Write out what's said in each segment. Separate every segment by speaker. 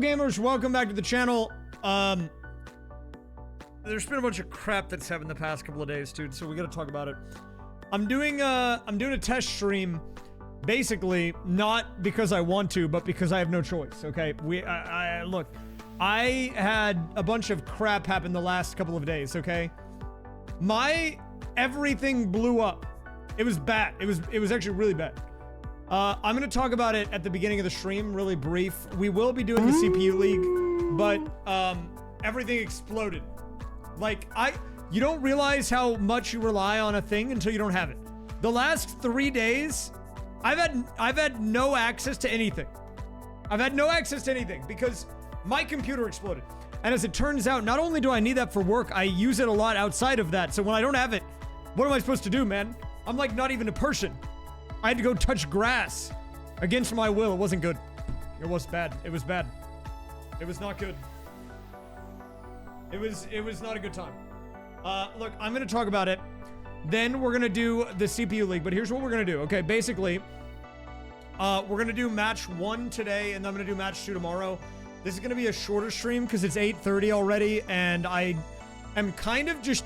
Speaker 1: Hello gamers, welcome back to the channel. There's been a bunch of crap that's happened the past couple of days, dude, so we gotta talk about it. I'm doing a test stream, basically, not because I want to, but because I have no choice, okay? Look, I had a bunch of crap happen the last couple of days, okay? Everything blew up. It was bad. It was actually really bad. I'm gonna talk about it at the beginning of the stream, really brief. We will be doing the CPU league, but everything exploded. Like, you don't realize how much you rely on a thing until you don't have it. The last 3 days, I've had no access to anything. I've had no access to anything because my computer exploded. And as it turns out, not only do I need that for work, I use it a lot outside of that. So when I don't have it, what am I supposed to do, man? I'm like not even a person. I had to go touch grass against my will. It wasn't good. It was bad. It was bad. It was not good. It was not a good time. Look, I'm gonna talk about it. Then we're gonna do the CPU league, but here's what we're gonna do. Okay, basically, we're gonna do match 1 today, and then I'm gonna do match 2 tomorrow. This is gonna be a shorter stream because it's 8:30 already, and I am kind of just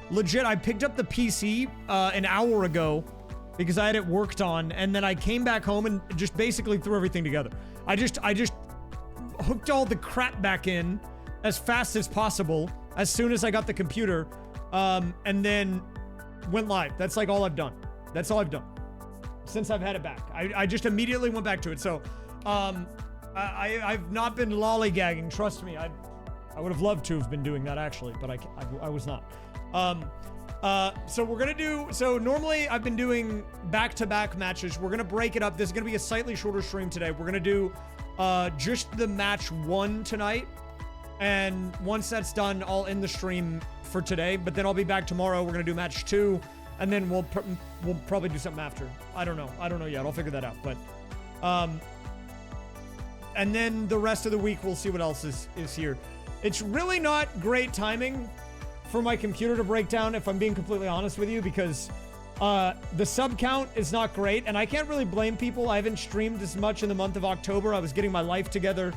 Speaker 1: legit, I picked up the PC an hour ago because I had it worked on, and then I came back home and just basically threw everything together. I just hooked all the crap back in as fast as possible as soon as I got the computer, and then went live. That's like all I've done. That's all I've done since I've had it back. I just immediately went back to it. So I've not been lollygagging, trust me. I would have loved to have been doing that actually, but I was not. So we're gonna do, so normally I've been doing back-to-back matches. We're gonna break it up. This is gonna be a slightly shorter stream today. We're gonna do just the match 1 tonight, and once that's done, I'll end the stream for today, but then I'll be back tomorrow. We're gonna do match 2, and then we'll probably do something after. I don't know yet. I'll figure that out, but and then the rest of the week we'll see what else is here. It's really not great timing for my computer to break down, if I'm being completely honest with you, because the sub count is not great, and I can't really blame people. I haven't streamed as much in the month of October. I was getting my life together,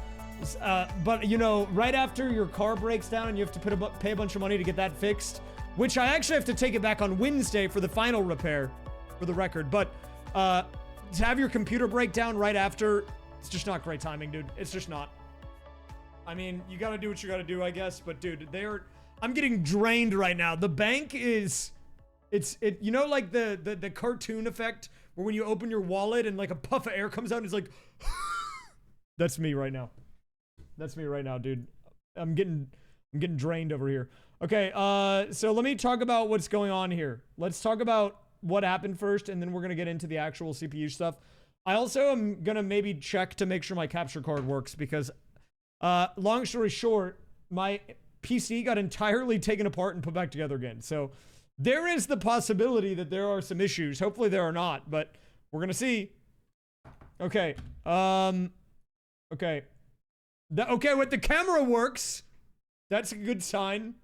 Speaker 1: but you know, right after your car breaks down and you have to pay a bunch of money to get that fixed, which I actually have to take it back on Wednesday for the final repair, for the record. But to have your computer break down right after, it's just not great timing, dude. It's just not. I mean, you gotta do what you gotta do, I guess, but dude, I'm getting drained right now. The bank is, you know, like the cartoon effect where when you open your wallet and like a puff of air comes out and it's like, that's me right now. That's me right now, dude. I'm getting drained over here. Okay, so let me talk about what's going on here. Let's talk about what happened first, and then we're gonna get into the actual CPU stuff. I also am gonna maybe check to make sure my capture card works because, long story short, my PC got entirely taken apart and put back together again. So there is the possibility that there are some issues. Hopefully there are not, but we're gonna see. Okay. Okay. Okay, what the camera works. That's a good sign.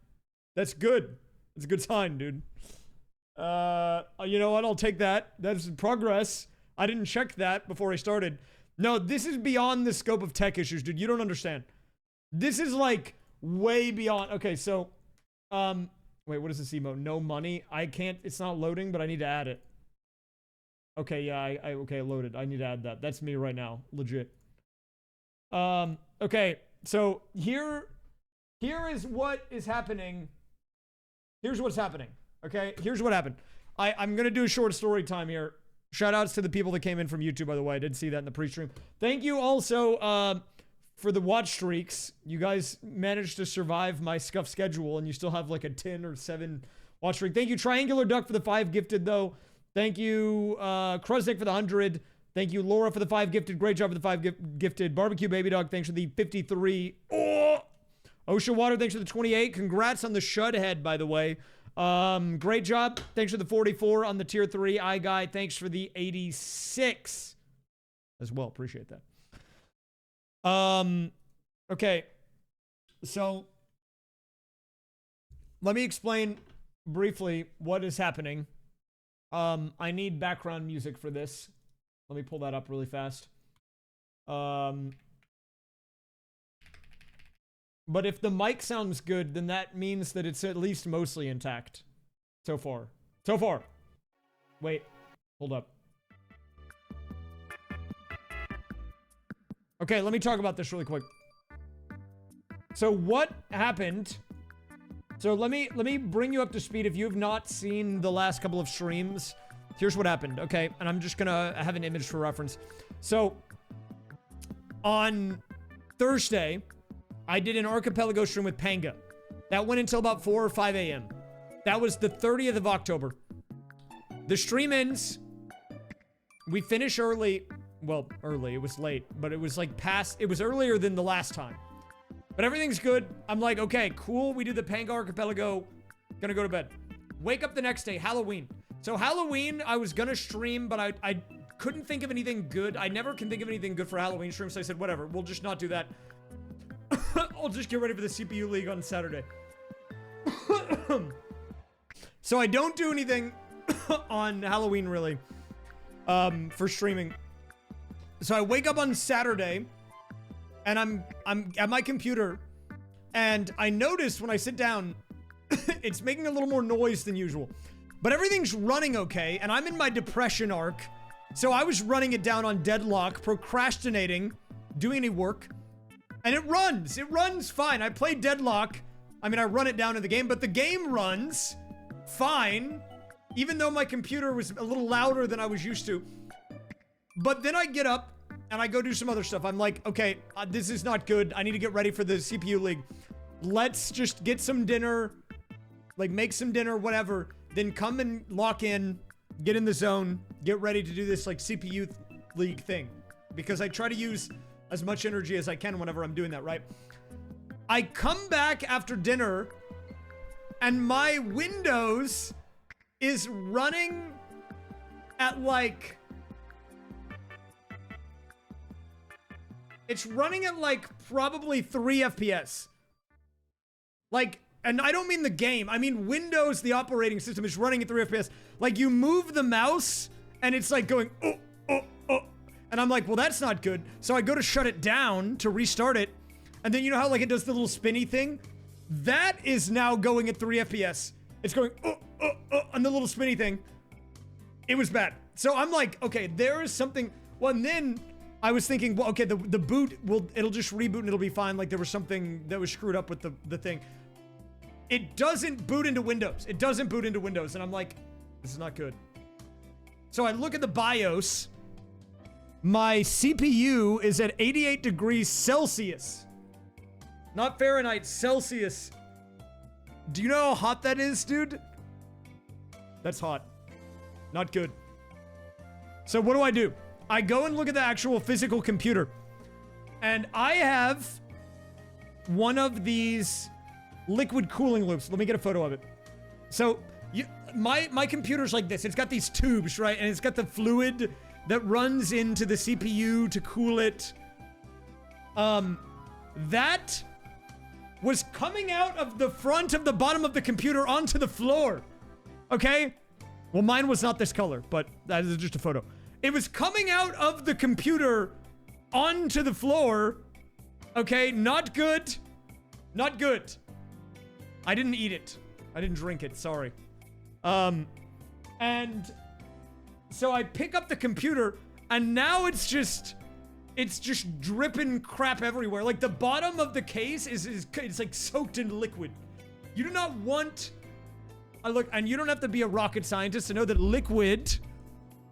Speaker 1: That's good. That's a good sign, dude. You know what? I'll take that. That's progress. I didn't check that before I started. No, this is beyond the scope of tech issues, dude. You don't understand. This is like way beyond. Okay, so, wait, what is this emote? No money. I can't, it's not loading, but I need to add it. Okay, yeah, okay, loaded. I need to add that. That's me right now. Legit. Okay, so here is what is happening. Here's what's happening. Okay, here's what happened. I'm gonna do a short story time here. Shout outs to the people that came in from YouTube, by the way. I did see that in the pre-stream. Thank you also, for the watch streaks. You guys managed to survive my scuff schedule, and you still have like a 10 or 7 watch streak. Thank you, Triangular Duck, for the 5 gifted, though. Thank you, Kruznik, for the 100. Thank you, Laura, for the 5 gifted. Great job for the 5 gifted. Barbecue Baby Dog, thanks for the 53. Oh! Ocean Water, thanks for the 28. Congrats on the Shud Head, by the way. Great job. Thanks for the 44 on the tier 3. iGuy, thanks for the 86 as well. Appreciate that. Okay. So let me explain briefly what is happening. I need background music for this. Let me pull that up really fast. But if the mic sounds good, then that means that it's at least mostly intact. So far. So far. Wait. Hold up. Okay, let me talk about this really quick. So what happened? So let me bring you up to speed. If you have not seen the last couple of streams, here's what happened, okay? And I'm just gonna have an image for reference. So on Thursday, I did an Archipelago stream with Panga. That went until about 4 or 5 a.m. That was the 30th of October. The stream ends. We finish early. Well, early. It was late, but it was like past. It was earlier than the last time. But everything's good. I'm like, okay, cool. We do the Panga Archipelago. Gonna go to bed. Wake up the next day, Halloween. So Halloween, I was gonna stream, but I couldn't think of anything good. I never can think of anything good for Halloween stream, so I said, whatever. We'll just not do that. I'll just get ready for the CPU League on Saturday. So I don't do anything on Halloween, really, for streaming. So I wake up on Saturday, and I'm at my computer, and I notice when I sit down, it's making a little more noise than usual. But everything's running okay, and I'm in my depression arc, so I was running it down on deadlock, procrastinating, doing any work. And it runs fine. I play deadlock. I mean, I run it down in the game, but the game runs fine, even though my computer was a little louder than I was used to. But then I get up and I go do some other stuff. I'm like, okay, this is not good. I need to get ready for the CPU League. Let's just get some dinner, like make some dinner, whatever. Then come and lock in, get in the zone, get ready to do this like CPU League thing. Because I try to use as much energy as I can whenever I'm doing that, right? I come back after dinner and my Windows is running at like... It's running at like probably 3 FPS. Like, and I don't mean the game. I mean Windows, the operating system, is running at 3 FPS. Like you move the mouse and it's like going, oh, oh, oh. And I'm like, well, that's not good. So I go to shut it down to restart it. And then you know how like it does the little spinny thing? That is now going at 3 FPS. It's going, on the little spinny thing. It was bad. So I'm like, okay, there is something. Well, and then I was thinking, well, okay, the boot it'll just reboot and it'll be fine. Like there was something that was screwed up with the thing. It doesn't boot into Windows. It doesn't boot into Windows. And I'm like, this is not good. So I look at the BIOS. My CPU is at 88 degrees Celsius. Not Fahrenheit, Celsius. Do you know how hot that is, dude? That's hot. Not good. So what do? I go and look at the actual physical computer. And I have one of these liquid cooling loops. Let me get a photo of it. So my computer's like this. It's got these tubes, right? And it's got the fluid that runs into the CPU to cool it. That was coming out of the front of the bottom of the computer onto the floor. Okay? Well, mine was not this color, but that is just a photo. It was coming out of the computer onto the floor. Okay, not good. Not good. I didn't eat it. I didn't drink it, sorry. And so I pick up the computer and now it's just dripping crap everywhere. Like the bottom of the case it's like soaked in liquid. You do not want, look, and you don't have to be a rocket scientist to know that liquid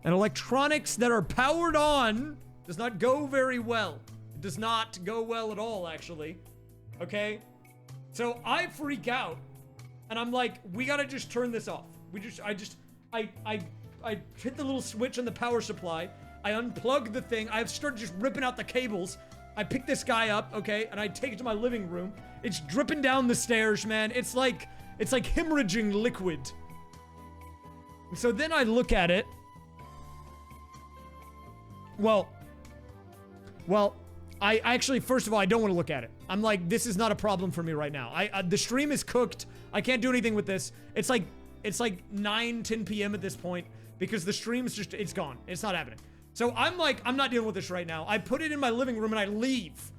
Speaker 1: and electronics that are powered on does not go very well. It does not go well at all, actually. Okay? So I freak out and I'm like, we gotta just turn this off. I hit the little switch on the power supply. I unplug the thing. I've started just ripping out the cables. I pick this guy up, okay, and I take it to my living room. It's dripping down the stairs, man. It's like hemorrhaging liquid. So then I look at it. Well, I actually, first of all, I don't want to look at it. I'm like, this is not a problem for me right now. The stream is cooked. I can't do anything with this. It's like 9, 10 p.m. at this point because the stream's just, it's gone. It's not happening. So I'm like, I'm not dealing with this right now. I put it in my living room and I leave.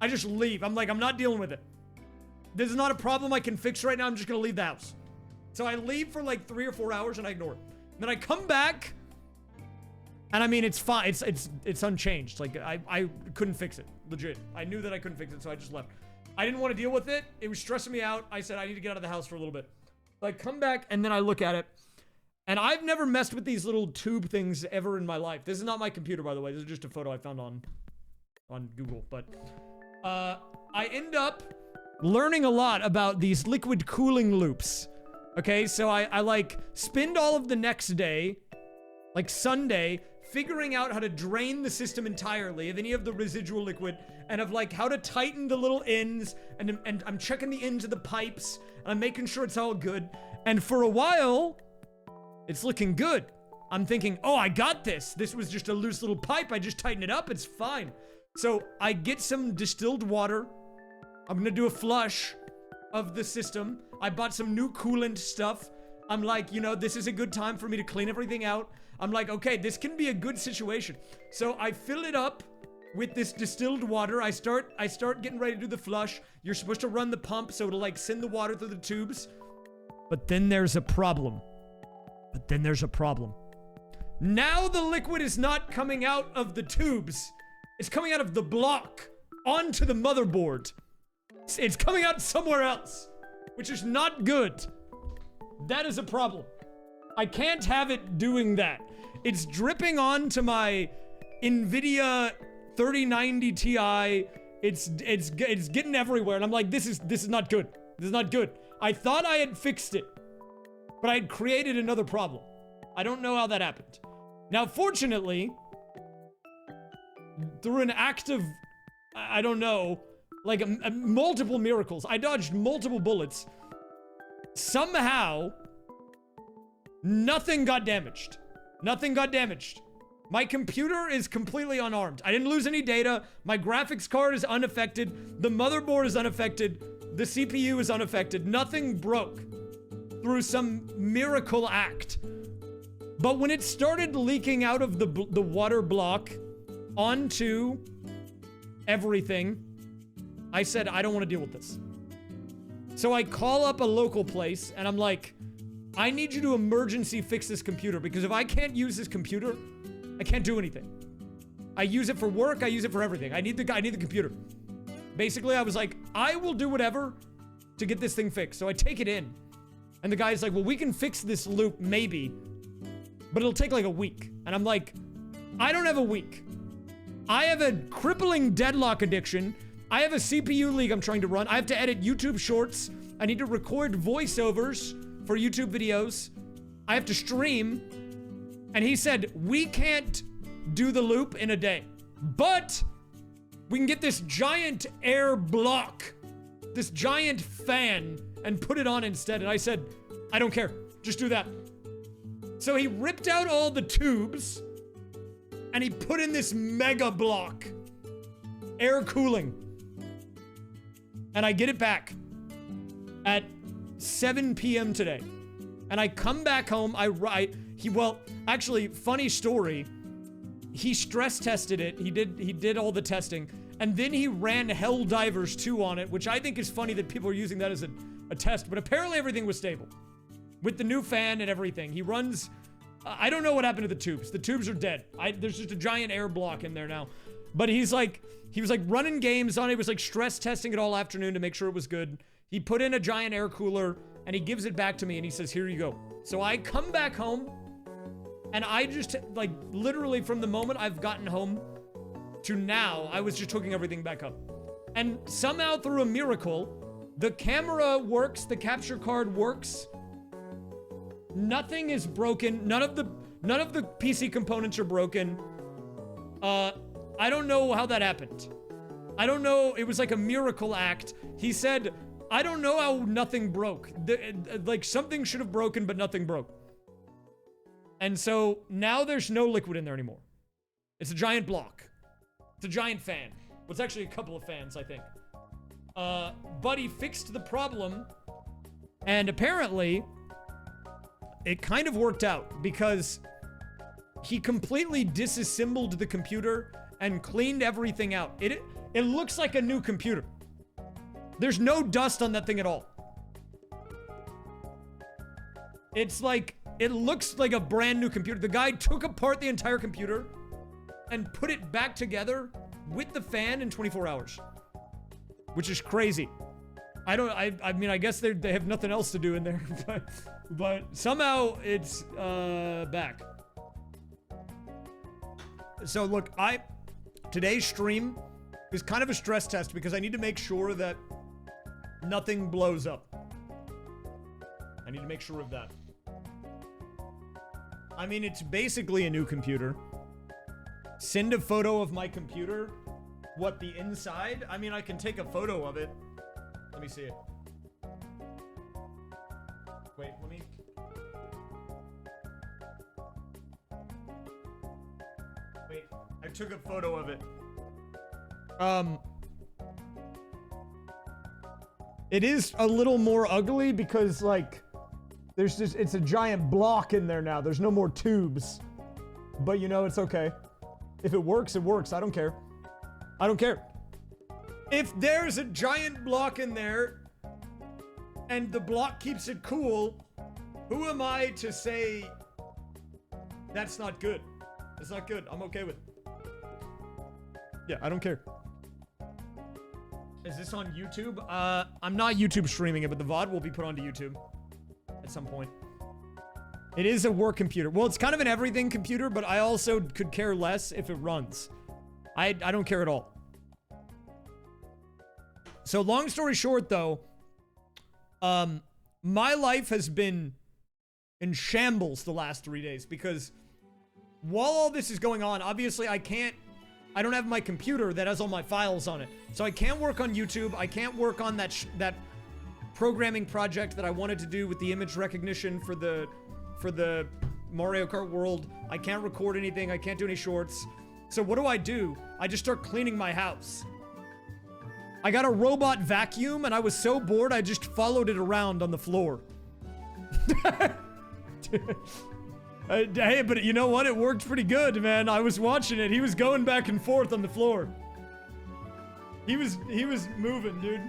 Speaker 1: I just leave. I'm like, I'm not dealing with it. this is not a problem I can fix right now. I'm just gonna leave the house. So I leave for like 3 or 4 hours and I ignore it. Then I come back, and I mean, it's fine. It's unchanged. Like, I couldn't fix it. Legit. I knew that I couldn't fix it, so I just left. I didn't want to deal with it. It was stressing me out. I said, I need to get out of the house for a little bit. So I come back, and then I look at it. And I've never messed with these little tube things ever in my life. This is not my computer, by the way. This is just a photo I found on Google. But I end up learning a lot about these liquid cooling loops. Okay, so I like spend all of the next day, like Sunday, figuring out how to drain the system entirely of any of the residual liquid, and of like how to tighten the little ends, and I'm checking the ends of the pipes, and I'm making sure it's all good. And for a while, it's looking good. I'm thinking, oh, I got this. This was just a loose little pipe. I just tighten it up. It's fine. So I get some distilled water. I'm gonna do a flush of the system. I bought some new coolant stuff. I'm like, you know, this is a good time for me to clean everything out. I'm like, okay, this can be a good situation. So I fill it up with this distilled water. I start getting ready to do the flush. You're supposed to run the pump so it'll like send the water through the tubes. But then there's a problem. Now the liquid is not coming out of the tubes. It's coming out of the block onto the motherboard. It's coming out somewhere else, which is not good. That is a problem. I can't have it doing that. It's dripping onto my NVIDIA 3090 Ti. It's getting everywhere, and I'm like, this is not good. This is not good. I thought I had fixed it, but I had created another problem. I don't know how that happened. Now, fortunately, through an act of, I don't know, like multiple miracles, I dodged multiple bullets. Somehow, nothing got damaged. Nothing got damaged. My computer is completely unharmed. I didn't lose any data. My graphics card is unaffected. The motherboard is unaffected. The CPU is unaffected. Nothing broke through some miracle act. But when it started leaking out of the water block onto everything, I said, I don't want to deal with this. So I call up a local place and I'm like, I need you to emergency fix this computer, because if I can't use this computer, I can't do anything. I use it for work. I use it for everything. I need the computer. Basically, I was like, I will do whatever to get this thing fixed. So I take it in, and the guy's like, well, we can fix this loop maybe, but it'll take like a week. And I'm like, I don't have a week. I have a crippling deadlock addiction. I have a CPU league I'm trying to run. I have to edit YouTube shorts. I need to record voiceovers for YouTube videos. I have to stream. And he said, we can't do the loop in a day, but we can get this giant air block, this giant fan, and put it on instead. And I said, I don't care. Just do that. So he ripped out all the tubes and he put in this mega block, air cooling. And I get it back at 7 p.m. today. And I come back home, actually, funny story. He stress tested it. He did all the testing. And then he ran Helldivers 2 on it, which I think is funny that people are using that as a test. But apparently everything was stable. With the new fan and everything. He runs... I don't know what happened to the tubes. The tubes are dead. There's just a giant air block in there now. But he was like running games on it. He was like stress testing it all afternoon to make sure it was good. He put in a giant air cooler and he gives it back to me and he says, here you go. So I come back home and I just, like, literally from the moment I've gotten home to now, I was just hooking everything back up. And somehow through a miracle, the camera works, the capture card works. Nothing is broken. None of the PC components are broken. I don't know how that happened. I don't know. It was like a miracle act. He said, I don't know how nothing broke. Like something should have broken, but nothing broke. And so now there's no liquid in there anymore. It's a giant block. It's a giant fan. Well, it's actually a couple of fans, I think. But he fixed the problem. And apparently, it kind of worked out because he completely disassembled the computer and cleaned everything out. It looks like a new computer. There's no dust on that thing at all. It's like, it looks like a brand new computer. The guy took apart the entire computer and put it back together with the fan in 24 hours. Which is crazy. I mean, I guess they have nothing else to do in there, but somehow it's, back. So look, today's stream is kind of a stress test because I need to make sure that nothing blows up. I need to make sure of that. I mean, it's basically a new computer. Send a photo of my computer. What, the inside? I mean, I can take a photo of it. Let me see it. Wait, let me... Wait, I took a photo of it. It is a little more ugly because, like, there's just, it's a giant block in there now. There's no more tubes. But, you know, it's okay. If it works, it works. I don't care. I don't care. If there's a giant block in there and the block keeps it cool, who am I to say that's not good? It's not good. I'm okay with it. Yeah, I don't care. Is this on YouTube? I'm not YouTube streaming it, but the VOD will be put onto YouTube at some point. It is a work computer. Well, it's kind of an everything computer, but I also could care less if it runs. I don't care at all. So long story short, though, my life has been in shambles the last 3 days because while all this is going on, obviously I don't have my computer that has all my files on it. So I can't work on YouTube. I can't work on that programming project that I wanted to do with the image recognition for the Mario Kart world. I can't record anything. I can't do any shorts. So what do? I just start cleaning my house. I got a robot vacuum and I was so bored I just followed it around on the floor. Hey, but you know what? It worked pretty good, man. I was watching it. He was going back and forth on the floor. He was moving, dude.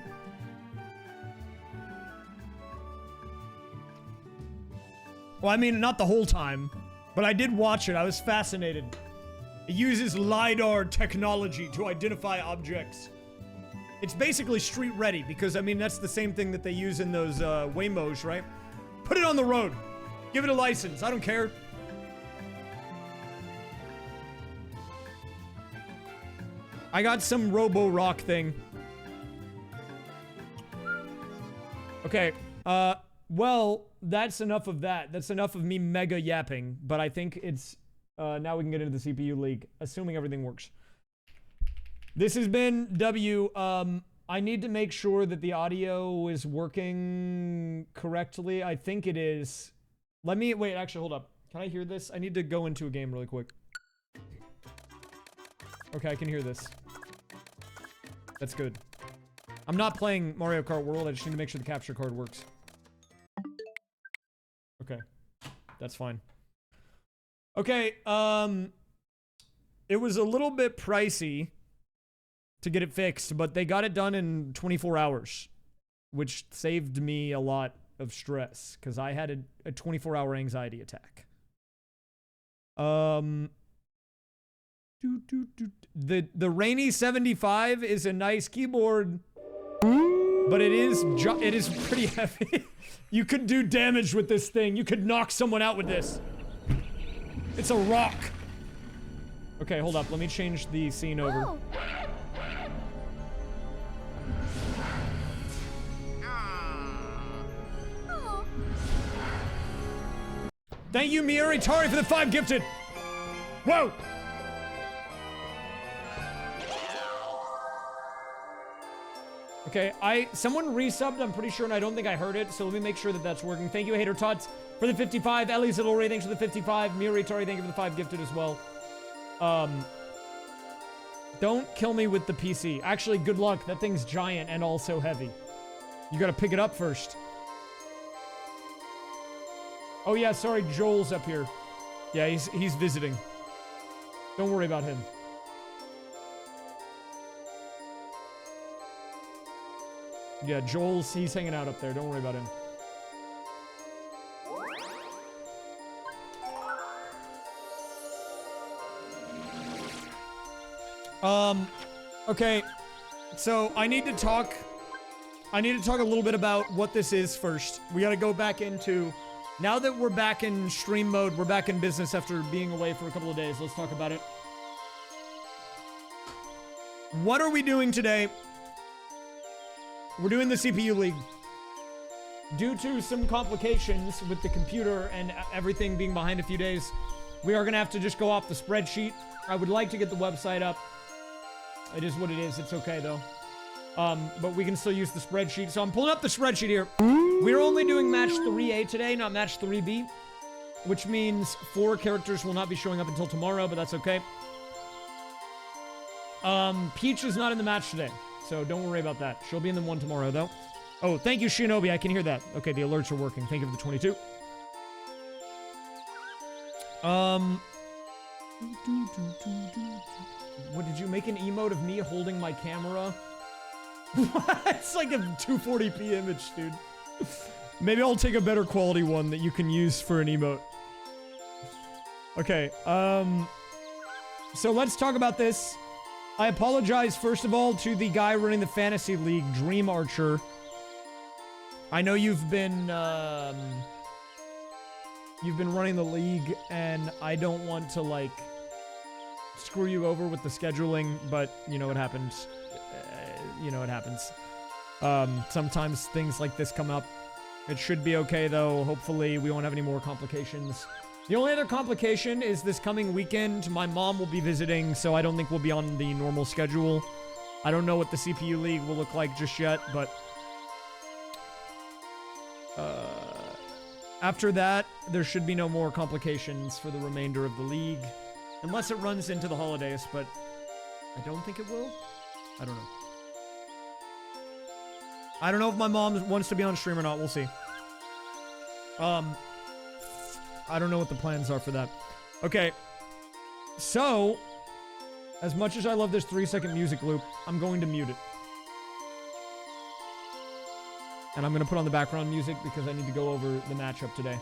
Speaker 1: Well, I mean, not the whole time, but I did watch it. I was fascinated. It uses LiDAR technology to identify objects. It's basically street ready because, I mean, that's the same thing that they use in those Waymos, right? Put it on the road. Give it a license. I don't care. I got some Robo-Rock thing. Okay, well, that's enough of that. That's enough of me mega yapping, but I think it's, now we can get into the CPU league, assuming everything works. This has been W. I need to make sure that the audio is working correctly. I think it is. Let me, wait, actually, hold up. Can I hear this? I need to go into a game really quick. Okay, I can hear this. That's good. I'm not playing Mario Kart World. I just need to make sure the capture card works. Okay. That's fine. Okay, it was a little bit pricey to get it fixed, but they got it done in 24 hours, which saved me a lot of stress because I had a 24-hour anxiety attack. The Rainy 75 is a nice keyboard, but it is pretty heavy. You could do damage with this thing. You could knock someone out with this. It's a rock. Okay, hold up. Let me change the scene over.
Speaker 2: Oh.
Speaker 1: Thank you, Miuri Tari, for the 5 gifted. Whoa! Okay, someone resubbed, I'm pretty sure, and I don't think I heard it, so let me make sure that that's working. Thank you, Hater Tots, for the 55. Ellie's Little Ray, thanks for the 55. Miuri Tari, thank you for the 5 gifted as well. Don't kill me with the PC. Actually, good luck. That thing's giant and also heavy. You gotta pick it up first. Oh yeah, sorry, Joel's up here. Yeah, he's visiting. Don't worry about him. Yeah, he's hanging out up there. Don't worry about him. Okay. So I need to talk a little bit about what this is first. We got to go back into, now that we're back in stream mode, we're back in business after being away for a couple of days. Let's talk about it. What are we doing today? We're doing the CPU League. Due to some complications with the computer and everything being behind a few days, we are going to have to just go off the spreadsheet. I would like to get the website up. It is what it is. It's okay, though. But we can still use the spreadsheet. So I'm pulling up the spreadsheet here. We're only doing match 3A today, not match 3B. Which means 4 characters will not be showing up until tomorrow, but that's okay. Peach is not in the match today, so don't worry about that. She'll be in the one tomorrow, though. Oh, thank you, Shinobi. I can hear that. Okay, the alerts are working. Thank you for the 22. What, did you make an emote of me holding my camera? It's like a 240p image, dude. Maybe I'll take a better quality one that you can use for an emote. Okay, so let's talk about this. I apologize, first of all, to the guy running the Fantasy League, Dream Archer. I know you've been running the league, and I don't want to, like, screw you over with the scheduling, but you know what happens. You know what happens. Sometimes things like this come up. It should be okay, though. Hopefully, we won't have any more complications. The only other complication is this coming weekend, my mom will be visiting, so I don't think we'll be on the normal schedule. I don't know what the CPU League will look like just yet, but after that, there should be no more complications for the remainder of the league. Unless it runs into the holidays, but I don't think it will. I don't know. I don't know if my mom wants to be on stream or not. We'll see. I don't know what the plans are for that. Okay. So, as much as I love this 3-second music loop, I'm going to mute it. And I'm going to put on the background music because I need to go over the matchup today.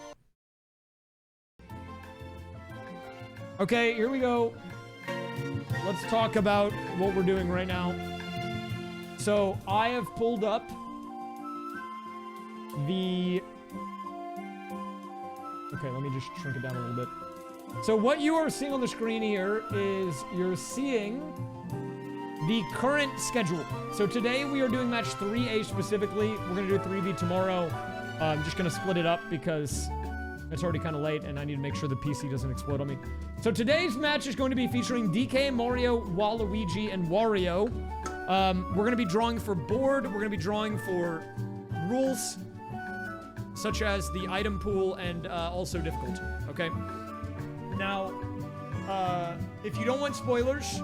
Speaker 1: Okay, here we go. Let's talk about what we're doing right now. So, I have pulled up the... Okay, let me just shrink it down a little bit. So what you are seeing on the screen here is you're seeing the current schedule. So today we are doing match 3A specifically. We're going to do 3B tomorrow. I'm just going to split it up because it's already kind of late and I need to make sure the PC doesn't explode on me. So today's match is going to be featuring DK, Mario, Waluigi, and Wario. We're going to be drawing for board. We're going to be drawing for rules, such as the item pool and also difficulty, okay? Now, if you don't want spoilers,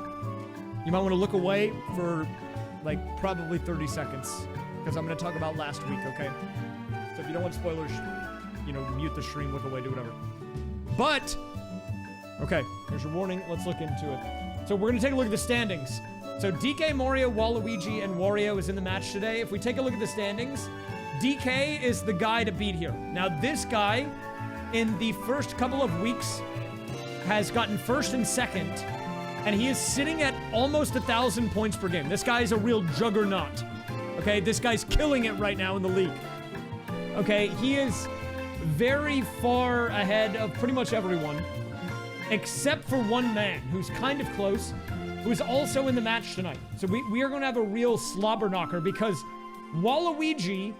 Speaker 1: you might want to look away for, like, probably 30 seconds, because I'm going to talk about last week, okay? So if you don't want spoilers, you know, mute the stream, look away, do whatever. But, okay, here's your warning. Let's look into it. So we're going to take a look at the standings. So DK, Mario, Waluigi, and Wario is in the match today. If we take a look at the standings, DK is the guy to beat here. Now, this guy, in the first couple of weeks, has gotten first and second, and he is sitting at almost 1,000 points per game. This guy is a real juggernaut. Okay, this guy's killing it right now in the league. Okay, he is very far ahead of pretty much everyone, except for one man who's kind of close, who's also in the match tonight. So we are going to have a real slobber knocker because Waluigi,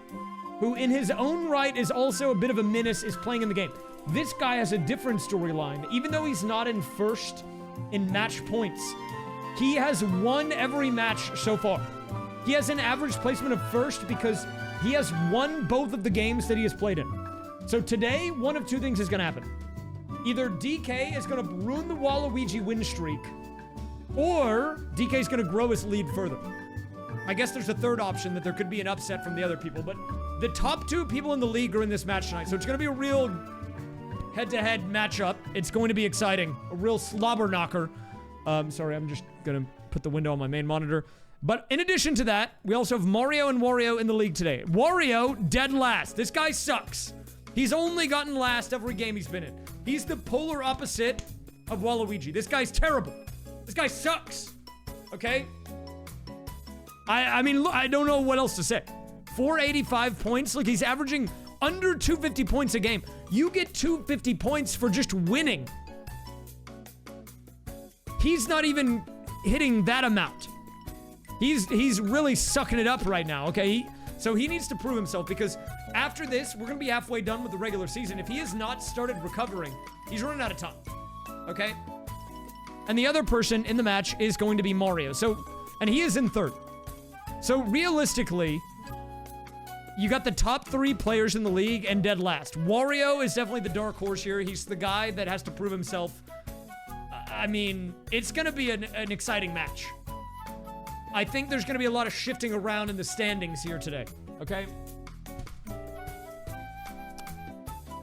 Speaker 1: who in his own right is also a bit of a menace, is playing in the game. This guy has a different storyline. Even though he's not in first in match points, he has won every match so far. He has an average placement of first because he has won both of the games that he has played in. So today, one of two things is going to happen. Either DK is going to ruin the Waluigi win streak, or DK is going to grow his lead further. I guess there's a third option that there could be an upset from the other people, but the top 2 people in the league are in this match tonight, so it's going to be a real head-to-head matchup. It's going to be exciting. A real slobber knocker. Sorry, I'm just going to put the window on my main monitor. But in addition to that, we also have Mario and Wario in the league today. Wario, dead last. This guy sucks. He's only gotten last every game he's been in. He's the polar opposite of Waluigi. This guy's terrible. This guy sucks. Okay? I mean, look, I don't know what else to say. 485 points. Look, he's averaging under 250 points a game. You get 250 points for just winning. He's not even hitting that amount. He's really sucking it up right now, okay? So he needs to prove himself, because after this, we're going to be halfway done with the regular season. If he has not started recovering, he's running out of time, okay? And the other person in the match is going to be Mario. And he is in third. So realistically, you got the top 3 players in the league and dead last. Wario is definitely the dark horse here. He's the guy that has to prove himself. I mean, it's going to be an exciting match. I think there's going to be a lot of shifting around in the standings here today, okay?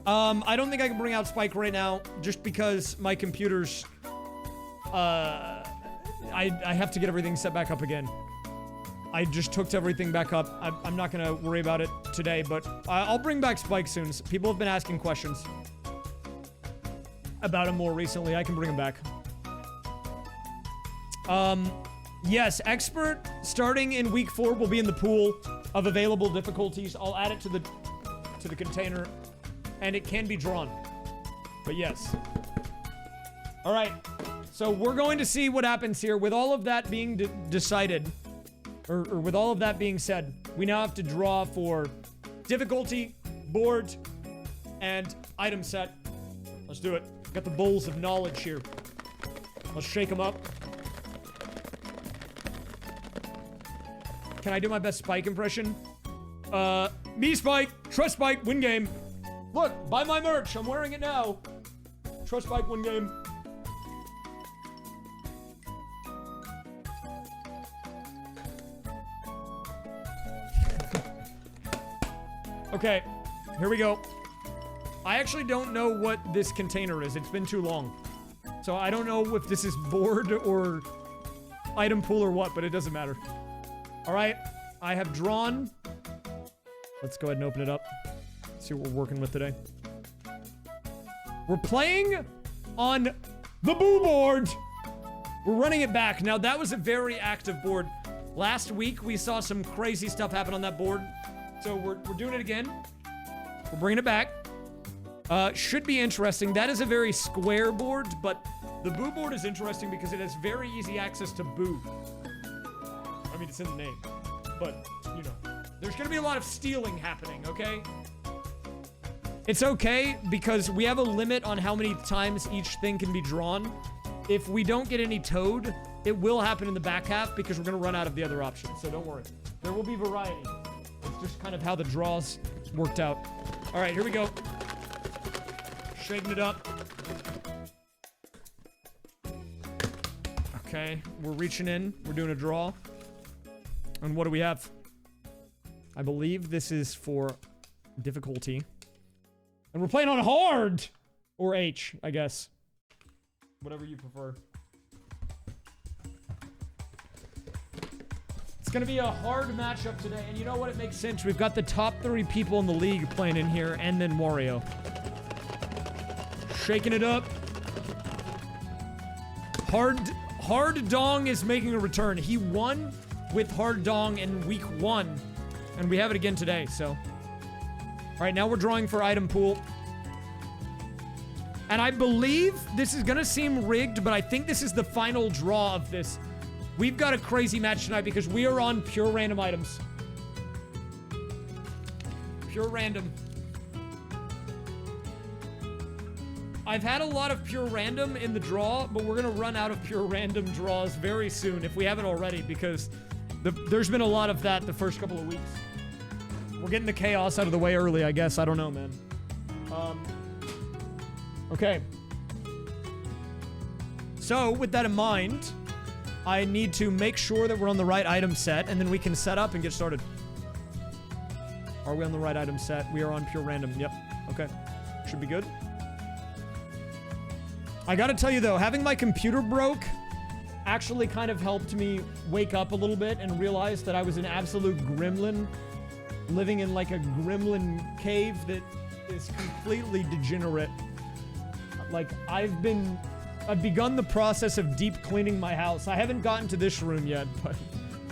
Speaker 1: I don't think I can bring out Spike right now, just because my computer's... I have to get everything set back up again. I just hooked everything back up. I'm not going to worry about it today, but I'll bring back Spike soon. People have been asking questions about him more recently. I can bring him back. Yes, Expert, starting in week 4, will be in the pool of available difficulties. I'll add it to the container, and it can be drawn. But yes. All right, so we're going to see what happens here. With all of that being decided, or with all of that being said, we now have to draw for difficulty, board, and item set. Let's do it. Got the bowls of knowledge here. Let's shake them up. Can I do my best Spike impression? Me Spike, trust Spike, win game. Look, buy my merch, I'm wearing it now. Trust Spike, win game. Okay, here we go. I actually don't know what this container is. It's been too long. So I don't know if this is board or item pool or what, but it doesn't matter. All right, I have drawn. Let's go ahead and open it up. See what we're working with today. We're playing on the Boo board. We're running it back. Now, that was a very active board. Last week, we saw some crazy stuff happen on that board. So we're doing it again. We're bringing it back. Should be interesting. That is a very square board, but the Boo board is interesting because it has very easy access to Boo. I mean, it's in the name, but, you know, there's gonna be a lot of stealing happening, okay? It's okay, because we have a limit on how many times each thing can be drawn. If we don't get any Toad, it will happen in the back half, because we're gonna run out of the other options, so don't worry. There will be variety. It's just kind of how the draws worked out. All right, here we go. Shaking it up. Okay, we're reaching in. We're doing a draw. And what do we have? I believe this is for difficulty. And we're playing on hard! Or H, I guess. Whatever you prefer. It's gonna be a hard matchup today, and you know what? It makes sense. We've got the top 3 people in the league playing in here, and then Wario. Shaking it up. Hard Dong is making a return. He won with Hard Dong in week 1, and we have it again today, so. All right, now we're drawing for item pool. And I believe this is gonna seem rigged, but I think this is the final draw of this. We've got a crazy match tonight because we are on pure random items. Pure random. I've had a lot of pure random in the draw, but we're gonna run out of pure random draws very soon if we haven't already, because there's been a lot of that the first couple of weeks. We're getting the chaos out of the way early, I guess. I don't know, man. Okay. So, with that in mind, I need to make sure that we're on the right item set, and then we can set up and get started. Are we on the right item set? We are on pure random. Yep. Okay. Should be good. I gotta tell you, though, having my computer broke actually kind of helped me wake up a little bit and realize that I was an absolute gremlin living in like a gremlin cave that is completely degenerate. Like, I've begun the process of deep cleaning my house. I haven't gotten to this room yet, but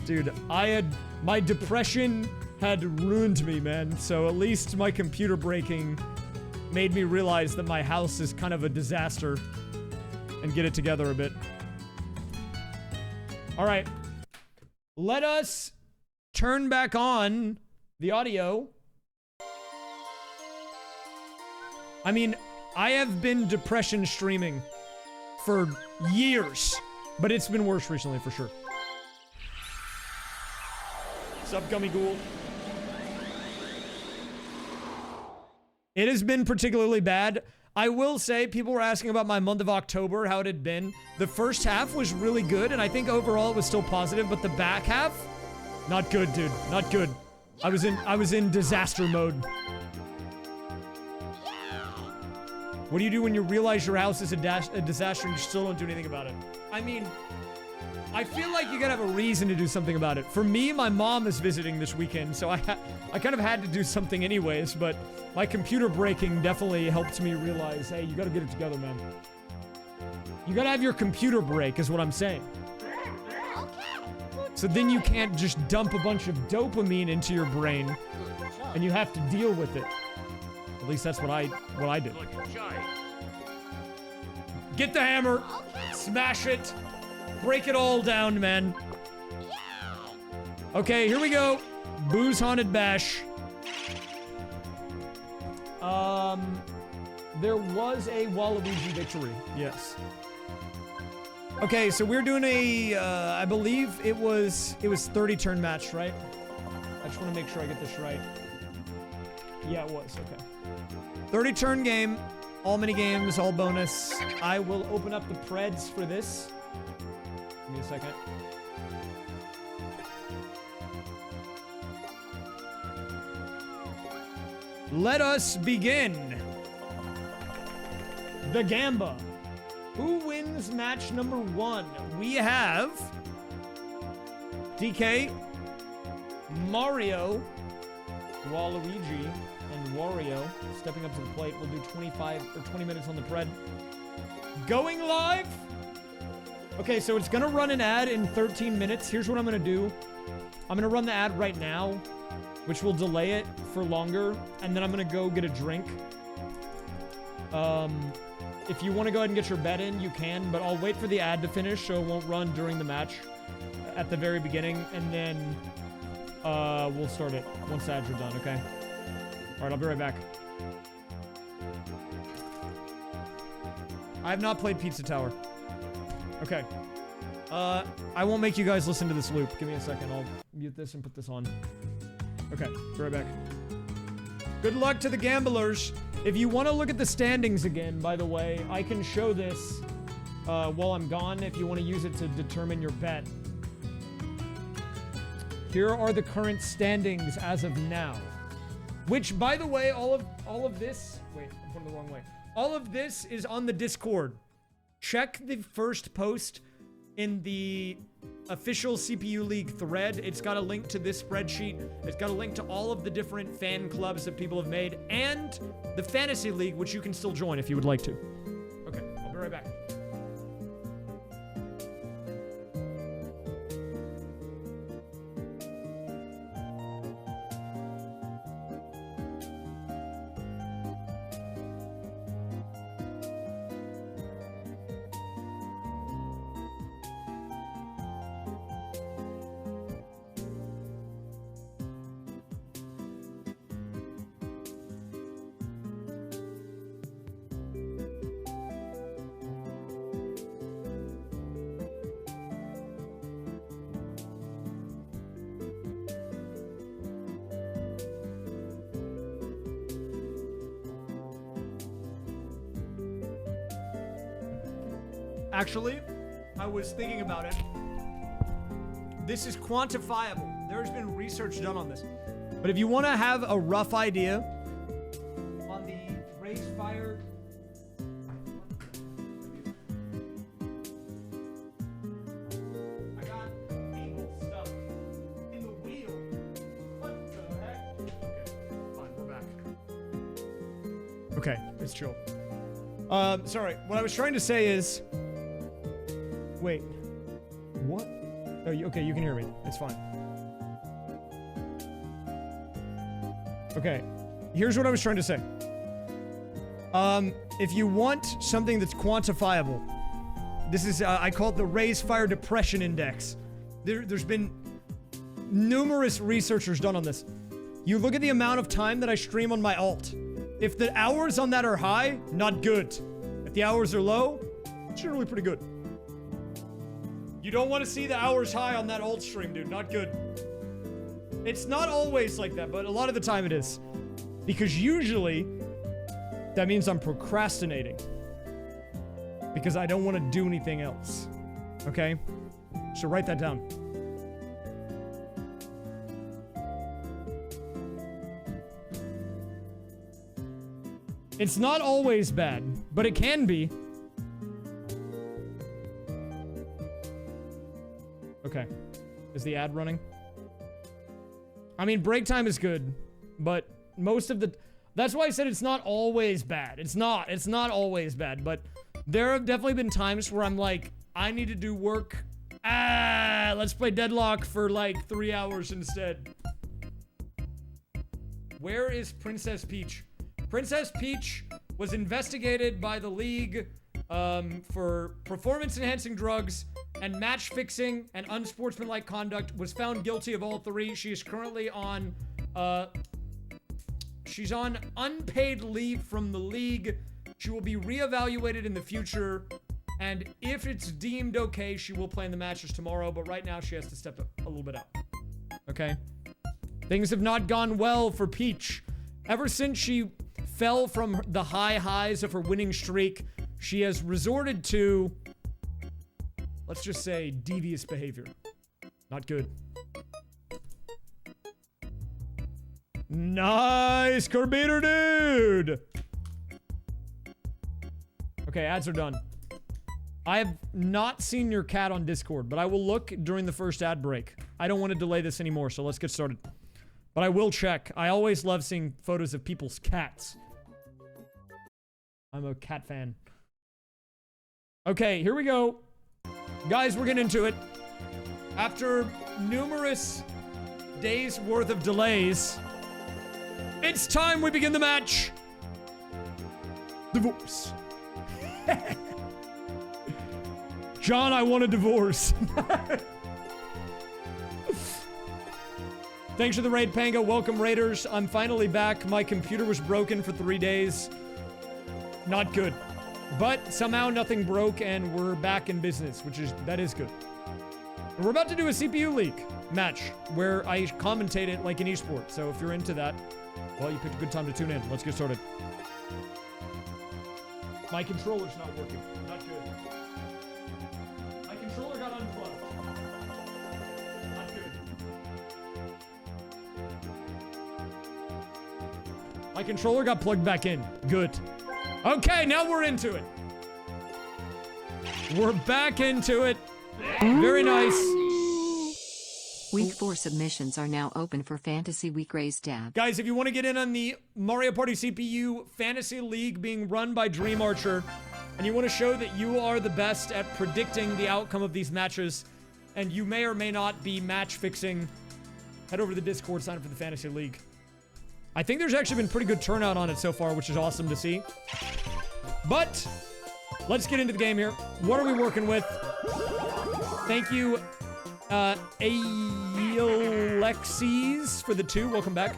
Speaker 1: dude, my depression had ruined me, man. So at least my computer breaking made me realize that my house is kind of a disaster and get it together a bit. All right, let us turn back on the audio. I mean, I have been depression streaming for years, but it's been worse recently for sure. Sup, Gummy Ghoul? It has been particularly bad. I will say, people were asking about my month of October, how it had been. The first half was really good, and I think overall it was still positive, but the back half, not good, dude. Not good. I was in disaster mode. What do you do when you realize your house is a disaster and you still don't do anything about it? I mean, I feel like you gotta have a reason to do something about it. For me, my mom is visiting this weekend, so I kind of had to do something anyways, but my computer breaking definitely helped me realize, hey, you gotta get it together, man. You gotta have your computer break, is what I'm saying. So then you can't just dump a bunch of dopamine into your brain, and you have to deal with it. At least that's what I did. Get the hammer, smash it, break it all down, man. Okay, here we go. Booze Haunted Bash. There was a Waluigi victory, yes. Okay, so we're doing a, I believe it was 30 turn match, right? I just want to make sure I get this right. Yeah, it was, okay. 30 turn game, all mini games, all bonus. I will open up the preds for this. Give me a second. Let us begin. The Gamba. Who wins match number 1? We have DK, Mario, Waluigi, and Wario stepping up to the plate. We'll do 25 or 20 minutes on the pred. Going live. Okay, so it's gonna run an ad in 13 minutes. Here's what I'm gonna do. I'm gonna run the ad right now, which will delay it for longer, and then I'm gonna go get a drink. If you want to go ahead and get your bet in, you can, but I'll wait for the ad to finish so it won't run during the match at the very beginning, and then we'll start it once the ads are done, okay? Alright, I'll be right back. I have not played Pizza Tower. Okay. I won't make you guys listen to this loop. Give me a second. I'll mute this and put this on. Okay, be right back. Good luck to the gamblers. If you want to look at the standings again, by the way, I can show this while I'm gone if you want to use it to determine your bet. Here are the current standings as of now. Which, by the way, all of this... Wait, I'm putting it the wrong way. All of this is on the Discord. Check the first post in the official CPU League thread. It's got a link to this spreadsheet. It's got a link to all of the different fan clubs that people have made, and the Fantasy League, which you can still join if you would like to. Okay, I'll be right back. Actually, I was thinking about it. This is quantifiable. There's been research done on this. But if you want to have a rough idea on the raysfire... Okay, it's chill. Sorry. What I was trying to say is... Wait. What? Oh, okay, you can hear me. It's fine. Okay. Here's what I was trying to say. If you want something that's quantifiable, this is, I call it the raysfire depression index. There's been numerous researchers done on this. You look at the amount of time that I stream on my alt. If the hours on that are high, not good. If the hours are low, it's generally pretty good. You don't want to see the hours high on that alt stream, dude. Not good. It's not always like that, but a lot of the time it is. Because usually, that means I'm procrastinating. Because I don't want to do anything else. Okay? So write that down. It's not always bad, but it can be. Okay. Is the ad running? I mean, break time is good, but most of the... That's why I said it's not always bad. It's not always bad, but there have definitely been times where I'm like, I need to do work. Let's play Deadlock for like 3 hours instead. Where is Princess Peach? Princess Peach was investigated by the League for performance-enhancing drugs and match-fixing and unsportsmanlike conduct, was found guilty of all three. She is currently on, she's on unpaid leave from the League. She will be reevaluated in the future, and if it's deemed okay, she will play in the matches tomorrow, but right now she has to step a little bit out. Okay? Things have not gone well for Peach. Ever since she fell from the high highs of her winning streak, she has resorted to, let's just say, devious behavior. Not good. Nice, Carbeater dude! Okay, ads are done. I have not seen your cat on Discord, but I will look during the first ad break. I don't want to delay this anymore, so let's get started. But I will check. I always love seeing photos of people's cats. I'm a cat fan. Okay, here we go. Guys, we're getting into it. After numerous days worth of delays, it's time we begin the match. Divorce. John, I want a divorce. Thanks for the raid, Pango. Welcome, Raiders. I'm finally back. My computer was broken for 3 days. Not good. But somehow nothing broke and we're back in business, that is good. And we're about to do a CPU League match where I commentate it like an esport. So if you're into that, well, you picked a good time to tune in. Let's get started. My controller's not working. Not good. My controller got unplugged. Not good. My controller got plugged back in. Good. Okay, now we're into it. We're back into it. Very nice.
Speaker 2: Week 4 submissions are now open for Fantasy Week Raise tab.
Speaker 1: Guys, if you want to get in on the Mario Party CPU Fantasy League being run by Dream Archer, and you want to show that you are the best at predicting the outcome of these matches, and you may or may not be match fixing, head over to the Discord, sign up for the Fantasy League. I think there's actually been pretty good turnout on it so far, which is awesome to see. But let's get into the game here. What are we working with? Thank you, Alexis for the 2. Welcome back.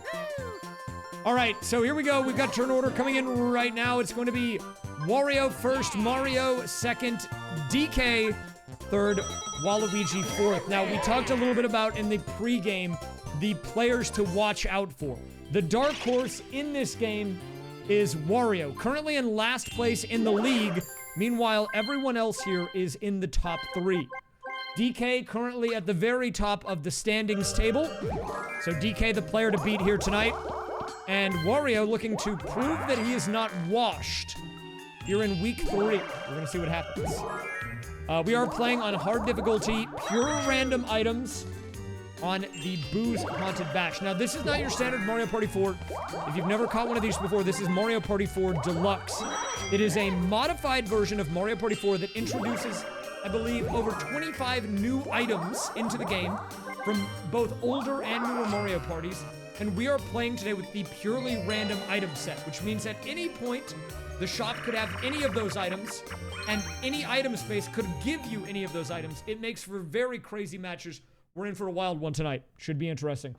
Speaker 1: All right, so here we go. We've got turn order coming in right now. It's going to be Wario first, Mario second, DK third, Waluigi fourth. Now, we talked a little bit about in the pregame the players to watch out for. The dark horse in this game is Wario, currently in last place in the league. Meanwhile, everyone else here is in the top 3. DK currently at the very top of the standings table. So DK the player to beat here tonight. And Wario looking to prove that he is not washed here in week 3. We're gonna see what happens. We are playing on hard difficulty, pure random items. on the Booze Haunted Bash. Now, this is not your standard Mario Party 4. If you've never caught one of these before, this is Mario Party 4 Deluxe. It is a modified version of Mario Party 4 that introduces, I believe, over 25 new items into the game from both older and newer Mario parties. And we are playing today with the purely random item set, which means at any point, the shop could have any of those items, and any item space could give you any of those items. It makes for very crazy matches. We're in for a wild one tonight. Should be interesting.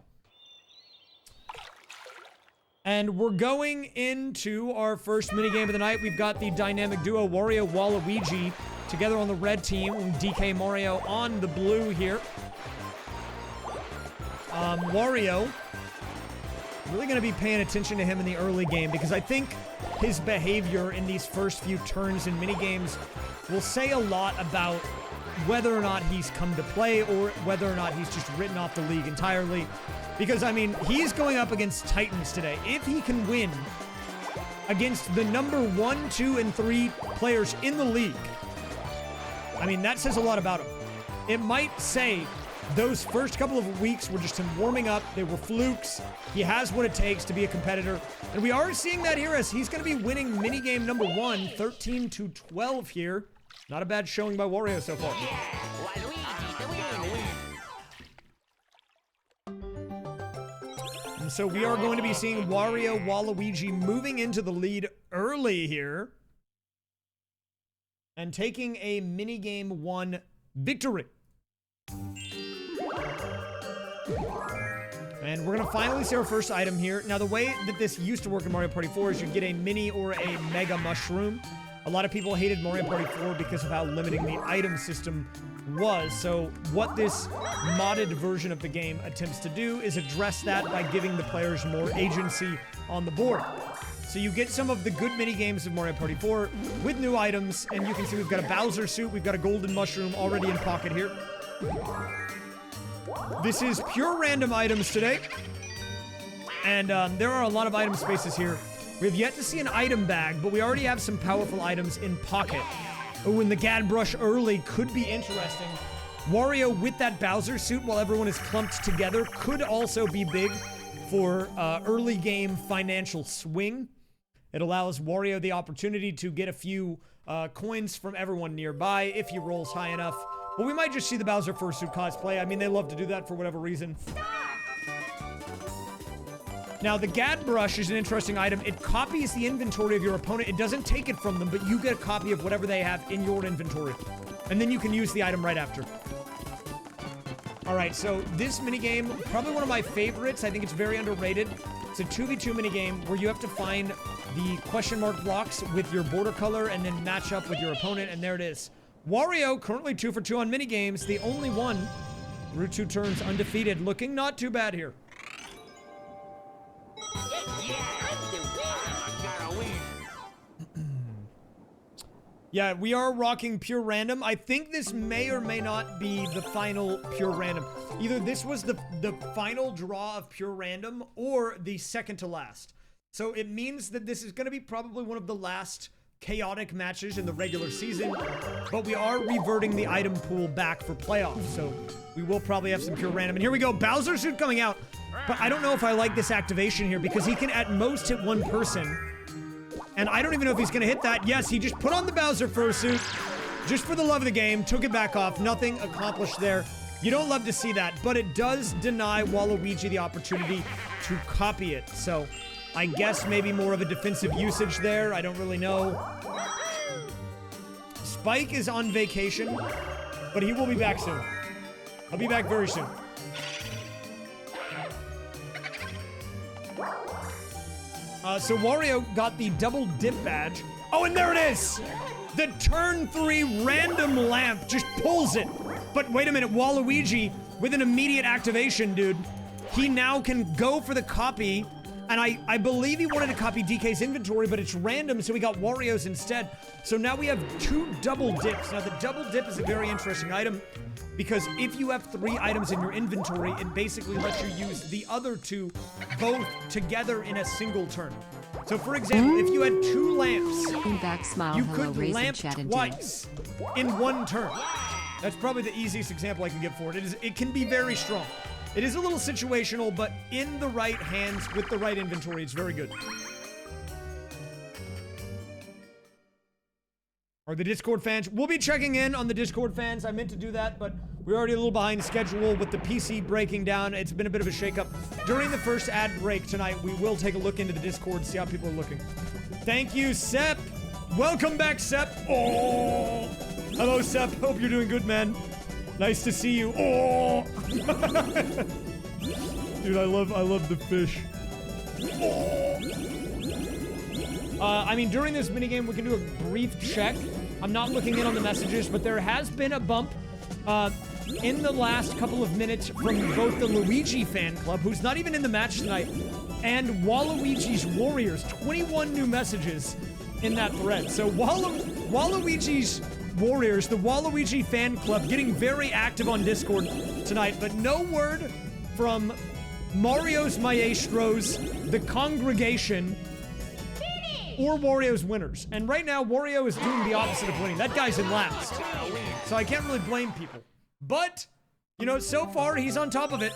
Speaker 1: And we're going into our first minigame of the night. We've got the dynamic duo Wario, Waluigi together on the red team, and DK Mario on the blue here. Wario, really going to be paying attention to him in the early game because I think his behavior in these first few turns in minigames will say a lot about whether or not he's come to play or whether or not he's just written off the league entirely. Because, I mean, he's going up against Titans today. If he can win against the number 1, 2, and 3 players in the league, I mean, that says a lot about him. It might say those first couple of weeks were just him warming up. They were flukes. He has what it takes to be a competitor. And we are seeing that here as he's going to be winning minigame number 1, 13-12 here. Not a bad showing by Wario so far. And so we are going to be seeing Wario, Waluigi moving into the lead early here and taking a minigame 1 victory. And we're going to finally see our first item here. Now, the way that this used to work in Mario Party 4 is you get a mini or a mega mushroom. A lot of people hated Mario Party 4 because of how limiting the item system was. So what this modded version of the game attempts to do is address that by giving the players more agency on the board. So you get some of the good mini games of Mario Party 4 with new items, and you can see we've got a Bowser suit, we've got a golden mushroom already in pocket here. This is pure random items today, and there are a lot of item spaces here. We have yet to see an item bag, but we already have some powerful items in pocket. Oh, and the Gad Brush early could be interesting. Wario with that Bowser suit while everyone is clumped together could also be big for early game financial swing. It allows Wario the opportunity to get a few coins from everyone nearby if he rolls high enough. But we might just see the Bowser Fursuit cosplay. I mean, they love to do that for whatever reason. Now, the Gad Brush is an interesting item. It copies the inventory of your opponent. It doesn't take it from them, but you get a copy of whatever they have in your inventory. And then you can use the item right after. All right, so this minigame, probably one of my favorites. I think it's very underrated. It's a 2v2 minigame where you have to find the question mark blocks with your border color and then match up with your opponent, and there it is. Wario, currently 2 for 2 on minigames, the only one through 2 turns undefeated, looking not too bad here. Yeah, we are rocking pure random. I think this may or may not be the final pure random. Either this was the final draw of pure random or the second to last. So it means that this is going to be probably one of the last chaotic matches in the regular season, but we are reverting the item pool back for playoffs, so we will probably have some pure random. And here we go, Bowser suit coming out, but I don't know if I like this activation here because he can at most hit one person, and I don't even know if he's gonna hit that. Yes, he just put on the Bowser fursuit just for the love of the game, took it back off, nothing accomplished there. You don't love to see that, but it does deny Waluigi the opportunity to copy it, so I guess maybe more of a defensive usage there. I don't really know. Spike is on vacation, but he will be back soon. I'll be back very soon. So Wario got the double dip badge. Oh, and there it is! The turn 3 random lamp just pulls it. But wait a minute, Waluigi, with an immediate activation, dude, he now can go for the copy. And I believe he wanted to copy DK's inventory, but it's random, so we got Wario's instead. So now we have 2 double dips. Now, the double dip is a very interesting item, because if you have 3 items in your inventory, it basically lets you use the other 2 both together in a single turn. So, for example, if you had 2 lamps, you could lamp twice in one turn. That's probably the easiest example I can give for it. It can be very strong. It is a little situational, but in the right hands with the right inventory, it's very good. Are the Discord fans? We'll be checking in on the Discord fans. I meant to do that, but we're already a little behind schedule with the PC breaking down. It's been a bit of a shakeup. During the first ad break tonight, we will take a look into the Discord, see how people are looking. Thank you, Sep. Welcome back, Sep. Oh, hello, Sep. Hope you're doing good, man. Nice to see you. Oh, dude, I love the fish. Oh. I mean, during this minigame, we can do a brief check. I'm not looking in on the messages, but there has been a bump in the last couple of minutes from both the Luigi fan club, who's not even in the match tonight, and Waluigi's Warriors. 21 new messages in that thread. So Waluigi's Warriors, the Waluigi fan club, getting very active on Discord tonight, but no word from Mario's Maestros, the congregation, or Wario's winners. And right now, Wario is doing the opposite of winning. That guy's in last. So I can't really blame people. But, you know, so far, he's on top of it.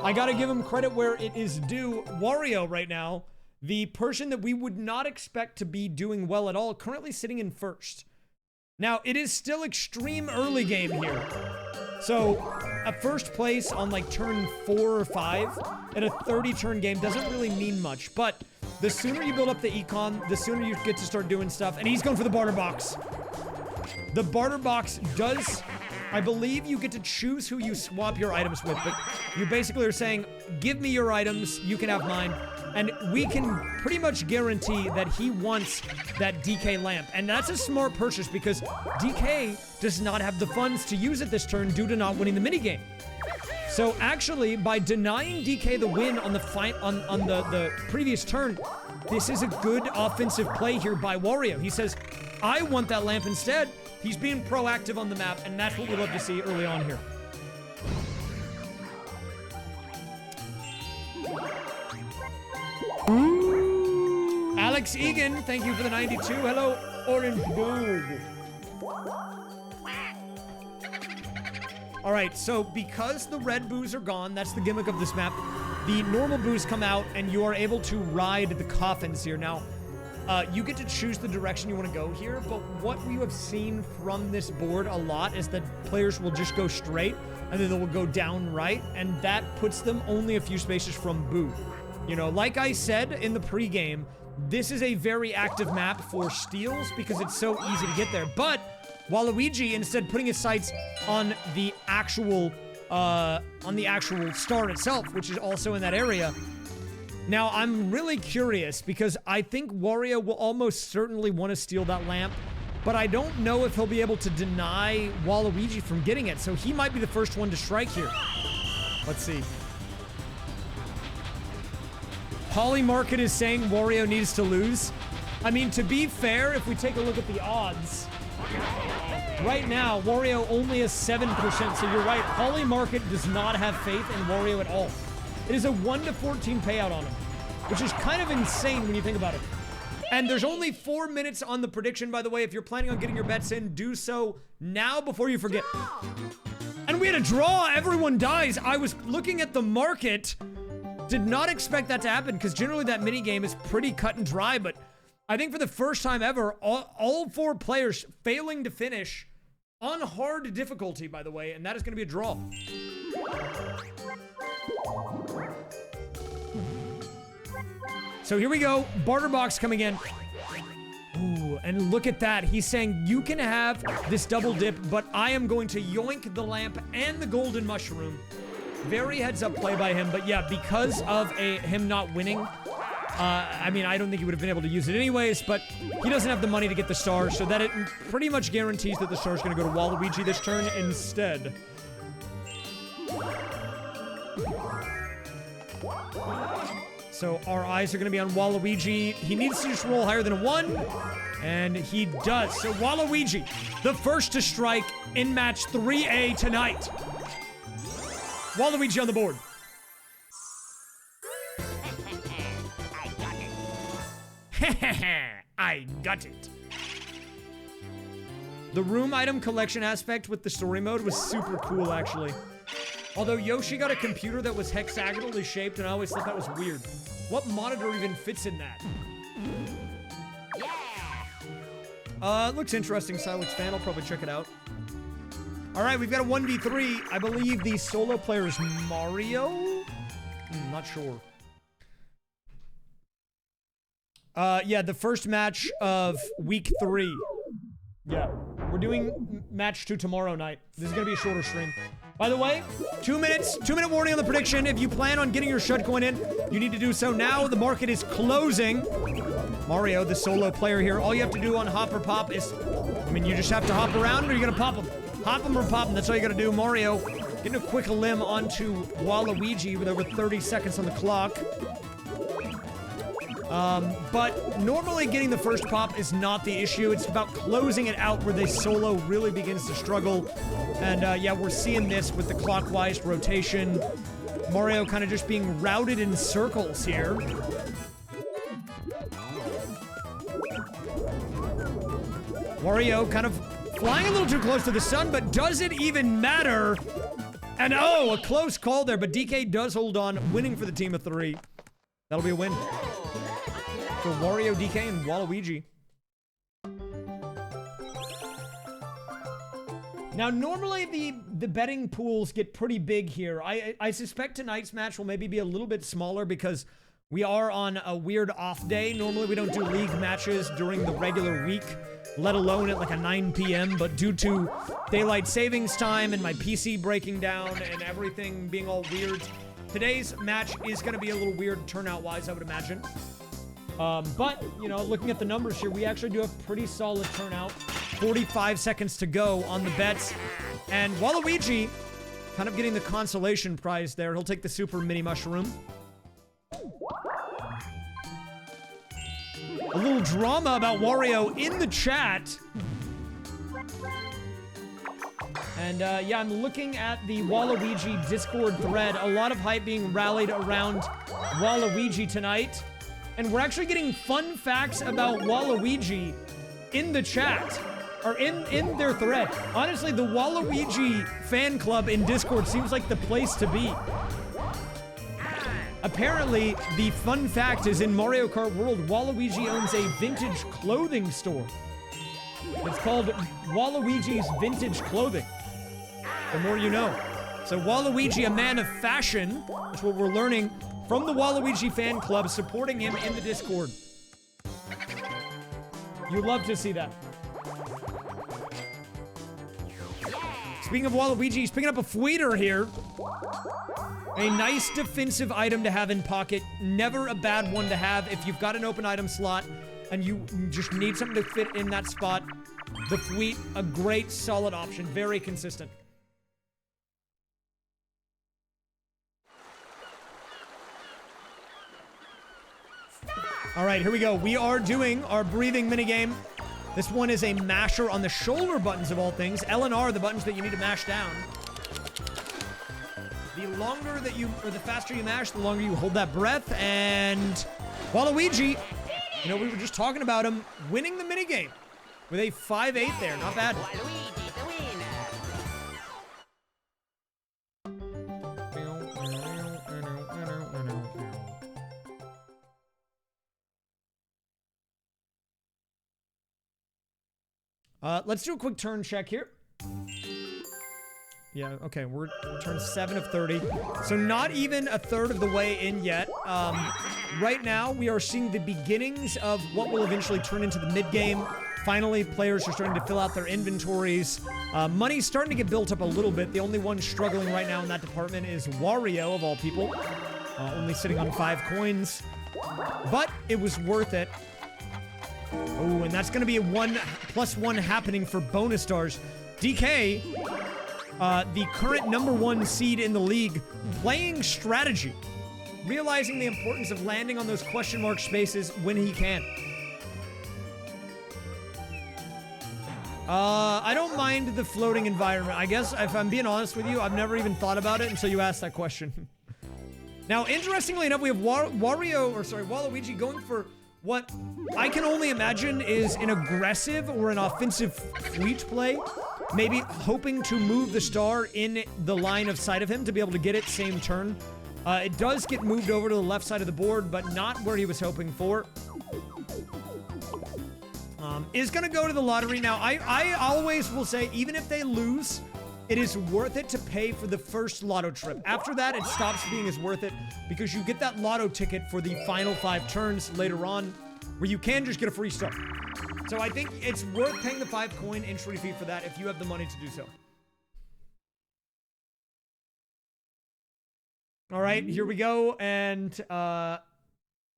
Speaker 1: I gotta give him credit where it is due. Wario right now, the person that we would not expect to be doing well at all, currently sitting in first. Now, it is still extreme early game here. So, a first place on like turn 4 or 5 in a 30-turn game doesn't really mean much. But the sooner you build up the econ, the sooner you get to start doing stuff. And he's going for the barter box. The barter box does, I believe you get to choose who you swap your items with, but you basically are saying, give me your items, you can have mine. And we can pretty much guarantee that he wants that DK lamp. And that's a smart purchase because DK does not have the funds to use it this turn due to not winning the minigame. So actually, by denying DK the win on the previous turn, this is a good offensive play here by Wario. He says, I want that lamp instead. He's being proactive on the map, and that's what we love to see early on here. Alex Egan, thank you for the 92. Hello, Orange Gold. All right, so because the red boos are gone, that's the gimmick of this map, the normal boos come out and you are able to ride the coffins here. Now, you get to choose the direction you want to go here, but what we have seen from this board a lot is that players will just go straight and then they will go down right, and that puts them only a few spaces from boo. You know, like I said in the pregame, this is a very active map for steals because it's so easy to get there, but Waluigi, instead putting his sights on the actual star itself, which is also in that area. Now, I'm really curious because I think Wario will almost certainly want to steal that lamp, but I don't know if he'll be able to deny Waluigi from getting it, so he might be the first one to strike here. Let's see. Polymarket is saying Wario needs to lose. I mean, to be fair, if we take a look at the odds, right now, Wario only has 7%, so you're right. Polymarket does not have faith in Wario at all. It is a 1 to 14 payout on him, which is kind of insane when you think about it. And there's only 4 minutes on the prediction, by the way. If you're planning on getting your bets in, do so now before you forget. And we had a draw. Everyone dies. I was looking at the market. Did not expect that to happen because generally that minigame is pretty cut and dry, but I think for the first time ever, all 4 players failing to finish on hard difficulty, by the way, and that is going to be a draw. So here we go. Barter box coming in. Ooh, and look at that. He's saying you can have this double dip, but I am going to yoink the lamp and the golden mushroom. Very heads up play by him, but yeah, because of him not winning, I mean, I don't think he would have been able to use it anyways, but he doesn't have the money to get the star, so that it pretty much guarantees that the star is going to go to Waluigi this turn instead. So our eyes are going to be on Waluigi. He needs to just roll higher than a 1, and he does. So Waluigi, the first to strike in match 3A tonight. Waluigi on the board. I got it. The room item collection aspect with the story mode was super cool, actually. Although Yoshi got a computer that was hexagonally shaped, and I always thought that was weird. What monitor even fits in that? It looks interesting. Silux fan, I'll probably check it out. All right, we've got a 1v3. I believe the solo player is Mario? Not sure. Yeah, the first match of week 3. Yeah, we're doing match 2 tomorrow night. This is gonna be a shorter stream. By the way, 2 minutes, 2-minute warning on the prediction. If you plan on getting your shitcoin in, you need to do so now. The market is closing. Mario, the solo player here, all you have to do on hop or pop is, I mean, you just have to hop around or you're gonna pop them. Hop them or pop them, that's all you gotta do. Mario, getting a quick limb onto Waluigi with over 30 seconds on the clock. But normally getting the first pop is not the issue. It's about closing it out where the solo really begins to struggle. And yeah, we're seeing this with the clockwise rotation. Mario kind of just being routed in circles here. Wario kind of flying a little too close to the sun, but does it even matter? And oh, a close call there, but DK does hold on, winning for the team of 3. That'll be a win for Wario, DK, and Waluigi. Now, normally the betting pools get pretty big here. I suspect tonight's match will maybe be a little bit smaller because we are on a weird off day. Normally we don't do league matches during the regular week, let alone at like a 9 p.m. But due to daylight savings time and my PC breaking down and everything being all weird, today's match is going to be a little weird turnout-wise, I would imagine. But, you know, looking at the numbers here, we actually do have pretty solid turnout. 45 seconds to go on the bets. And Waluigi kind of getting the consolation prize there. He'll take the super mini mushroom. A little drama about Wario in the chat. And yeah, I'm looking at the Waluigi Discord thread. A lot of hype being rallied around Waluigi tonight. And we're actually getting fun facts about Waluigi in the chat. Or in their thread. Honestly, the Waluigi fan club in Discord seems like the place to be. Apparently, the fun fact is in Mario Kart World, Waluigi owns a vintage clothing store. It's called Waluigi's Vintage Clothing. The more you know. So Waluigi, a man of fashion, that's what we're learning from the Waluigi fan club, supporting him in the Discord. You love to see that. Speaking of Waluigi, he's picking up a Fweeter here. A nice defensive item to have in pocket. Never a bad one to have if you've got an open item slot and you just need something to fit in that spot. The Fweet, a great solid option. Very consistent. All right, here we go. We are doing our breathing minigame. This one is a masher on the shoulder buttons of all things. L and R are the buttons that you need to mash down. The longer that you, or the faster you mash, the longer you hold that breath. And Waluigi, you know, we were just talking about him winning the minigame with a 5-8 there. Not bad. Let's do a quick turn check here. Yeah, okay, we're turn 7 of 30. So not even a third of the way in yet. Right now, we are seeing the beginnings of what will eventually turn into the mid-game. Finally, players are starting to fill out their inventories. Money's starting to get built up a little bit. The only one struggling right now in that department is Wario, of all people. Only sitting on 5 coins. But it was worth it. Oh, and that's going to be a 1+1 happening for bonus stars. DK, the current #1 seed in the league, playing strategy. Realizing the importance of landing on those question mark spaces when he can. I don't mind the floating environment. I guess, if I'm being honest with you, I've never even thought about it until you asked that question. Now, interestingly enough, we have Waluigi going for what I can only imagine is an aggressive or an offensive Fweet play. maybe hoping to move the star in the line of sight of him to be able to get it same turn. It does get moved over to the left side of the board, but not where he was hoping for. Is going to go to the lottery. Now, I always will say, even if they lose, it is worth it to pay for the first lotto trip. After that, it stops being as worth it because you get that lotto ticket for the final 5 turns later on where you can just get a free star. So I think it's worth paying the 5 coin entry fee for that if you have the money to do so. All right, here we go. And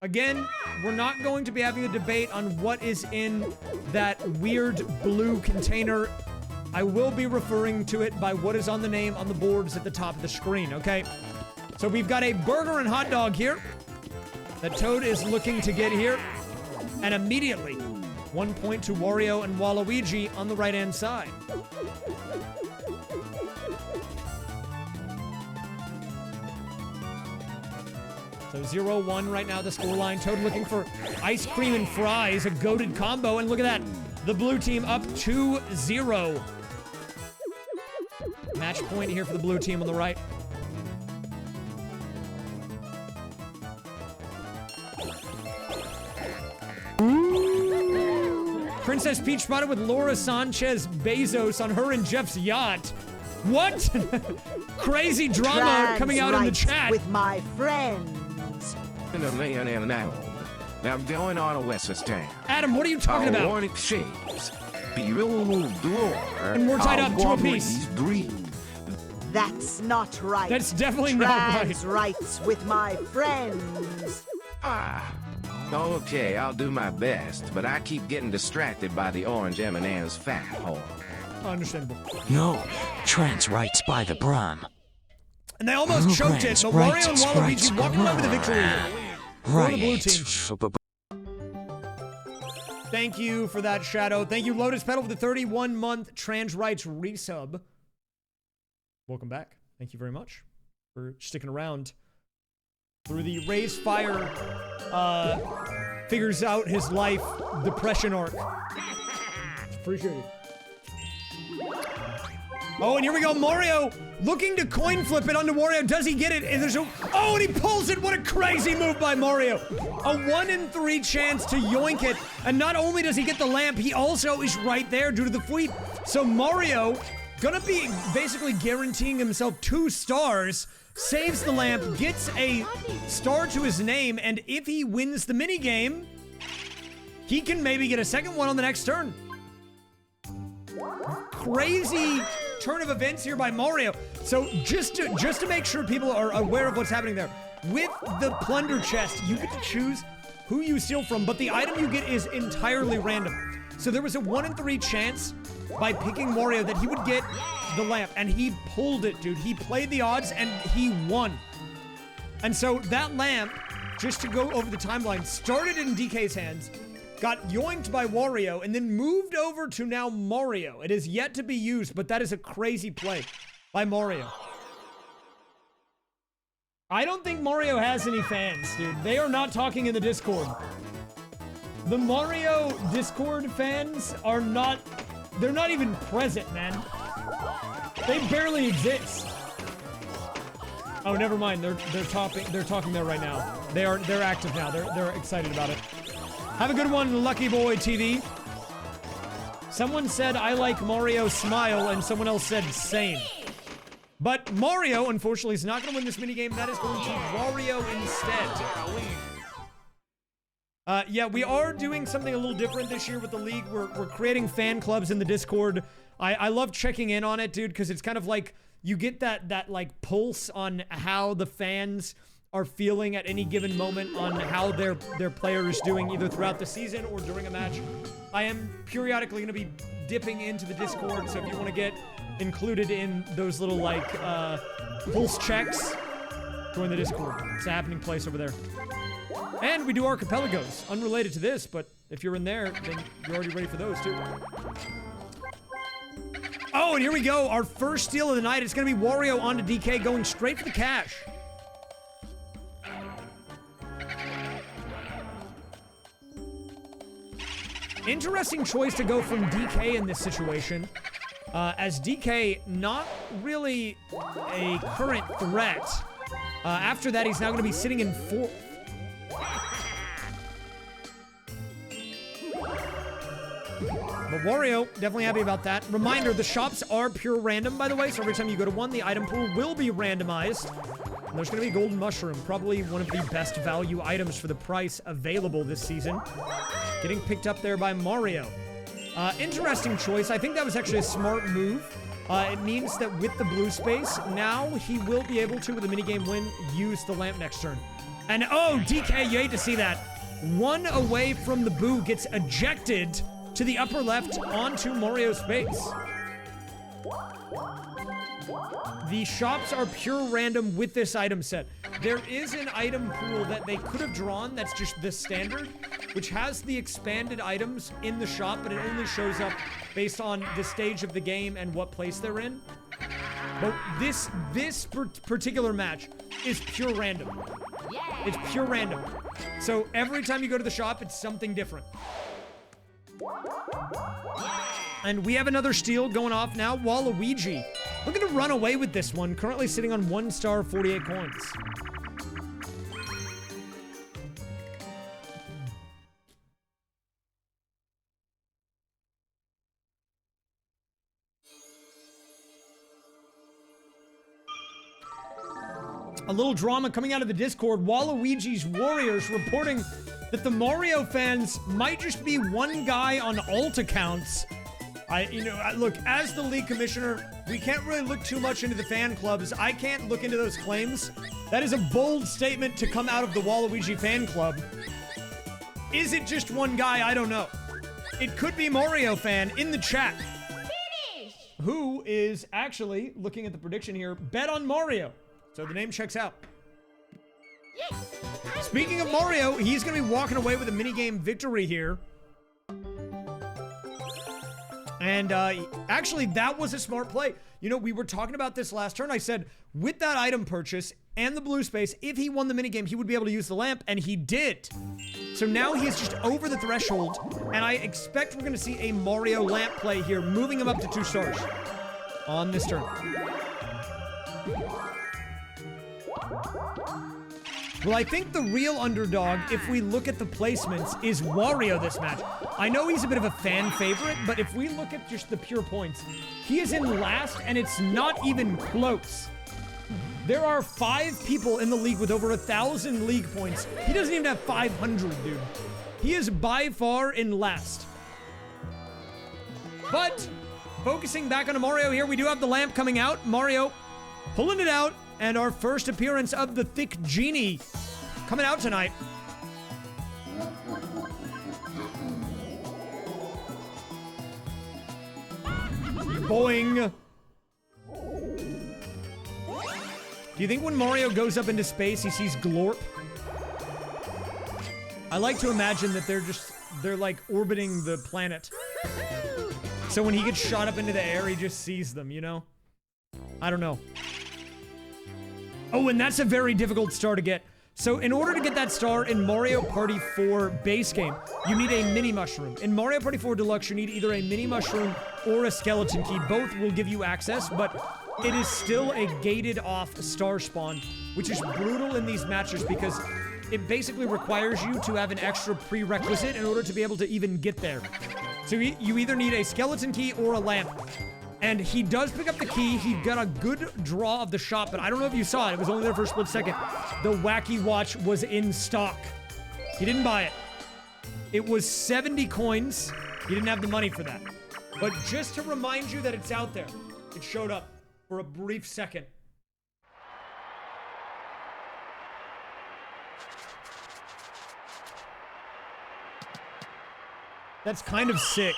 Speaker 1: again, we're not going to be having a debate on what is in that weird blue container. I will be referring to it by what is on the name on the boards at the top of the screen, okay? So we've got a burger and hot dog here that Toad is looking to get here. And immediately, 1 point to Wario and Waluigi on the right-hand side. So 0-1 right now, the scoreline. Toad looking for ice cream and fries, a goated combo. And look at that, the blue team up 2-0. Match point here for the blue team on the right. Princess Peach spotted with Laura Sanchez Bezos on her and Jeff's yacht. What? Crazy drama coming out in the chat.
Speaker 3: With my friends.
Speaker 4: Now going on a Westerstown.
Speaker 1: Adam, what are you talking about?
Speaker 4: Warning shapes. And
Speaker 1: And we're tied up 2 apiece.
Speaker 3: That's not right.
Speaker 1: That's definitely not right.
Speaker 3: Trans rights with my friends.
Speaker 4: Okay, I'll do my best, but I keep getting distracted by the orange M&M's fat horn.
Speaker 1: Understandable.
Speaker 5: No, trans rights by the Bram.
Speaker 1: And they almost choked it, but Wario and Waluigi walked away with the victory for the blue team. Thank you for that, Shadow. Thank you, Lotus Petal, for the 31-month trans rights resub. Welcome back. Thank you very much for sticking around through the raysfire figures out his life depression arc. Appreciate it. Oh, and here we go, Mario looking to coin flip it onto Wario. Does he get it? And there's a, oh, and he pulls it. What a crazy move by Mario. A 1 in 3 chance to yoink it. And not only does he get the lamp, he also is right there due to the fleet. So Mario gonna be basically guaranteeing himself 2 stars, saves the lamp, gets a star to his name, and if he wins the minigame, he can maybe get a second one on the next turn. Crazy turn of events here by Mario. So just to make sure people are aware of what's happening there, with the plunder chest, you get to choose who you steal from, but the item you get is entirely random. So there was a 1 in 3 chance by picking Wario that he would get the lamp, and he pulled it, dude. He played the odds, and he won. And so that lamp, just to go over the timeline, started in DK's hands, got yoinked by Wario, and then moved over to now Mario. It is yet to be used, but that is a crazy play by Mario. I don't think Mario has any fans, dude. They are not talking in the Discord. The Mario Discord fans are not... They're not even present, man. They barely exist. Oh, never mind. They're talking there right now. They're active now. They're excited about it. Have a good one, Lucky Boy TV. Someone said I like Mario's smile, and someone else said same. But Mario, unfortunately, is not going to win this minigame. That is going to Wario instead. Yeah, we are doing something a little different this year with the league. We're creating fan clubs in the Discord. I love checking in on it, dude, because it's kind of like you get that like pulse on how the fans are feeling at any given moment on how their player is doing either throughout the season or during a match. I am periodically going to be dipping into the Discord, so if you want to get included in those little like pulse checks, join the Discord. It's a happening place over there. And we do archipelagos, unrelated to this, but if you're in there, then you're already ready for those too. Oh, and here we go, our first steal of the night. It's gonna be Wario onto DK, going straight for the cash. Interesting choice to go from DK in this situation. As DK, not really a current threat. After that, he's now going to be sitting in 4th. But Wario, definitely happy about that. Reminder, the shops are pure random, by the way, so every time you go to one, the item pool will be randomized. And there's going to be a golden mushroom, probably one of the best value items for the price available this season. Getting picked up there by Mario. Interesting choice. I think that was actually a smart move. It means that with the blue space, now he will be able to, with a minigame win, use the lamp next turn. And oh, DK, you hate to see that. One away from the boo gets ejected to the upper left onto Mario's space. The shops are pure random with this item set. There is an item pool that they could have drawn that's just the standard, which has the expanded items in the shop, but it only shows up based on the stage of the game and what place they're in. But this particular match is pure random. It's pure random. So every time you go to the shop, it's something different. And we have another steal going off now. Waluigi looking to run away with this one. Currently sitting on 1 star, 48 coins. A little drama coming out of the Discord. Waluigi's Warriors reporting that the Mario fans might just be one guy on alt accounts. Look, as the league commissioner, we can't really look too much into the fan clubs. I can't look into those claims. That is a bold statement to come out of the Waluigi fan club. Is it just one guy? I don't know. It could be Mario fan in the chat. Finish! Who is actually, looking at the prediction here, bet on Mario. So the name checks out. Yes. Speaking of Mario, he's going to be walking away with a minigame victory here. And actually, that was a smart play. You know, we were talking about this last turn. I said, with that item purchase and the blue space, if he won the minigame, he would be able to use the lamp, and he did. So now he is just over the threshold, and I expect we're going to see a Mario lamp play here, moving him up to 2 stars on this turn. Well, I think the real underdog, if we look at the placements, is Wario this match. I know he's a bit of a fan favorite, but if we look at just the pure points, he is in last, and it's not even close. There are 5 people in the league with over 1,000 league points. He doesn't even have 500, dude. He is by far in last. But, focusing back on Mario here, we do have the lamp coming out. Mario pulling it out. And our first appearance of the Thick Genie coming out tonight. Boing. Do you think when Mario goes up into space, he sees Glorp? I like to imagine that they're like orbiting the planet. So when he gets shot up into the air, he just sees them, you know? I don't know. Oh, and that's a very difficult star to get. So in order to get that star in Mario Party 4 base game, you need a mini mushroom. In Mario Party 4 Deluxe, you need either a mini mushroom or a skeleton key. Both will give you access, but it is still a gated off star spawn, which is brutal in these matches because it basically requires you to have an extra prerequisite in order to be able to even get there. So you either need a skeleton key or a lamp. And he does pick up the key. He got a good draw of the shop, but I don't know if you saw it. It was only there for a split second. The Wacky Watch was in stock. He didn't buy it. It was 70 coins. He didn't have the money for that. But just to remind you that it's out there, it showed up for a brief second. That's kind of sick.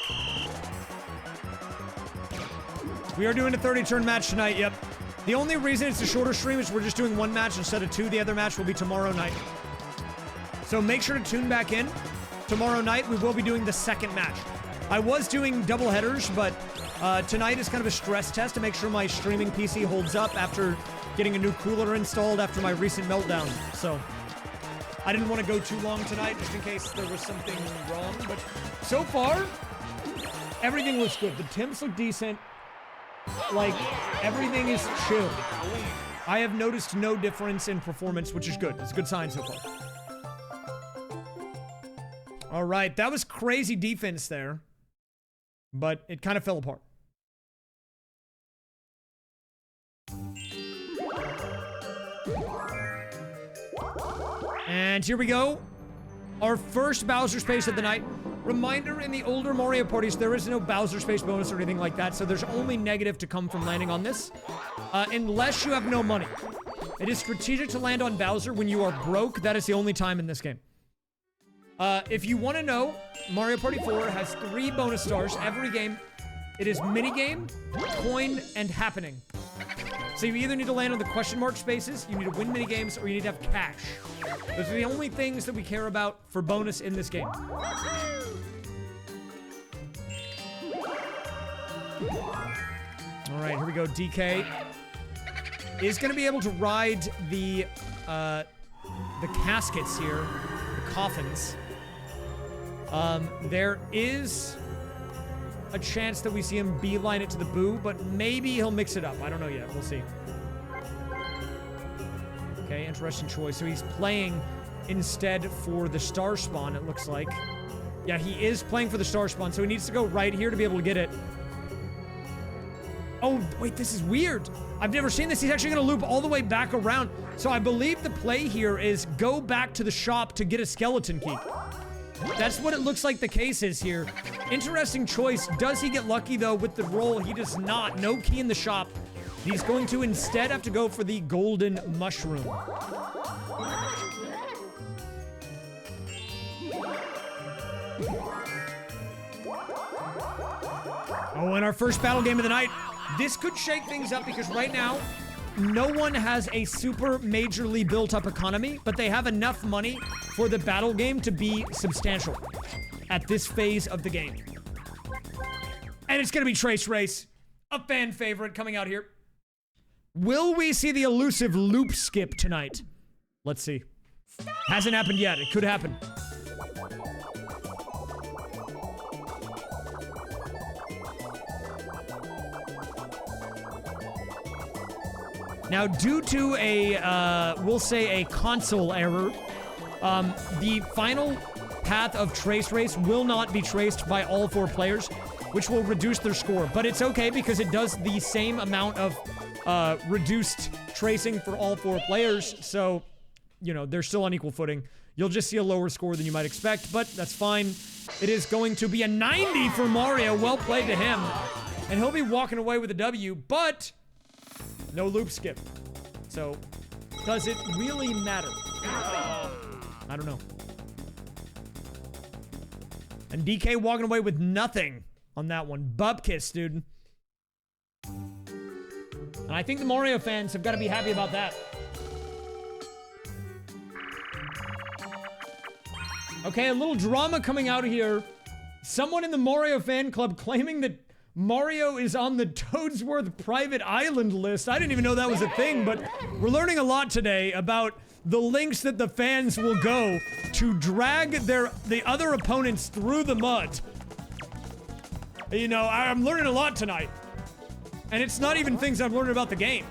Speaker 1: We are doing a 30-turn match tonight, yep. The only reason it's a shorter stream is we're just doing 1 match instead of 2. The other match will be tomorrow night. So make sure to tune back in. Tomorrow night, we will be doing the 2nd match. I was doing double headers, but tonight is kind of a stress test to make sure my streaming PC holds up after getting a new cooler installed after my recent meltdown. So I didn't want to go too long tonight just in case there was something wrong. But so far, everything looks good. The temps look decent. like, everything is chill. I have noticed no difference in performance, which is good. It's a good sign so far. All right, that was crazy defense there, but it kind of fell apart. And here we go. Our first Bowser space of the night. Reminder, in the older Mario parties, there is no Bowser space bonus or anything like that, so there's only negative to come from landing on this, unless you have no money. It is strategic to land on Bowser when you are broke. That is the only time in this game. If you want to know, Mario Party 4 has 3 bonus stars every game. It is minigame, coin, and happening. So you either need to land on the question mark spaces, you need to win minigames, or you need to have cash. Those are the only things that we care about for bonus in this game. All right, here we go. DK is going to be able to ride the caskets here, the coffins. There is a chance that we see him beeline it to the boo, but maybe he'll mix it up. I don't know yet. We'll see. Okay, interesting choice. So he's playing instead for the star spawn, it looks like. Yeah, he is playing for the star spawn, so he needs to go right here to be able to get it. Oh, wait, this is weird. I've never seen this. He's actually going to loop all the way back around. So I believe the play here is go back to the shop to get a skeleton key. That's what it looks like the case is here. Interesting choice. Does he get lucky, though, with the roll? He does not. No key in the shop. He's going to instead have to go for the golden mushroom. Oh, and our first battle game of the night. This could shake things up because right now, no one has a super majorly built up economy, but they have enough money for the battle game to be substantial at this phase of the game. And it's going to be Trace Race, a fan favorite coming out here. Will we see the elusive loop skip tonight? Let's see. Hasn't happened yet. It could happen. Now, due to a, we'll say a console error, the final path of Trace Race will not be traced by all 4 players, which will reduce their score. But it's okay because it does the same amount of reduced tracing for all 4 players. So, you know, they're still on equal footing. You'll just see a lower score than you might expect, but that's fine. It is going to be a 90 for Mario. Well played to him. And he'll be walking away with a W, but no loop skip. So, does it really matter? I don't know. And DK walking away with nothing on that one. Bupkiss, dude. And I think the Mario fans have got to be happy about that. Okay, a little drama coming out here. Someone in the Mario fan club claiming that Mario is on the Toadsworth private island list. I didn't even know that was a thing, but we're learning a lot today about the links that the fans will go to drag the other opponents through the mud. You know, I'm learning a lot tonight. And it's not even things I've learned about the game.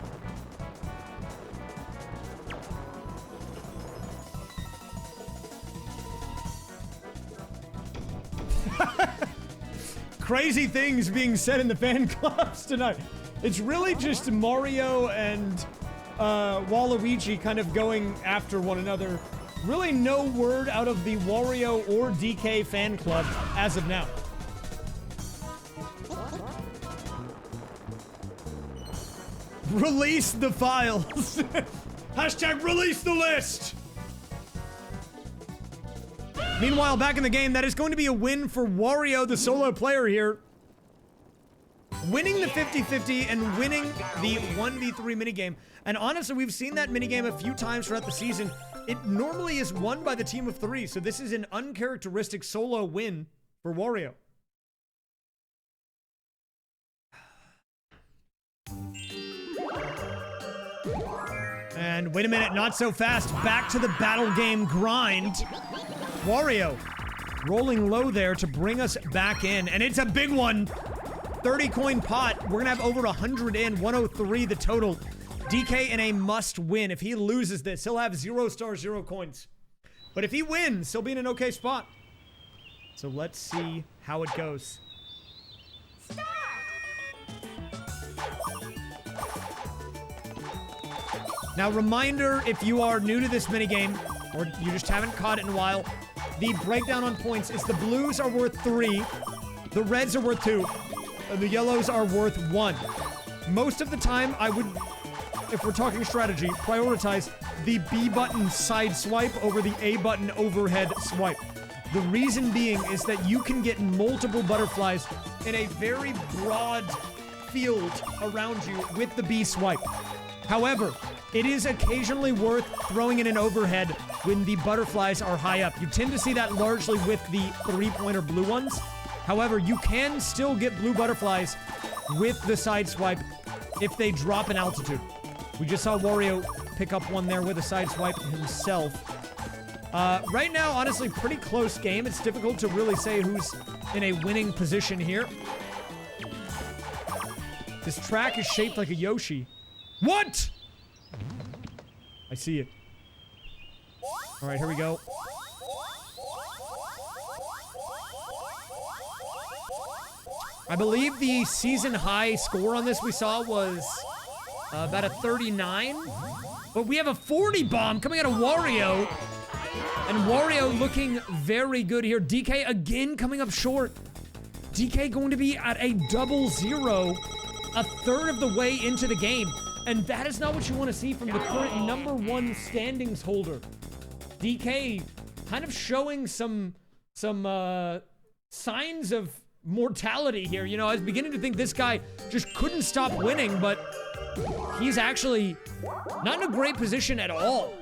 Speaker 1: Crazy things being said in the fan clubs tonight. It's really just Mario and Waluigi kind of going after one another. Really no word out of the Wario or DK fan club as of now. Release the files. Hashtag release the list. Meanwhile, back in the game, that is going to be a win for Wario, the solo player here. Winning the 50-50 and winning the 1v3 minigame. And honestly, we've seen that minigame a few times throughout the season. It normally is won by the team of 3, so this is an uncharacteristic solo win for Wario. And wait a minute, not so fast. Back to the battle game grind. Wario rolling low there to bring us back in. And it's a big one. 30 coin pot. We're gonna have over 100 in, 103 the total. DK in a must win. If he loses this, he'll have 0 stars, 0 coins. But if he wins, he'll be in an okay spot. So let's see how it goes. Now, reminder, if you are new to this minigame, or you just haven't caught it in a while, the breakdown on points is the blues are worth 3, the reds are worth 2, and the yellows are worth 1. Most of the time, I would, if we're talking strategy, prioritize the B button side swipe over the A button overhead swipe. The reason being is that you can get multiple butterflies in a very broad field around you with the B swipe. However, it is occasionally worth throwing in an overhead when the butterflies are high up. You tend to see that largely with the 3-pointer blue ones. However, you can still get blue butterflies with the side swipe if they drop in altitude. We just saw Wario pick up one there with a side swipe himself. Right now, honestly, pretty close game. It's difficult to really say who's in a winning position here. This track is shaped like a Yoshi. What? I see it. All right, here we go. I believe the season high score on this we saw was about a 39. But we have a 40 bomb coming out of Wario. And Wario looking very good here. DK again coming up short. DK going to be at a 0-0, a third of the way into the game. And that is not what you want to see from the current #1 standings holder. DK kind of showing some signs of mortality here. You know, I was beginning to think this guy just couldn't stop winning, but he's actually not in a great position at all.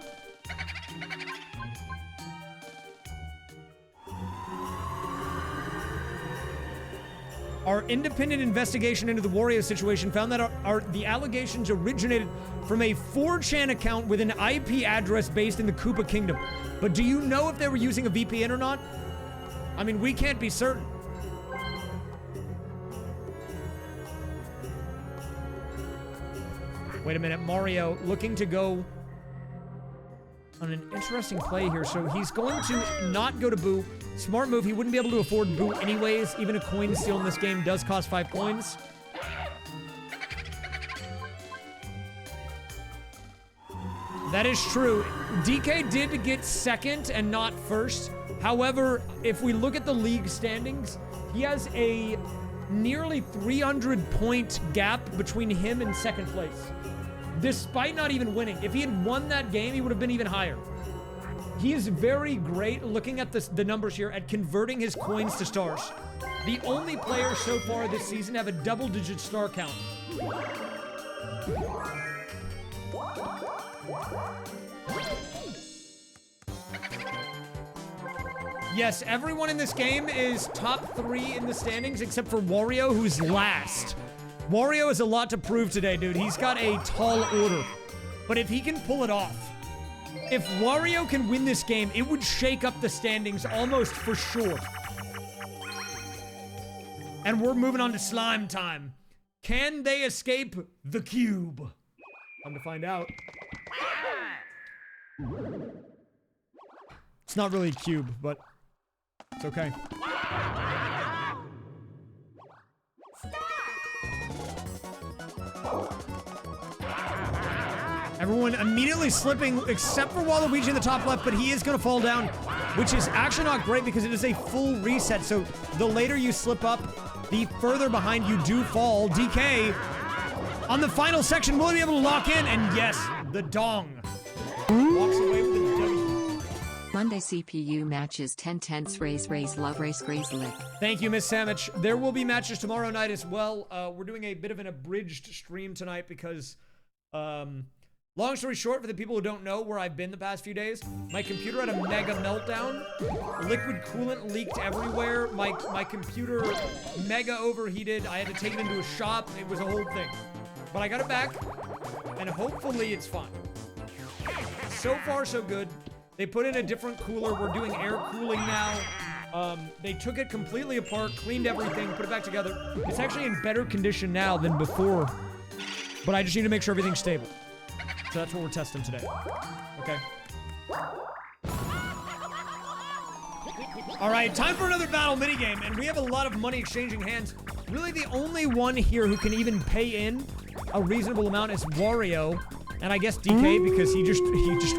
Speaker 1: Our independent investigation into the Wario situation found that the allegations originated from a 4chan account with an IP address based in the Koopa Kingdom. But do you know if they were using a VPN or not? I mean, we can't be certain. Wait a minute, Mario looking to go on an interesting play here. So he's going to not go to Boo. Smart move. He wouldn't be able to afford Boo anyways. Even a coin steal in this game does cost 5 coins. That is true. DK did get second and not first. However, if we look at the league standings, he has a nearly 300-point gap between him and second place. Despite not even winning. If he had won that game, he would have been even higher. He is very great, looking at the numbers here, at converting his coins to stars. The only player so far this season to have a double-digit star count. Yes, everyone in this game is top 3 in the standings except for Wario, who's last. Wario has a lot to prove today, dude. He's got a tall order. But if he can pull it off, if Wario can win this game, it would shake up the standings almost for sure. And we're moving on to slime time. Can they escape the cube? Time to find out. It's not really a cube, but it's okay. Everyone immediately slipping, except for Waluigi in the top left, but he is going to fall down, which is actually not great because it is a full reset. So the later you slip up, the further behind you do fall. DK on the final section, will he be able to lock in? And yes, the dong walks away with the W.
Speaker 2: Monday CPU matches 10-10 raise love race graze lick.
Speaker 1: Thank you, Miss Samich. There will be matches tomorrow night as well. We're doing a bit of an abridged stream tonight because, long story short, for the people who don't know where I've been the past few days, my computer had a mega meltdown. Liquid coolant leaked everywhere. My computer mega overheated. I had to take it into a shop. It was a whole thing. But I got it back, and hopefully it's fine. So far, so good. They put in a different cooler. We're doing air cooling now. They took it completely apart, cleaned everything, put it back together. It's actually in better condition now than before, but I just need to make sure everything's stable. So that's what we're testing today. Okay. All right, time for another battle minigame, and we have a lot of money exchanging hands. Really, the only one here who can even pay in a reasonable amount is Wario, and I guess DK because he just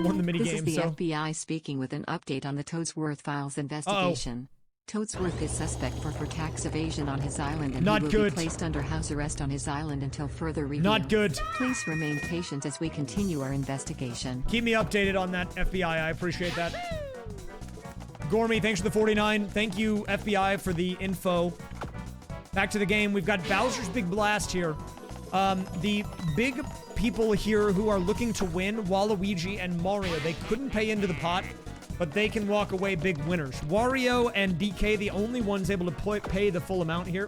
Speaker 1: won the minigame.
Speaker 2: This is the
Speaker 1: so.
Speaker 2: FBI speaking with an update on the Toadsworth Files investigation. Toadsworth is suspect for tax evasion on his island, and
Speaker 1: Not
Speaker 2: he will
Speaker 1: good.
Speaker 2: be placed under house arrest on his island until further review.
Speaker 1: Not good.
Speaker 2: Please remain patient as we continue our investigation.
Speaker 1: Keep me updated on that, FBI. I appreciate that. Gormy, thanks for the 49. Thank you, FBI, for the info. Back to the game. We've got Bowser's Big Blast here. The big people here who are looking to win, Waluigi and Mario, they couldn't pay into the pot, but they can walk away big winners. Wario and DK, the only ones able to pay the full amount here.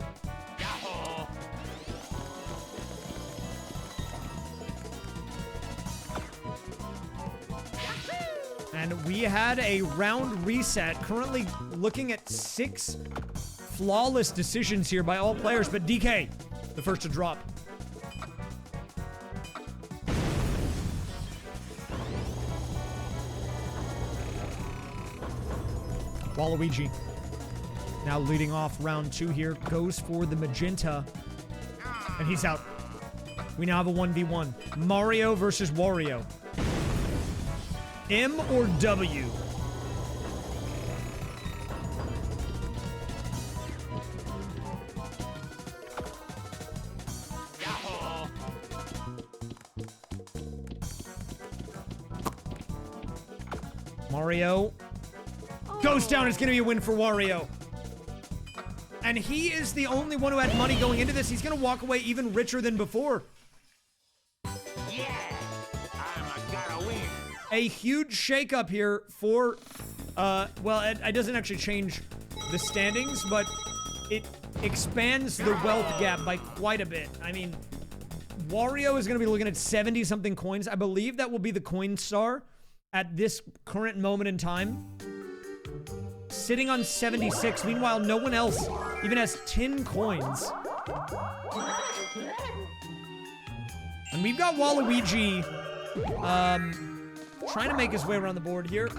Speaker 1: And we had a round reset, currently looking at 6 flawless decisions here by all players, but DK, the first to drop. Waluigi, now leading off round 2 here, goes for the magenta, and he's out. We now have a 1v1. Mario versus Wario. M or W? Mario goes down. It's going to be a win for Wario. And he is the only one who had money going into this. He's going to walk away even richer than before. A huge shakeup here for, well, it doesn't actually change the standings, but it expands the wealth gap by quite a bit. I mean, Wario is going to be looking at 70-something coins. I believe that will be the coin star at this current moment in time. Sitting on 76. Meanwhile, no one else even has 10 coins. And we've got Waluigi, trying to make his way around the board here.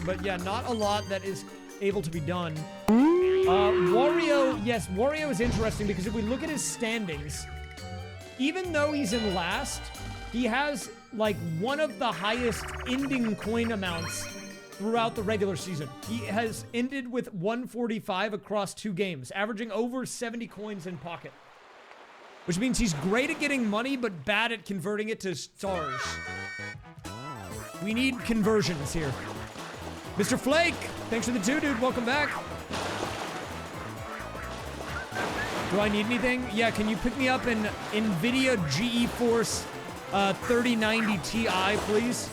Speaker 1: But yeah, not a lot that is able to be done. Wario, yes, Wario is interesting because if we look at his standings, even though he's in last, he has like one of the highest ending coin amounts throughout the regular season. He has ended with 145 across 2 games, averaging over 70 coins in pocket. Which means he's great at getting money, but bad at converting it to stars. We need conversions here. Mr. Flake, thanks for the 2, dude. Welcome back. Do I need anything? Yeah, can you pick me up an NVIDIA GeForce 3090 Ti, please?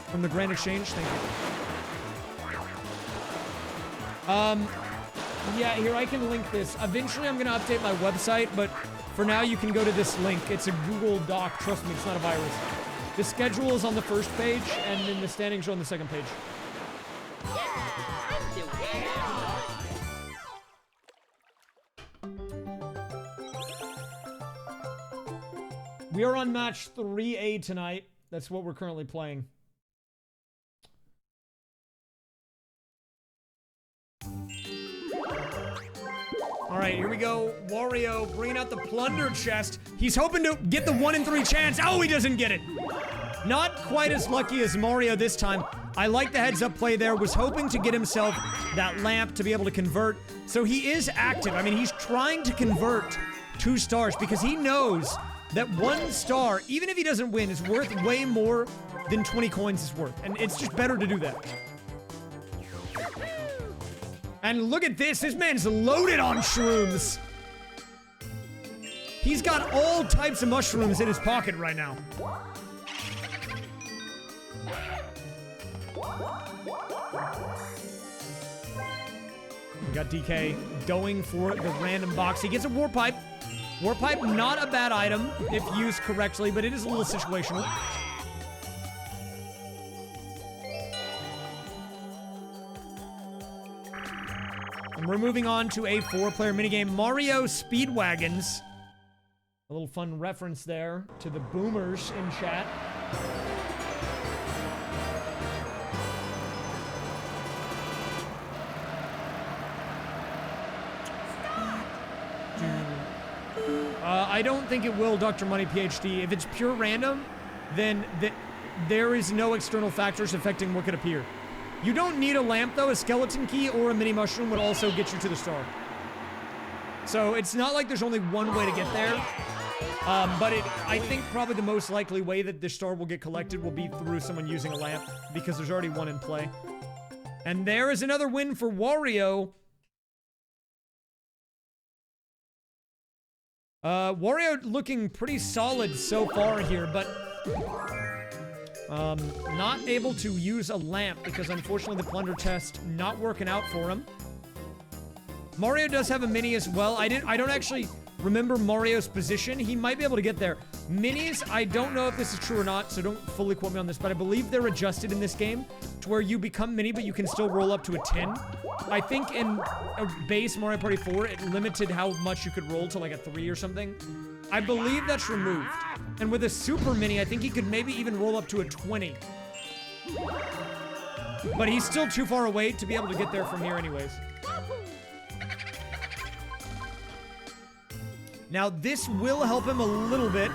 Speaker 1: From the Grand Exchange, thank you. Yeah, here, I can link this. Eventually, I'm gonna update my website, but for now, you can go to this link. It's a Google Doc. Trust me, it's not a virus. The schedule is on the first page, and then the standings are on the second page. We are on match 3A tonight. That's what we're currently playing. All right, here we go. Wario bringing out the plunder chest. He's hoping to get the 1 in 3 chance. Oh, he doesn't get it. Not quite as lucky as Mario this time. I like the heads-up play there. Was hoping to get himself that lamp to be able to convert. So he is active. I mean, he's trying to convert 2 stars because he knows that 1 star, even if he doesn't win, is worth way more than 20 coins is worth. And it's just better to do that. And look at this. This man's loaded on shrooms. He's got all types of mushrooms in his pocket right now. We got DK going for the random box. He gets a Warp Pipe. Warp Pipe, not a bad item if used correctly, but it is a little situational. And we're moving on to a 4-player minigame, Mario Speedwagons. A little fun reference there to the boomers in chat. I don't think it will, Dr. Money PhD. If it's pure random, then there is no external factors affecting what could appear. You don't need a lamp, though. A skeleton key or a mini mushroom would also get you to the star. So it's not like there's only one way to get there. But I think probably the most likely way that this star will get collected will be through someone using a lamp, because there's already one in play. And there is another win for Wario. Wario looking pretty solid so far here, but not able to use a lamp because unfortunately the plunder test not working out for him. Mario does have a mini as well. I don't actually remember Mario's position. He might be able to get there. Minis, I don't know if this is true or not, so don't fully quote me on this, but I believe they're adjusted in this game to where you become mini, but you can still roll up to a 10. I think in a base Mario Party 4, it limited how much you could roll to like a 3 or something. I believe that's removed. And with a super mini, I think he could maybe even roll up to a 20. But he's still too far away to be able to get there from here anyways. Now, this will help him a little bit.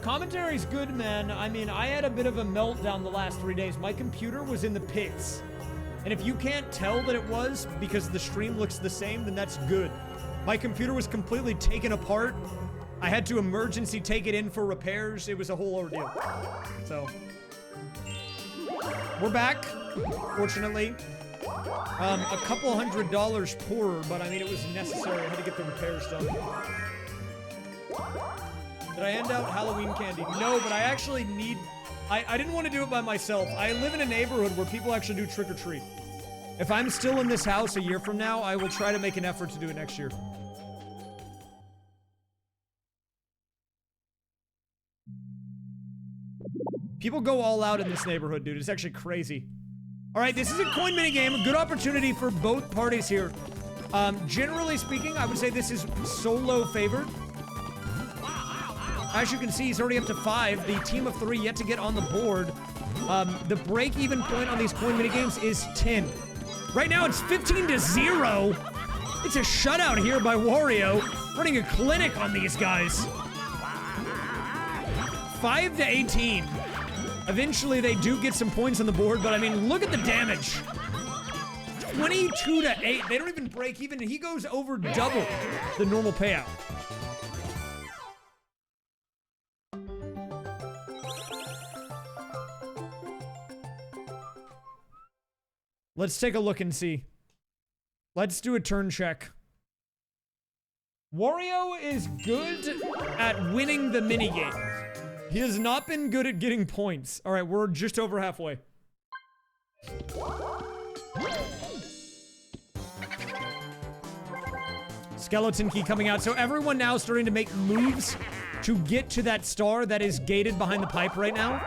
Speaker 1: Commentary's good, man. I mean, I had a bit of a meltdown the last 3 days. My computer was in the pits. And if you can't tell that it was because the stream looks the same, then that's good. My computer was completely taken apart. I had to emergency take it in for repairs. It was a whole ordeal. So, we're back, fortunately. A couple $100 poorer, but I mean, it was necessary. I had to get the repairs done. Did I hand out Halloween candy? No, but I actually need... I didn't want to do it by myself. I live in a neighborhood where people actually do trick-or-treat. If I'm still in this house a year from now, I will try to make an effort to do it next year. People go all out in this neighborhood, dude. It's actually crazy. All right, this is a coin minigame. A good opportunity for both parties here. Generally speaking, I would say this is solo favored. As you can see, he's already up to 5. The team of 3 yet to get on the board. The break-even point on these coin minigames is 10. Right now, it's 15-0. It's a shutout here by Wario, running a clinic on these guys. 5-18. Eventually, they do get some points on the board, but I mean, look at the damage. 22-8. They don't even break even, and he goes over double the normal payout. Let's take a look and see. Let's do a turn check. Wario is good at winning the minigame. He has not been good at getting points. All right, we're just over halfway. Skeleton key coming out. So everyone now starting to make moves to get to that star that is gated behind the pipe right now.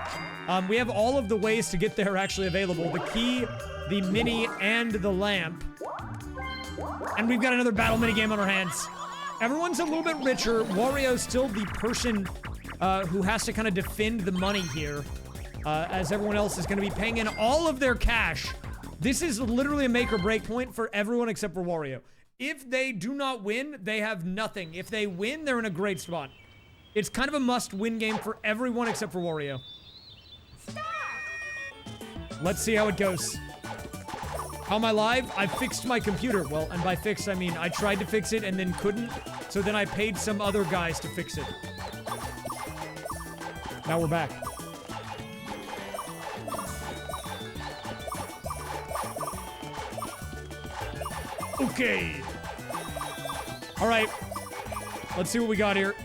Speaker 1: We have all of the ways to get there actually available. The key, the mini, and the lamp. And we've got another battle minigame on our hands. Everyone's a little bit richer. Wario's still the person who has to kind of defend the money here, as everyone else is going to be paying in all of their cash. This is literally a make or break point for everyone except for Wario. If they do not win, they have nothing. If they win, they're in a great spot. It's kind of a must-win game for everyone except for Wario. Let's see how it goes. How am I live? I fixed my computer. Well, and by fixed, I mean I tried to fix it and then couldn't, so then I paid some other guys to fix it. Now we're back. Okay. All right. Let's see what we got here.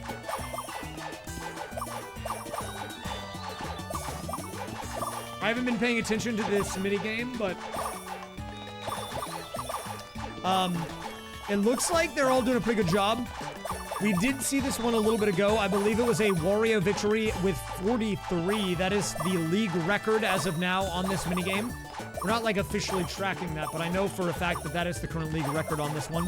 Speaker 1: I haven't been paying attention to this minigame, but it looks like they're all doing a pretty good job. We did see this one a little bit ago. I believe it was a Wario victory with 43. That is the league record as of now on this minigame. We're not like officially tracking that, but I know for a fact that that is the current league record on this one.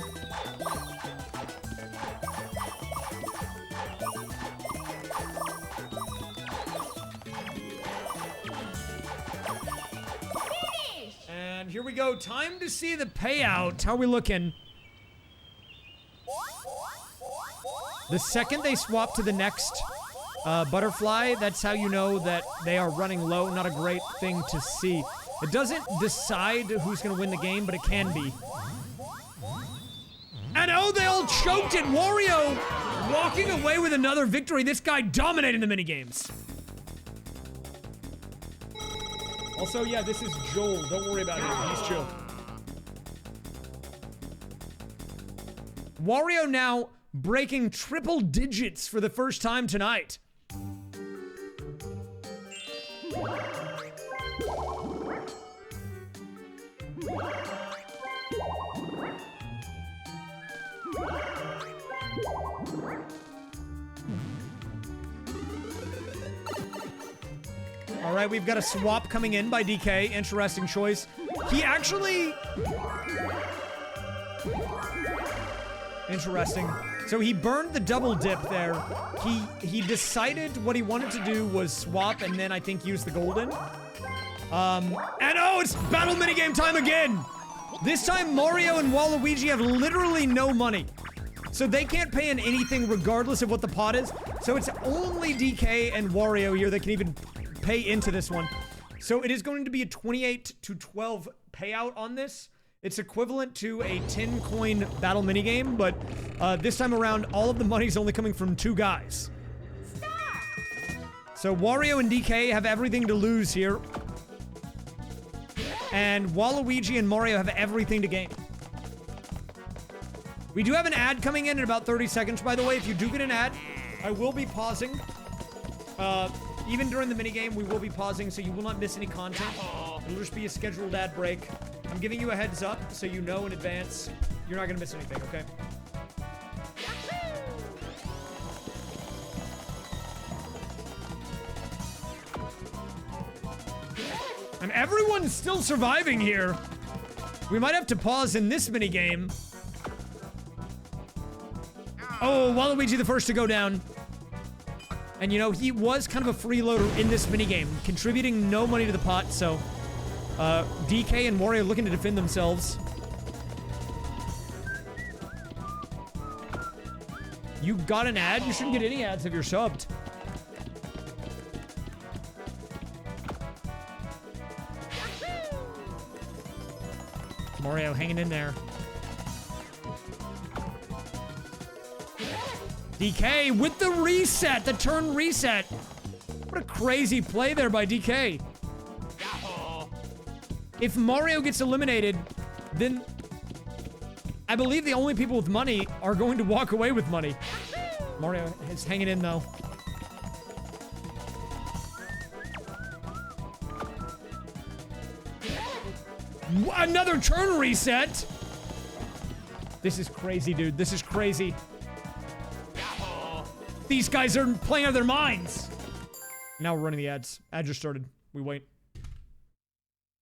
Speaker 1: And here we go. Time to see the payout. How are we looking? The second they swap to the next butterfly, that's how you know that they are running low. Not a great thing to see. It doesn't decide who's going to win the game, but it can be. And oh, they all choked it. Wario walking away with another victory. This guy dominating the minigames. Also, yeah, this is Joel. Don't worry about him. He's chill. Wario now breaking triple digits for the first time tonight. All right, we've got a swap coming in by DK. Interesting choice. He actually... Interesting. So he burned the double dip there. He decided what he wanted to do was swap and then I think use the golden. And oh, it's battle minigame time again! This time Mario and Waluigi have literally no money. So they can't pay in anything regardless of what the pot is. So it's only DK and Wario here that can even pay into this one. So it is going to be a 28-12 payout on this. It's equivalent to a 10-coin battle minigame, but this time around, all of the money's only coming from 2 guys. So Wario and DK have everything to lose here. And Waluigi and Mario have everything to gain. We do have an ad coming in about 30 seconds, by the way. If you do get an ad, I will be pausing. Even during the minigame, we will be pausing, so you will not miss any content. It'll just be a scheduled ad break. I'm giving you a heads up, so you know in advance you're not gonna miss anything, okay? And everyone's still surviving here. We might have to pause in this minigame. Oh, Waluigi the first to go down. And you know, he was kind of a freeloader in this minigame, contributing no money to the pot, so... DK and Wario looking to defend themselves. You got an ad? You shouldn't get any ads if you're subbed. Mario hanging in there. DK with the reset, the turn reset. What a crazy play there by DK. If Mario gets eliminated, then I believe the only people with money are going to walk away with money. Mario is hanging in, though. Another turn reset! This is crazy, dude. This is crazy. These guys are playing out of their minds. Now we're running the ads. Ad just started. We wait.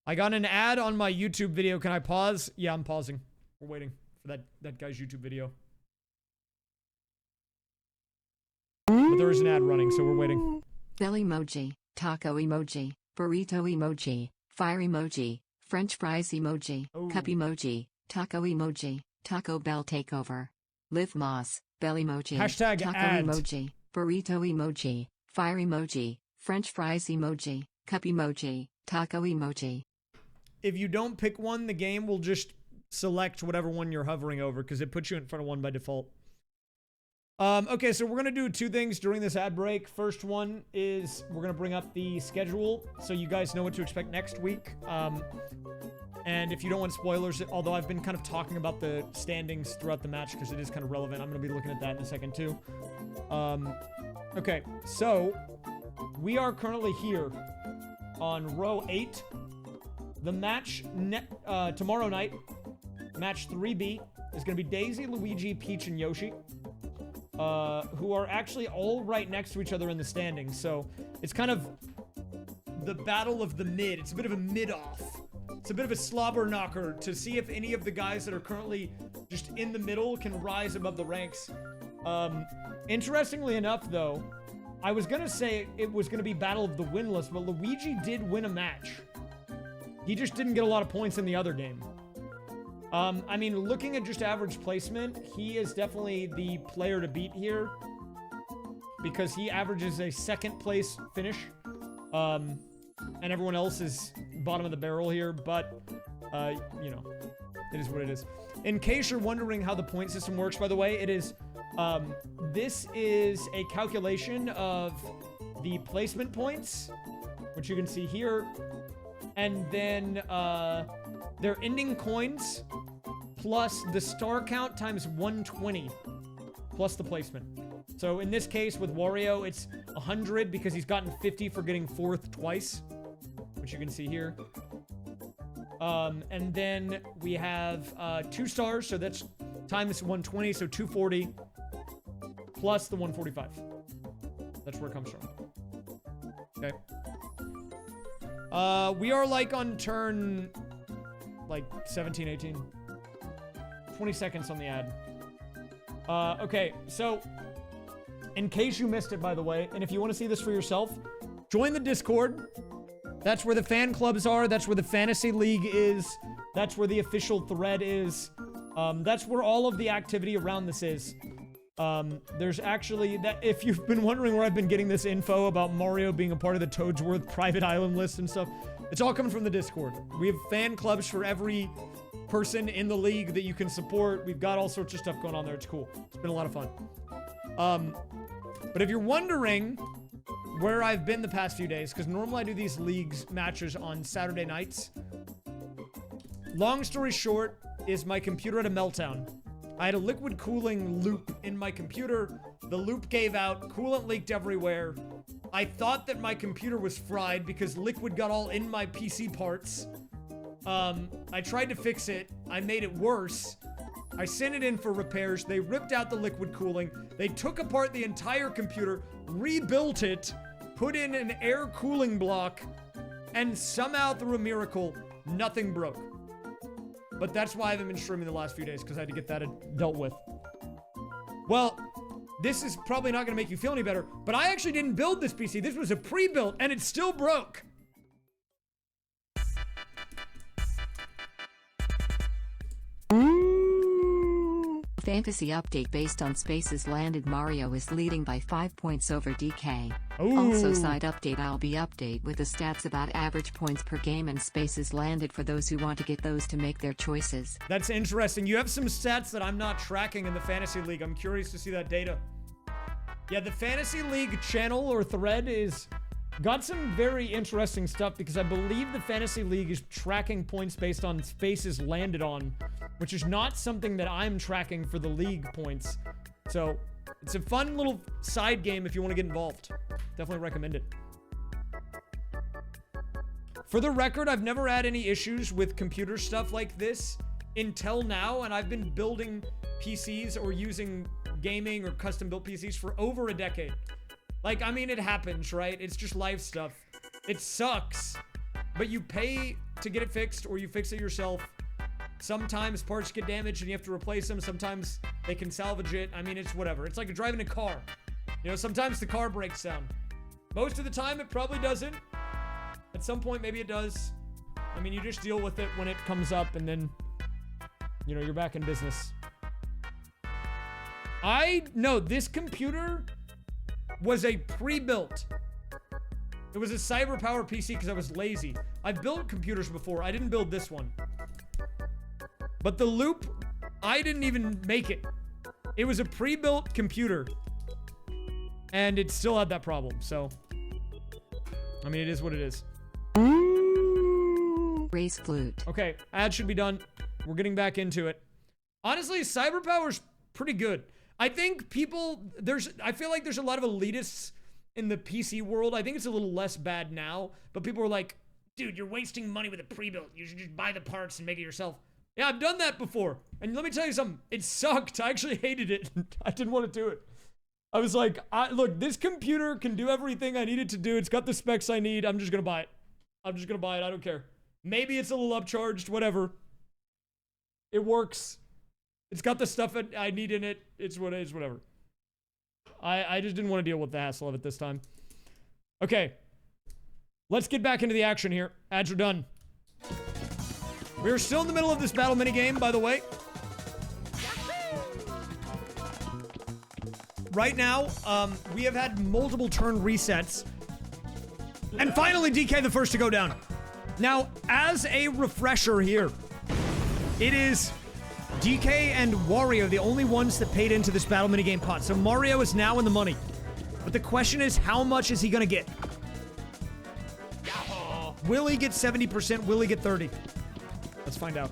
Speaker 1: I got an ad on my YouTube video. Can I pause? Yeah, I'm pausing. We're waiting for that guy's YouTube video. But there is an ad running, so we're waiting.
Speaker 2: Bell emoji, taco emoji, burrito emoji, fire emoji, French fries emoji, cup emoji, taco emoji, Taco Bell takeover. Liv Moss, bell emoji,
Speaker 1: Hashtag
Speaker 2: taco
Speaker 1: ad.
Speaker 2: emoji, burrito emoji, fire emoji, French fries emoji, cup emoji, taco emoji.
Speaker 1: If you don't pick one, the game will just select whatever one you're hovering over because it puts you in front of one by default. Okay, so we're going to do 2 things during this ad break. First one is we're going to bring up the schedule so you guys know what to expect next week. And if you don't want spoilers, although I've been kind of talking about the standings throughout the match because it is kind of relevant, I'm going to be looking at that in a second too. Okay, so we are currently here on row 8. The match tomorrow night, match 3B, is going to be Daisy, Luigi, Peach, and Yoshi, who are actually all right next to each other in the standings. So it's kind of the battle of the mid. It's a bit of a mid-off It's a bit of a slobber knocker to see if any of the guys that are currently just in the middle can rise above the ranks. Interestingly enough, though, I was gonna say it was gonna be Battle of the Winless, but Luigi did win a match. He just didn't get a lot of points in the other game. I mean, looking at just average placement, he is definitely the player to beat here because he averages a second place finish. And everyone else is bottom of the barrel here, but, you know, it is what it is. In case you're wondering how the point system works, by the way, it is, this is a calculation of the placement points, which you can see here, and then, their ending coins, plus the star count times 120, plus the placement. So in this case, with Wario, it's 100 because he's gotten 50 for getting 4th twice, which you can see here. And then we have 2 stars, so that's times 120, so 240, plus the 145. That's where it comes from. Okay. We are like on turn, like 17, 18. 20 seconds on the ad. Okay, so in case you missed it, by the way, and if you want to see this for yourself, join the Discord. That's where the fan clubs are. That's where the fantasy league is. That's where the official thread is. That's where all of the activity around this is. There's actually that. If you've been wondering where I've been getting this info about Mario being a part of the Toadsworth private island list and stuff, it's all coming from the Discord. We have fan clubs for every person in the league that you can support. We've got all sorts of stuff going on there. It's cool. It's been a lot of fun. But if you're wondering where I've been the past few days, because normally I do these leagues matches on Saturday nights. Long story short is my computer had a meltdown. I had a liquid cooling loop in my computer. The loop gave out, coolant leaked everywhere. I thought that my computer was fried because liquid got all in my PC parts. I tried to fix it. I made it worse. I sent it in for repairs. They ripped out the liquid cooling. They took apart the entire computer, rebuilt it, put in an air cooling block, and somehow through a miracle, nothing broke. But that's why I haven't been streaming the last few days, because I had to get that dealt with. Well, this is probably not going to make you feel any better, but I actually didn't build this PC. This was a pre-built, and it still broke.
Speaker 2: Fantasy update based on Spaces Landed. Mario is leading by 5 points over DK.
Speaker 1: Ooh.
Speaker 2: Also side update update with the stats about average points per game and Spaces Landed for those who want to get those to make their choices.
Speaker 1: That's interesting. You have some stats that I'm not tracking in the Fantasy League. I'm curious to see that data. Yeah, the Fantasy League channel or thread is got some very interesting stuff because I believe the Fantasy League is tracking points based on spaces landed on, which is not something that I'm tracking for the league points. So it's a fun little side game if you want to get involved. Definitely recommend it. For the record, I've never had any issues with computer stuff like this until now, and I've been building PCs or using gaming or custom built PCs for over a decade. Like, I mean, it happens, right? It's just life stuff. It sucks, but you pay to get it fixed or you fix it yourself. Sometimes parts get damaged and you have to replace them. Sometimes they can salvage it. I mean, it's whatever. It's like driving a car. You know, sometimes the car breaks down. Most of the time, it probably doesn't. At some point, maybe it does. I mean, you just deal with it when it comes up and then, you know, you're back in business. No, this computer was a pre-built. It was a cyber power PC because I was lazy. I've built computers before. I didn't build this one. But the loop, I didn't even make it. It was a pre-built computer. And it still had that problem, so. I mean, it is what it is.
Speaker 2: Raise flute.
Speaker 1: Okay, ad should be done. We're getting back into it. Honestly, cyber power's pretty good. I think people, I feel like there's a lot of elitists in the PC world. I think it's a little less bad now, but people are like, dude, you're wasting money with a pre-built. You should just buy the parts and make it yourself. Yeah, I've done that before. And let me tell you something. It sucked. I actually hated it. I didn't want to do it. I was like, look, this computer can do everything I need it to do. It's got the specs I need. I'm just going to buy it. I'm just going to buy it. I don't care. Maybe it's a little upcharged, whatever. It works. It's got the stuff that I need in it. It's what it is, whatever. I just didn't want to deal with the hassle of it this time. Okay. Let's get back into the action here. Ads are done. We're still in the middle of this battle minigame, by the way. Right now, we have had multiple turn resets. And finally, DK the first to go down. Now, as a refresher here, it is DK and Wario the only ones that paid into this battle minigame pot. So Mario is now in the money. But the question is, how much is he gonna get? Will he get 70%? Will he get 30%? Let's find out.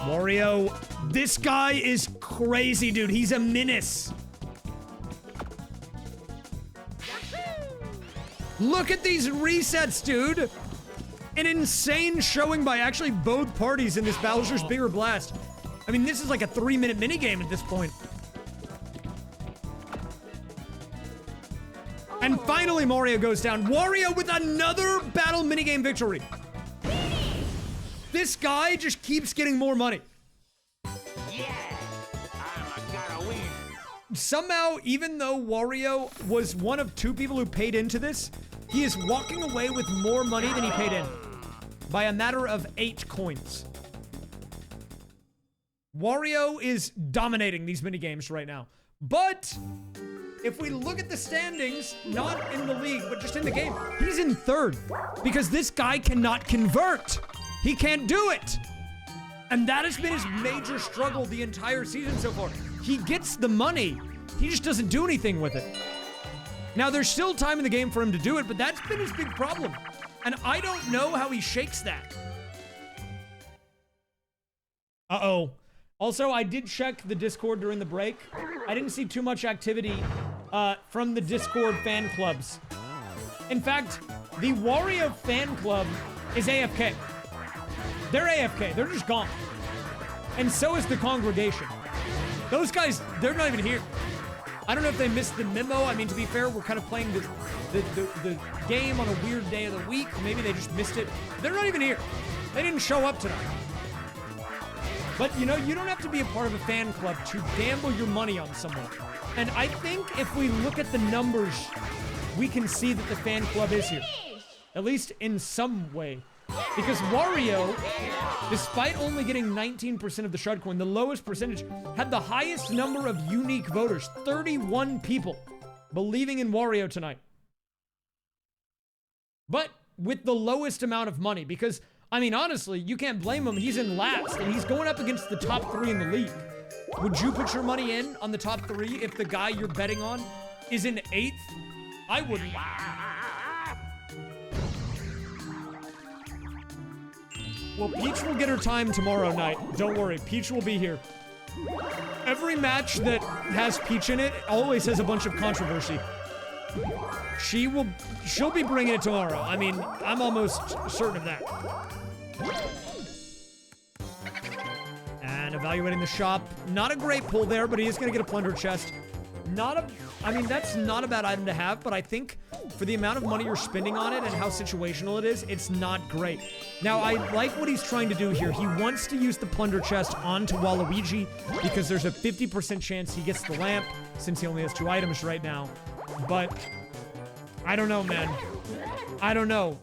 Speaker 1: Wario, this guy is crazy, dude. He's a menace. Look at these resets, dude. An insane showing by actually both parties in this Bowser's Bigger Blast. I mean, this is like a 3-minute minigame at this point. And finally, Mario goes down. Wario with another battle minigame victory. This guy just keeps getting more money. Somehow, even though Wario was one of 2 people who paid into this, he is walking away with more money than he paid in. By a matter of 8 coins. Wario is dominating these minigames right now. But if we look at the standings, not in the league, but just in the game, he's in 3rd. Because this guy cannot convert. He can't do it. And that has been his major struggle the entire season so far. He gets the money. He just doesn't do anything with it. Now, there's still time in the game for him to do it, but that's been his big problem. And I don't know how he shakes that. Uh-oh. Also, I did check the Discord during the break. I didn't see too much activity from the Discord fan clubs. In fact, the Wario fan club is AFK. They're AFK. They're just gone. And so is the congregation. Those guys, they're not even here. I don't know if they missed the memo. I mean, to be fair, we're kind of playing the game on a weird day of the week. Maybe they just missed it. They're not even here. They didn't show up tonight. But, you know, you don't have to be a part of a fan club to gamble your money on someone. And I think if we look at the numbers, we can see that the fan club is here. At least in some way. Because Wario, despite only getting 19% of the Shard Coin, the lowest percentage, had the highest number of unique voters. 31 people believing in Wario tonight. But with the lowest amount of money. Because, I mean, honestly, you can't blame him. He's in last, and he's going up against the top 3 in the league. Would you put your money in on the top 3 if the guy you're betting on is in 8th? I wouldn't. Well, Peach will get her time tomorrow night. Don't worry, Peach will be here. Every match that has Peach in it always has a bunch of controversy. She'll be bringing it tomorrow. I mean, I'm almost certain of that. And evaluating the shop. Not a great pull there, but he is going to get a plunder chest. I mean, that's not a bad item to have, but I think for the amount of money you're spending on it and how situational it is, it's not great. Now, I like what he's trying to do here. He wants to use the plunder chest onto Waluigi because there's a 50% chance he gets the lamp since he only has 2 items right now. But I don't know, man. I don't know.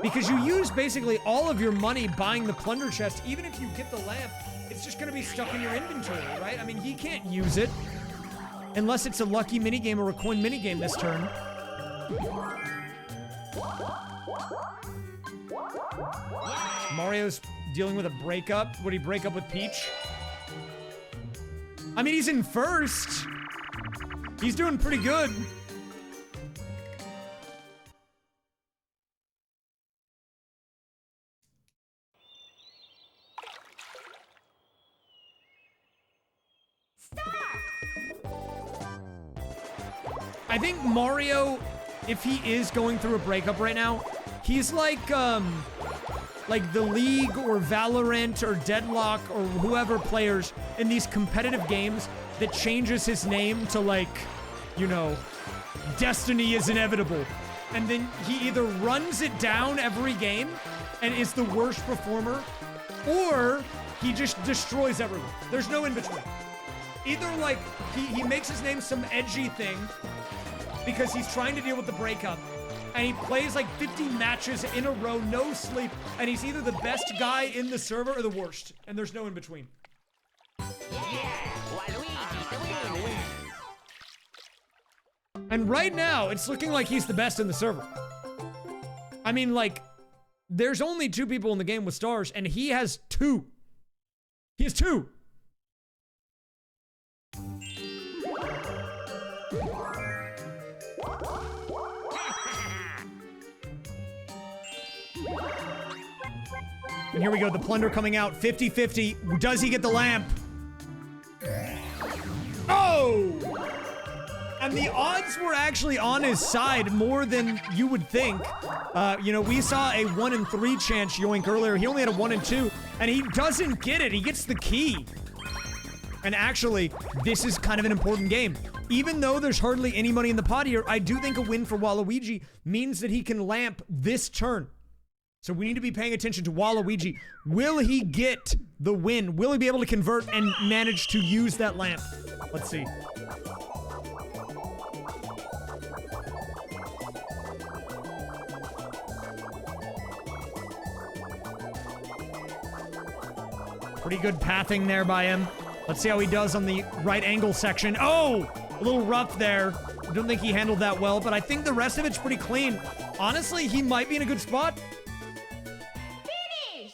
Speaker 1: Because you use basically all of your money buying the plunder chest. Even if you get the lamp, it's just going to be stuck in your inventory, right? I mean, he can't use it unless it's a lucky minigame or a coin minigame this turn. Mario's dealing with a breakup. Would he break up with Peach? I mean, he's in 1st. He's doing pretty good. I think Mario, if he is going through a breakup right now, he's like, like the League or Valorant or Deadlock or whoever players in these competitive games that changes his name to like, you know, Destiny is inevitable. And then he either runs it down every game and is the worst performer, or he just destroys everyone. There's no in between. Either like he makes his name some edgy thing because he's trying to deal with the breakup, and he plays like 50 matches in a row, no sleep, and he's either the best guy in the server or the worst, and there's no in between. And right now, it's looking like he's the best in the server. I mean, like, there's only 2 people in the game with stars, and he has 2. He has 2. And here we go, the plunder coming out, 50-50. Does he get the lamp? Oh! And the odds were actually on his side more than you would think. You know, we saw a 1 in 3 chance yoink earlier. He only had a 1 in 2, and he doesn't get it. He gets the key. And actually, this is kind of an important game. Even though there's hardly any money in the pot here, I do think a win for Waluigi means that he can lamp this turn. So we need to be paying attention to Waluigi. Will he get the win? Will he be able to convert and manage to use that lamp? Let's see. Pretty good pathing there by him. Let's see how he does on the right angle section. Oh, a little rough there. I don't think he handled that well, but I think the rest of it's pretty clean. Honestly, he might be in a good spot. Finish!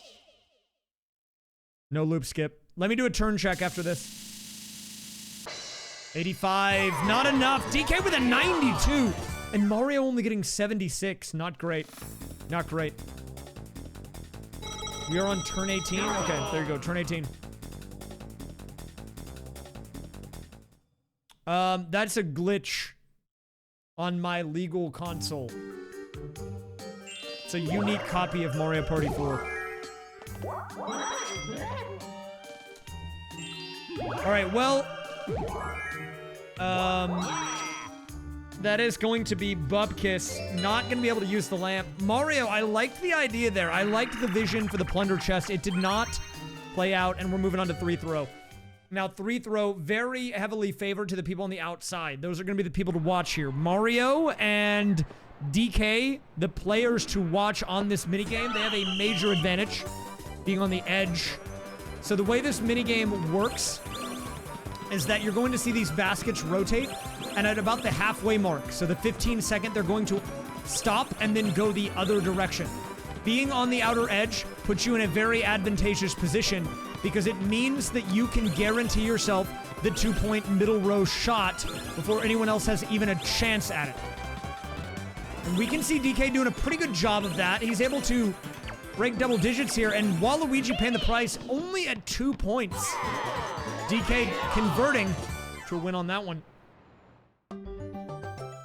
Speaker 1: No loop skip. Let me do a turn check after this. 85, not enough. DK with a 92. And Mario only getting 76. Not great. Not great. We are on turn 18. Okay, there you go. Turn 18. That's a glitch on my legal console. It's a unique copy of Mario Party 4. Alright, well... that is going to be Bupkis. Not going to be able to use the lamp. Mario, I liked the idea there. I liked the vision for the plunder chest. It did not play out, and we're moving on to 3-throw. Now, 3-throw, very heavily favored to the people on the outside. Those are going to be the people to watch here. Mario and DK, the players to watch on this minigame, they have a major advantage being on the edge. So the way this minigame works is that you're going to see these baskets rotate, and at about the halfway mark, so the 15-second, they're going to stop and then go the other direction. Being on the outer edge puts you in a very advantageous position because it means that you can guarantee yourself the 2-point middle row shot before anyone else has even a chance at it. And we can see DK doing a pretty good job of that. He's able to break double digits here, and Waluigi paying the price only at 2 points. DK converting to a win on that one.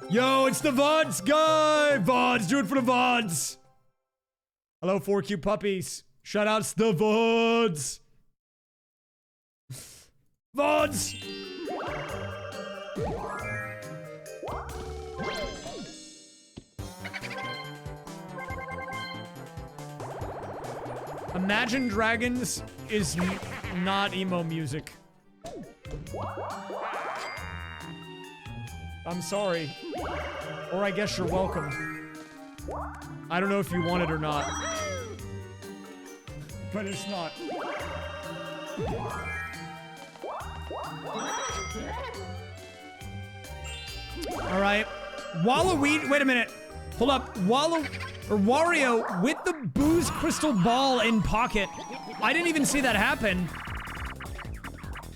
Speaker 1: Yo, it's the VODs guy! VODs, do it for the VODs! Hello, 4Q puppies. Shoutouts the VODs! VODs! Imagine Dragons is not emo music. I'm sorry. Or I guess you're welcome. I don't know if you want it or not. But it's not. Alright. Waluigi, wait a minute. Hold up. Wario with the booze crystal ball in pocket. I didn't even see that happen.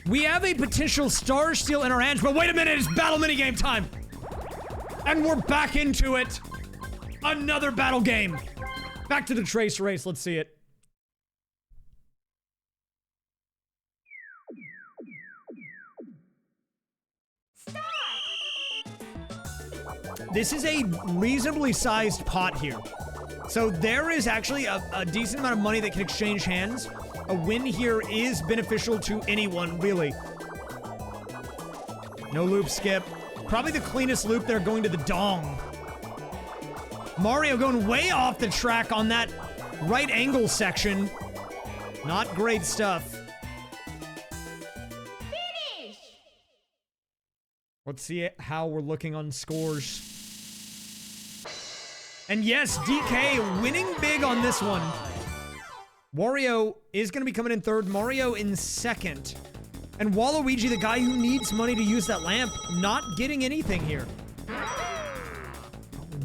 Speaker 1: We have a potential star steal in our hands, but wait a minute, it's battle minigame time. And we're back into it. Another battle game. Back to the trace race, let's see it. This is a reasonably sized pot here. So there is actually a decent amount of money that can exchange hands. A win here is beneficial to anyone, really. No loop skip. Probably the cleanest loop there going to the dong. Mario going way off the track on that right angle section. Not great stuff. Finish! Let's see how we're looking on scores. And yes, DK winning big on this one. Wario is going to be coming in third. Mario in second. And Waluigi, the guy who needs money to use that lamp, not getting anything here.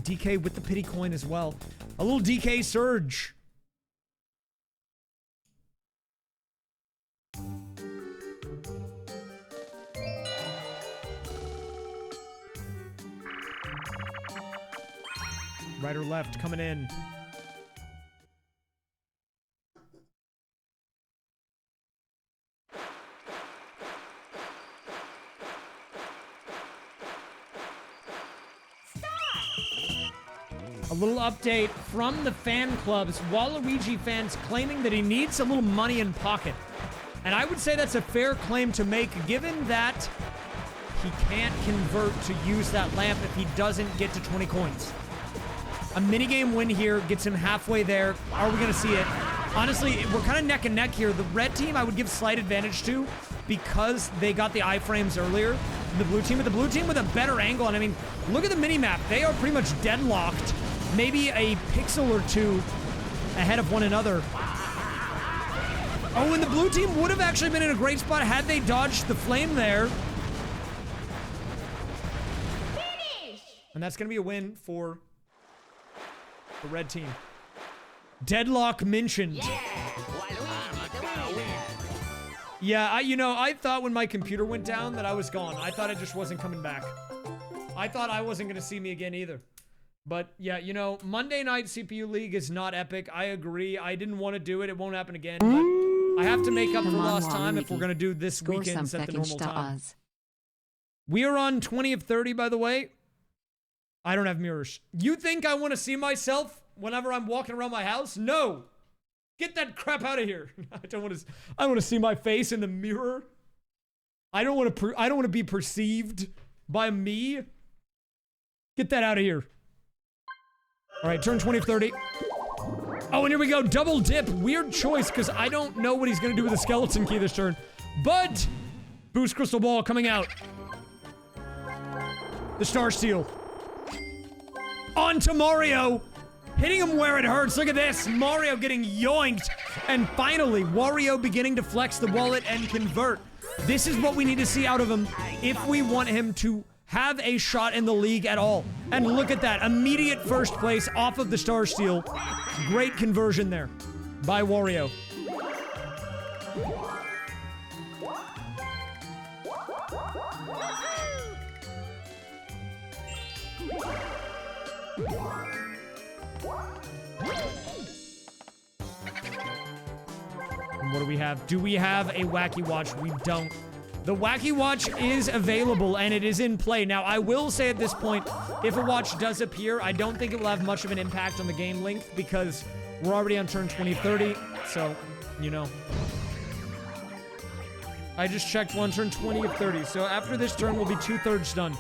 Speaker 1: DK with the pity coin as well. A little DK surge. Right or left coming in. A little update from the fan clubs. Waluigi fans claiming that he needs a little money in pocket. And I would say that's a fair claim to make, given that he can't convert to use that lamp if he doesn't get to 20 coins. A minigame win here gets him halfway there. Are we going to see it? Honestly, we're kind of neck and neck here. The red team I would give slight advantage to because they got the iframes earlier. The blue team with a better angle. And I mean, look at the minimap. They are pretty much deadlocked. Maybe a pixel or two ahead of one another. Oh, and the blue team would have actually been in a great spot had they dodged the flame there. Finish! And that's going to be a win for the red team. Deadlock mentioned. Yeah, I thought when my computer went down that I was gone. I thought it just wasn't coming back. I thought I wasn't going to see me again either. But yeah, Monday night CPU League is not epic. I agree. I didn't want to do it. It won't happen again. But I have to make up for lost time if we're going to do this weekend at the normal time. We are on 20 of 30, by the way. I don't have mirrors. You think I want to see myself whenever I'm walking around my house? No. Get that crap out of here. I want to see my face in the mirror. I don't want to be perceived by me. Get that out of here. All right, turn 20 of 30. Oh, and here we go. Double dip. Weird choice because I don't know what he's going to do with the skeleton key this turn. But boost crystal ball coming out. The star steel. On to Mario. Hitting him where it hurts. Look at this. Mario getting yoinked. And finally, Wario beginning to flex the wallet and convert. This is what we need to see out of him if we want him to have a shot in the league at all. And look at that. Immediate first place off of the star steel. Great conversion there by Wario. And what do we have? Do we have a Wacky Watch? We don't. The Wacky Watch is available and it is in play. Now, I will say at this point, if a watch does appear, I don't think it will have much of an impact on the game length because we're already on turn 20-30. So, I just checked one turn 20 of 30. So after this turn, we'll be 2/3 done.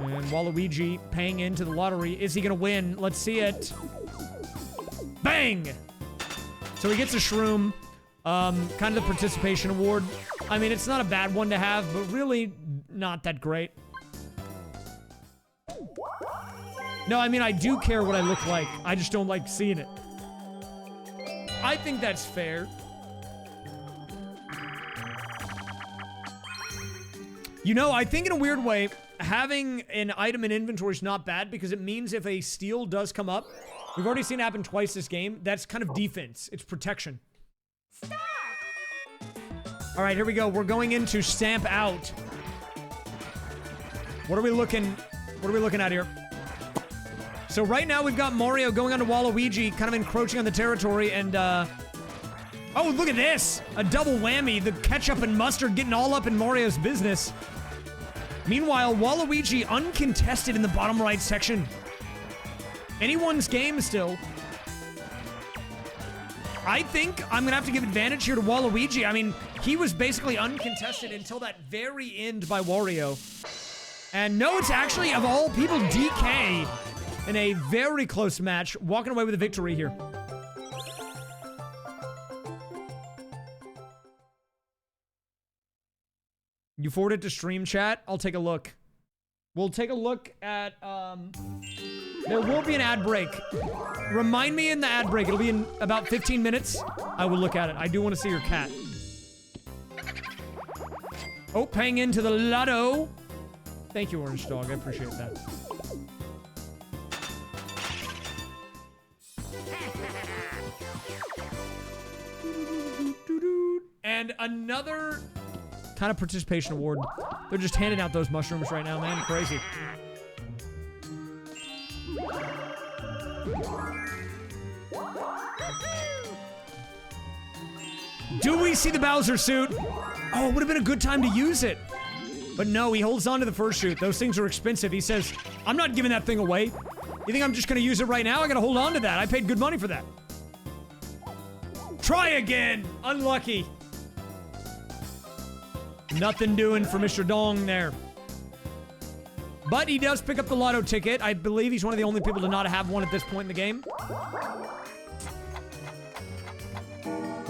Speaker 1: And Waluigi paying into the lottery. Is he going to win? Let's see it. Bang! So he gets a shroom. Kind of the participation award. I mean, it's not a bad one to have, but really not that great. No, I mean, I do care what I look like. I just don't like seeing it. I think that's fair. I think in a weird way, having an item in inventory is not bad because it means if a steal does come up, we've already seen it happen twice this game, that's kind of defense. It's protection. Stop! All right, here we go. We're going into stamp out. What are we looking at here? So right now we've got Mario going on to Waluigi, kind of encroaching on the territory, and oh, look at this! A double whammy. The ketchup and mustard getting all up in Mario's business. Meanwhile, Waluigi uncontested in the bottom right section. Anyone's game still. I think I'm gonna have to give advantage here to Waluigi. I mean, he was basically uncontested until that very end by Wario. And no, it's actually, of all people, DK in a very close match, walking away with a victory here. You forward it to stream chat? I'll take a look. We'll take a look at, there will be an ad break. Remind me in the ad break. It'll be in about 15 minutes. I will look at it. I do want to see your cat. Oh, paying into the lotto. Thank you, Orange Dog. I appreciate that. And another kind of participation award. They're just handing out those mushrooms right now, man. Crazy. Do we see the Bowser suit? Oh, it would have been a good time to use it. But no, he holds on to the first shoot. Those things are expensive. He says, I'm not giving that thing away. You think I'm just gonna use it right now? I gotta hold on to that. I paid good money for that. Try again. Unlucky. Nothing doing for Mr. Dong there. But he does pick up the lotto ticket. I believe he's one of the only people to not have one at this point in the game.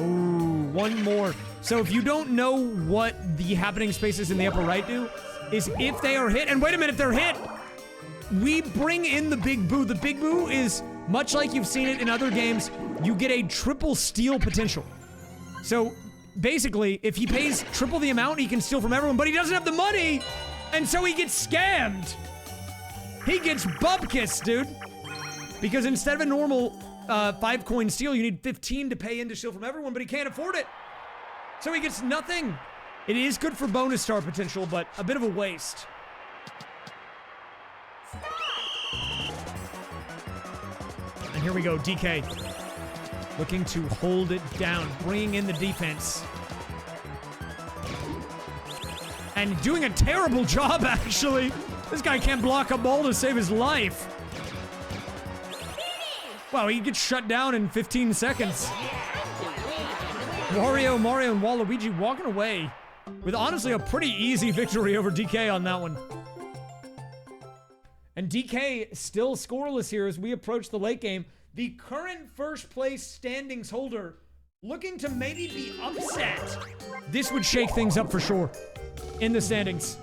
Speaker 1: Ooh, one more. So if you don't know what the happening spaces in the upper right do, is if they are hit, and wait a minute, they're hit! We bring in the Big Boo. The Big Boo is, much like you've seen it in other games, you get a triple steal potential. So, basically, if he pays triple the amount, he can steal from everyone, but he doesn't have the money! And so he gets scammed! He gets bupkissed, dude! Because instead of a normal 5-coin steal, you need 15 to pay in to steal from everyone, but he can't afford it! So he gets nothing! It is good for bonus star potential, but a bit of a waste. And here we go, DK. Looking to hold it down, bringing in the defense. And doing a terrible job, actually. This guy can't block a ball to save his life. Wow, he gets shut down in 15 seconds. Wario, Mario, and Waluigi walking away with honestly a pretty easy victory over DK on that one. And DK still scoreless here as we approach the late game. The current first place standings holder looking to maybe be upset. This would shake things up for sure in the standings.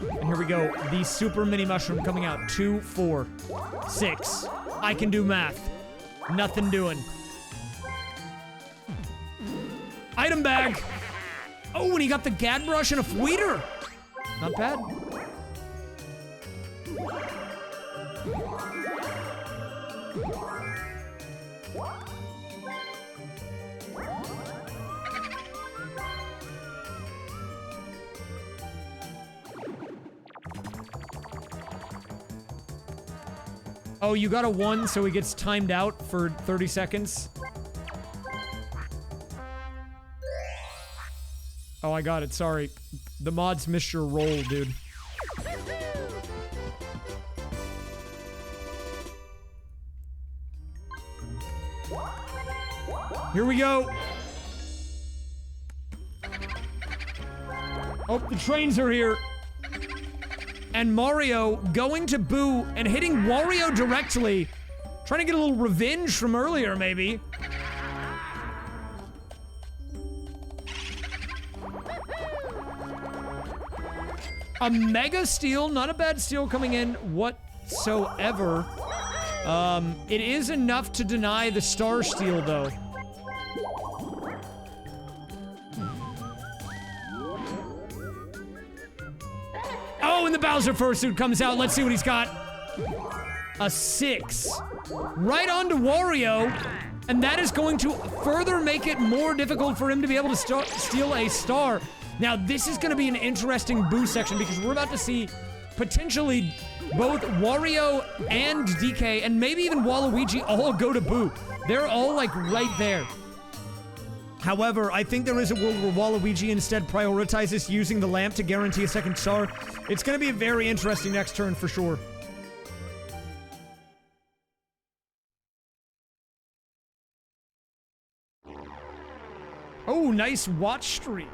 Speaker 1: And here we go. The super mini mushroom coming out. 2, 4, 6. I can do math. Nothing doing. Item bag. Oh, and he got the gad brush and a fweeter. Not bad. Oh, you got a 1, so he gets timed out for 30 seconds. Oh, I got it. Sorry. The mods missed your roll, dude. Here we go. Oh, the trains are here. And Mario going to Boo and hitting Wario directly. Trying to get a little revenge from earlier, maybe. A mega steal, not a bad steal coming in whatsoever. It is enough to deny the star steal, though. Oh, and the Bowser fursuit comes out. Let's see what he's got. A 6. Right onto Wario. And that is going to further make it more difficult for him to be able to steal a star. Now, this is going to be an interesting Boo section because we're about to see potentially both Wario and DK and maybe even Waluigi all go to Boo. They're all, like, right there. However, I think there is a world where Waluigi instead prioritizes using the lamp to guarantee a second star. It's going to be a very interesting next turn for sure. Oh, nice watch streak.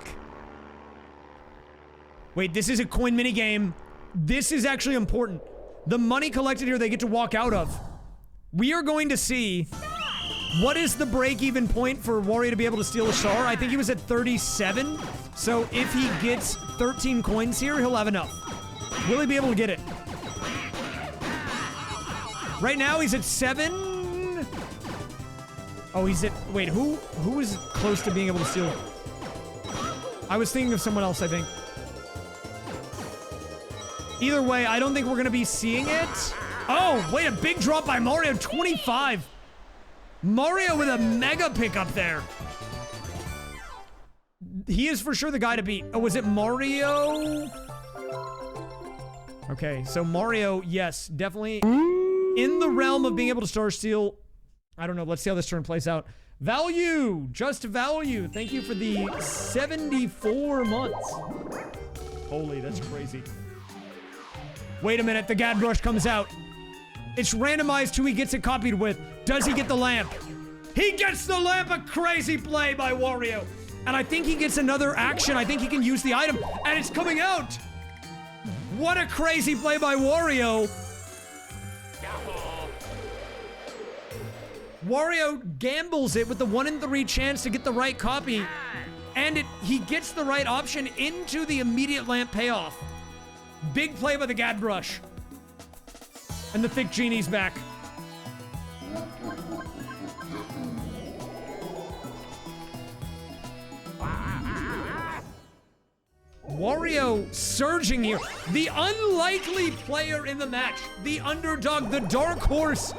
Speaker 1: Wait, this is a coin minigame. This is actually important. The money collected here they get to walk out of. We are going to see what is the break-even point for Wario to be able to steal a star. I think he was at 37. So if he gets 13 coins here, he'll have enough. Will he be able to get it? Right now he's at 7. Oh, he's at... Wait, who is close to being able to steal? I was thinking of someone else, I think. Either way, I don't think we're going to be seeing it. Oh, wait, a big drop by Mario, 25. Mario with a mega pickup there. He is for sure the guy to beat. Oh, was it Mario? Okay, so Mario, yes, definitely in the realm of being able to star steal. I don't know, let's see how this turn plays out. Value, just value. Thank you for the 74 months. Holy, that's crazy. Wait a minute, the Gad Brush comes out. It's randomized who he gets it copied with. Does he get the lamp? He gets the lamp! A crazy play by Wario. And I think he gets another action. I think he can use the item. And it's coming out! What a crazy play by Wario. Wario gambles it with the 1 in 3 chance to get the right copy. And he gets the right option into the immediate lamp payoff. Big play by the Gad Brush. And the thick genie's back. Wario surging here. The unlikely player in the match. The underdog, the dark horse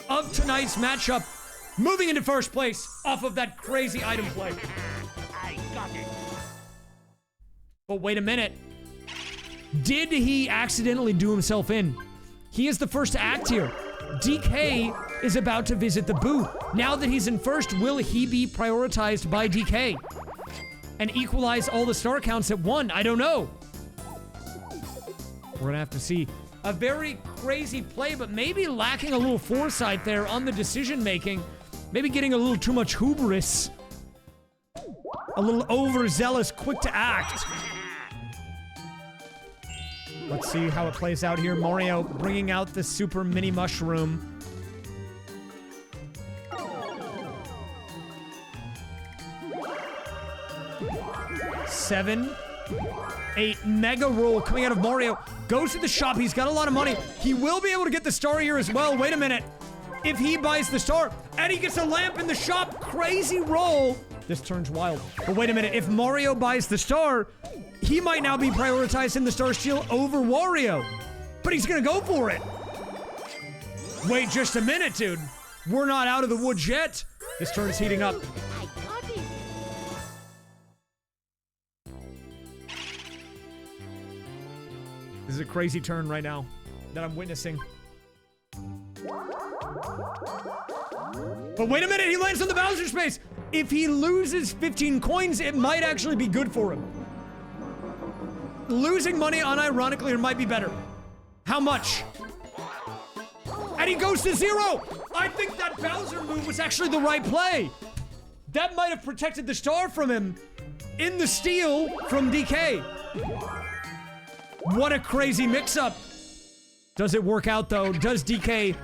Speaker 1: of tonight's matchup. Moving into first place off of that crazy item play.
Speaker 6: I got it.
Speaker 1: But wait a minute. Did he accidentally do himself in? He is the first to act here. DK is about to visit the booth. Now that he's in first, will he be prioritized by DK? And equalize all the star counts at 1? I don't know. We're gonna have to see. A very crazy play, but maybe lacking a little foresight there on the decision making. Maybe getting a little too much hubris. A little overzealous, quick to act. Let's see how it plays out here. Mario bringing out the super mini mushroom. Seven, 8, mega roll coming out of Mario. Goes to the shop. He's got a lot of money. He will be able to get the star here as well. Wait a minute. If he buys the star and he gets a lamp in the shop, crazy roll. This turns wild. But wait a minute. If Mario buys the star, he might now be prioritized in the star steal over Wario. But he's gonna go for it. Wait just a minute, dude. We're not out of the woods yet. This turn is heating up.
Speaker 6: I got it.
Speaker 1: This is a crazy turn right now that I'm witnessing. But wait a minute, he lands on the Bowser space. If he loses 15 coins, it might actually be good for him. Losing money unironically might be better. How much? And he goes to 0. I think that Bowser move was actually the right play. That might have protected the star from him in the steal from DK. What a crazy mix-up. Does it work out, though? Does DK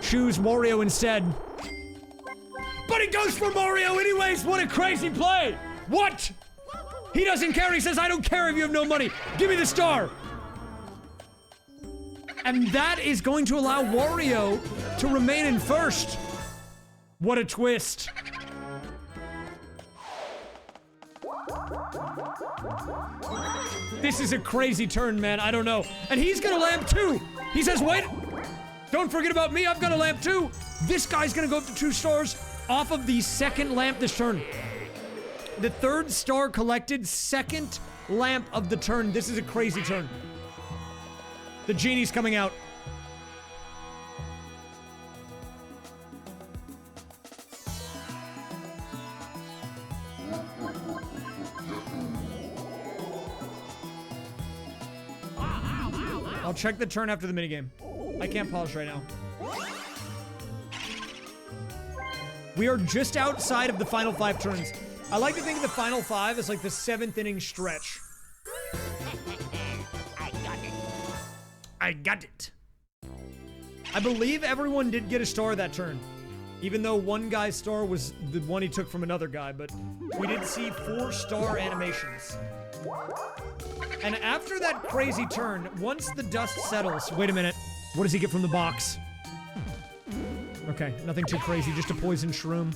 Speaker 1: choose Wario instead? But he goes for Mario anyways! What a crazy play! What? He doesn't care. He says, I don't care if you have no money. Give me the star. And that is going to allow Wario to remain in first. What a twist. This is a crazy turn, man. I don't know. And he's gonna lamp too. He says, wait, don't forget about me. I've got a lamp too. This guy's gonna go up to 2 stars off of the second lamp this turn. The 3rd star collected, 2nd lamp of the turn. This is a crazy turn. The genie's coming out. I'll check the turn after the minigame. I can't pause right now. We are just outside of the final 5 turns. I like to think of the final 5 as like the 7th inning stretch.
Speaker 6: I got it.
Speaker 1: I got it. I believe everyone did get a star that turn. Even though one guy's star was the one he took from another guy, but we did see 4-star animations. And after that crazy turn, once the dust settles... Wait a minute. What does he get from the box? Okay, nothing too crazy, just a poison shroom.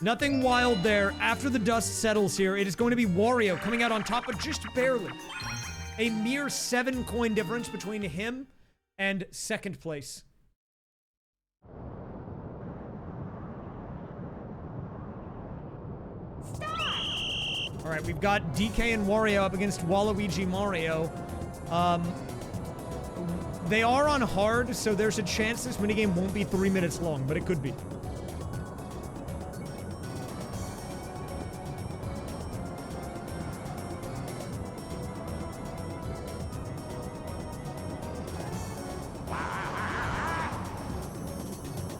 Speaker 1: Nothing wild there. After the dust settles here, it is going to be Wario coming out on top, but just barely. A mere 7 coin difference between him and second place. All right, we've got DK and Wario up against Waluigi Mario. They are on hard, so there's a chance this minigame won't be 3 minutes long, but it could be.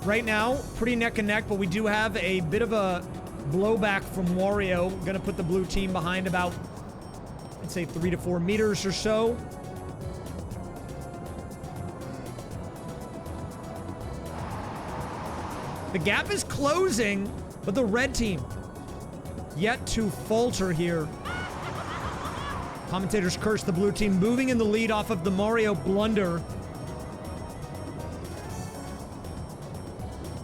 Speaker 1: Right now, pretty neck and neck, but we do have a bit of a blowback from Wario. Gonna put the blue team behind about, I'd say 3 to 4 meters or so. The gap is closing, but the red team yet to falter here. Commentators curse the blue team, moving in the lead off of the Mario blunder.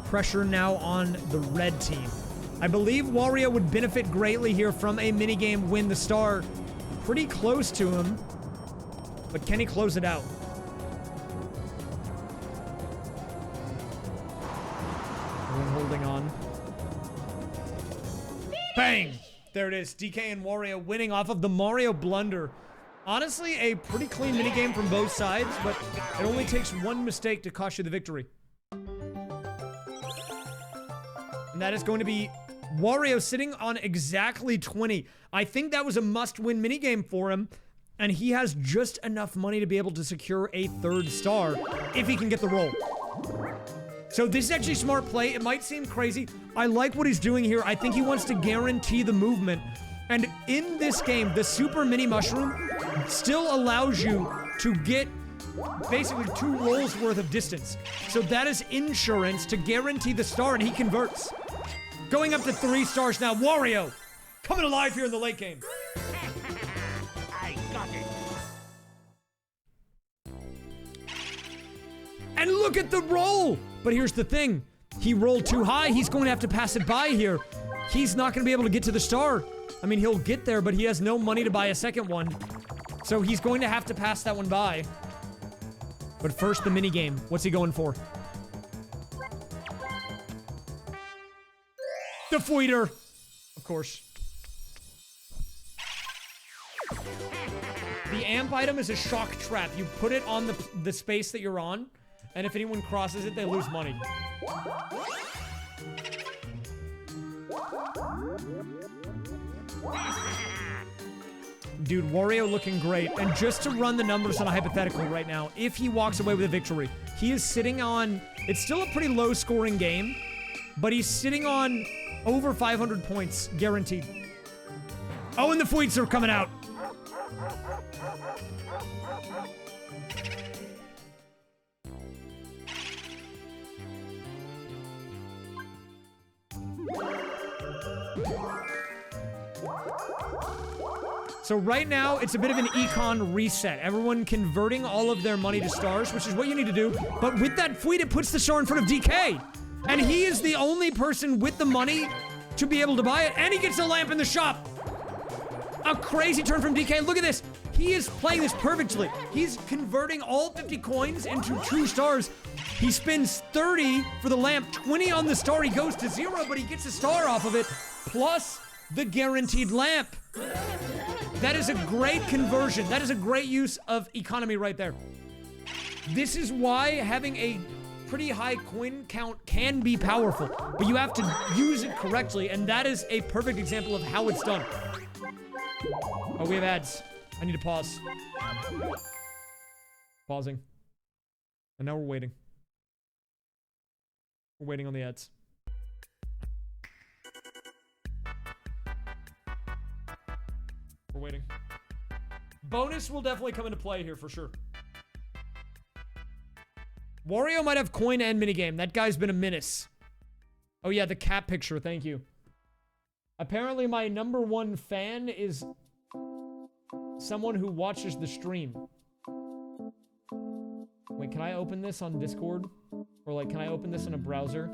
Speaker 1: Pressure now on the red team. I believe Wario would benefit greatly here from a minigame win the star. Pretty close to him, but can he close it out? Everyone holding on. Bang! There it is. DK and Wario winning off of the Mario blunder. Honestly, a pretty clean minigame from both sides, but it only takes one mistake to cost you the victory. And that is going to be Wario sitting on exactly 20. I think that was a must-win minigame for him, and he has just enough money to be able to secure a 3rd star if he can get the roll. So this is actually smart play. It might seem crazy. I like what he's doing here. I think he wants to guarantee the movement. And in this game, the Super Mini Mushroom still allows you to get basically 2 rolls worth of distance. So that is insurance to guarantee the star, and he converts. Going up to 3 stars now. Wario coming alive here in the late game.
Speaker 6: I got it.
Speaker 1: And look at the roll! But here's the thing. He rolled too high. He's going to have to pass it by here. He's not going to be able to get to the star. I mean, he'll get there, but he has no money to buy a second one. So he's going to have to pass that one by. But first, the minigame. What's he going for? The Fweeter. Of course. The amp item is a shock trap. You put it on the space that you're on, and if anyone crosses it, they lose money. Dude, Wario looking great. And just to run the numbers on a hypothetical right now, if he walks away with a victory, he is sitting on... It's still a pretty low-scoring game, but he's sitting on over 500 points, guaranteed. Oh, and the Fweets are coming out. So right now, it's a bit of an econ reset. Everyone converting all of their money to stars, which is what you need to do. But with that Fweet, it puts the star in front of DK. And he is the only person with the money to be able to buy it. And he gets a lamp in the shop. A crazy turn from DK. Look at this. He is playing this perfectly. He's converting all 50 coins into 2 stars. He spends 30 for the lamp, 20 on the star. He goes to 0, but he gets a star off of it, plus the guaranteed lamp. That is a great conversion. That is a great use of economy right there. This is why having a pretty high coin count can be powerful, but you have to use it correctly, and that is a perfect example of how it's done. Oh, we have ads. I need to pause. Pausing. And now we're waiting. We're waiting on the ads. We're waiting. Bonus will definitely come into play here for sure. Wario might have coin and minigame. That guy's been a menace. Oh yeah, the cat picture. Thank you. Apparently my #1 fan is someone who watches the stream. Wait, can I open this on Discord? Or like, can I open this in a browser?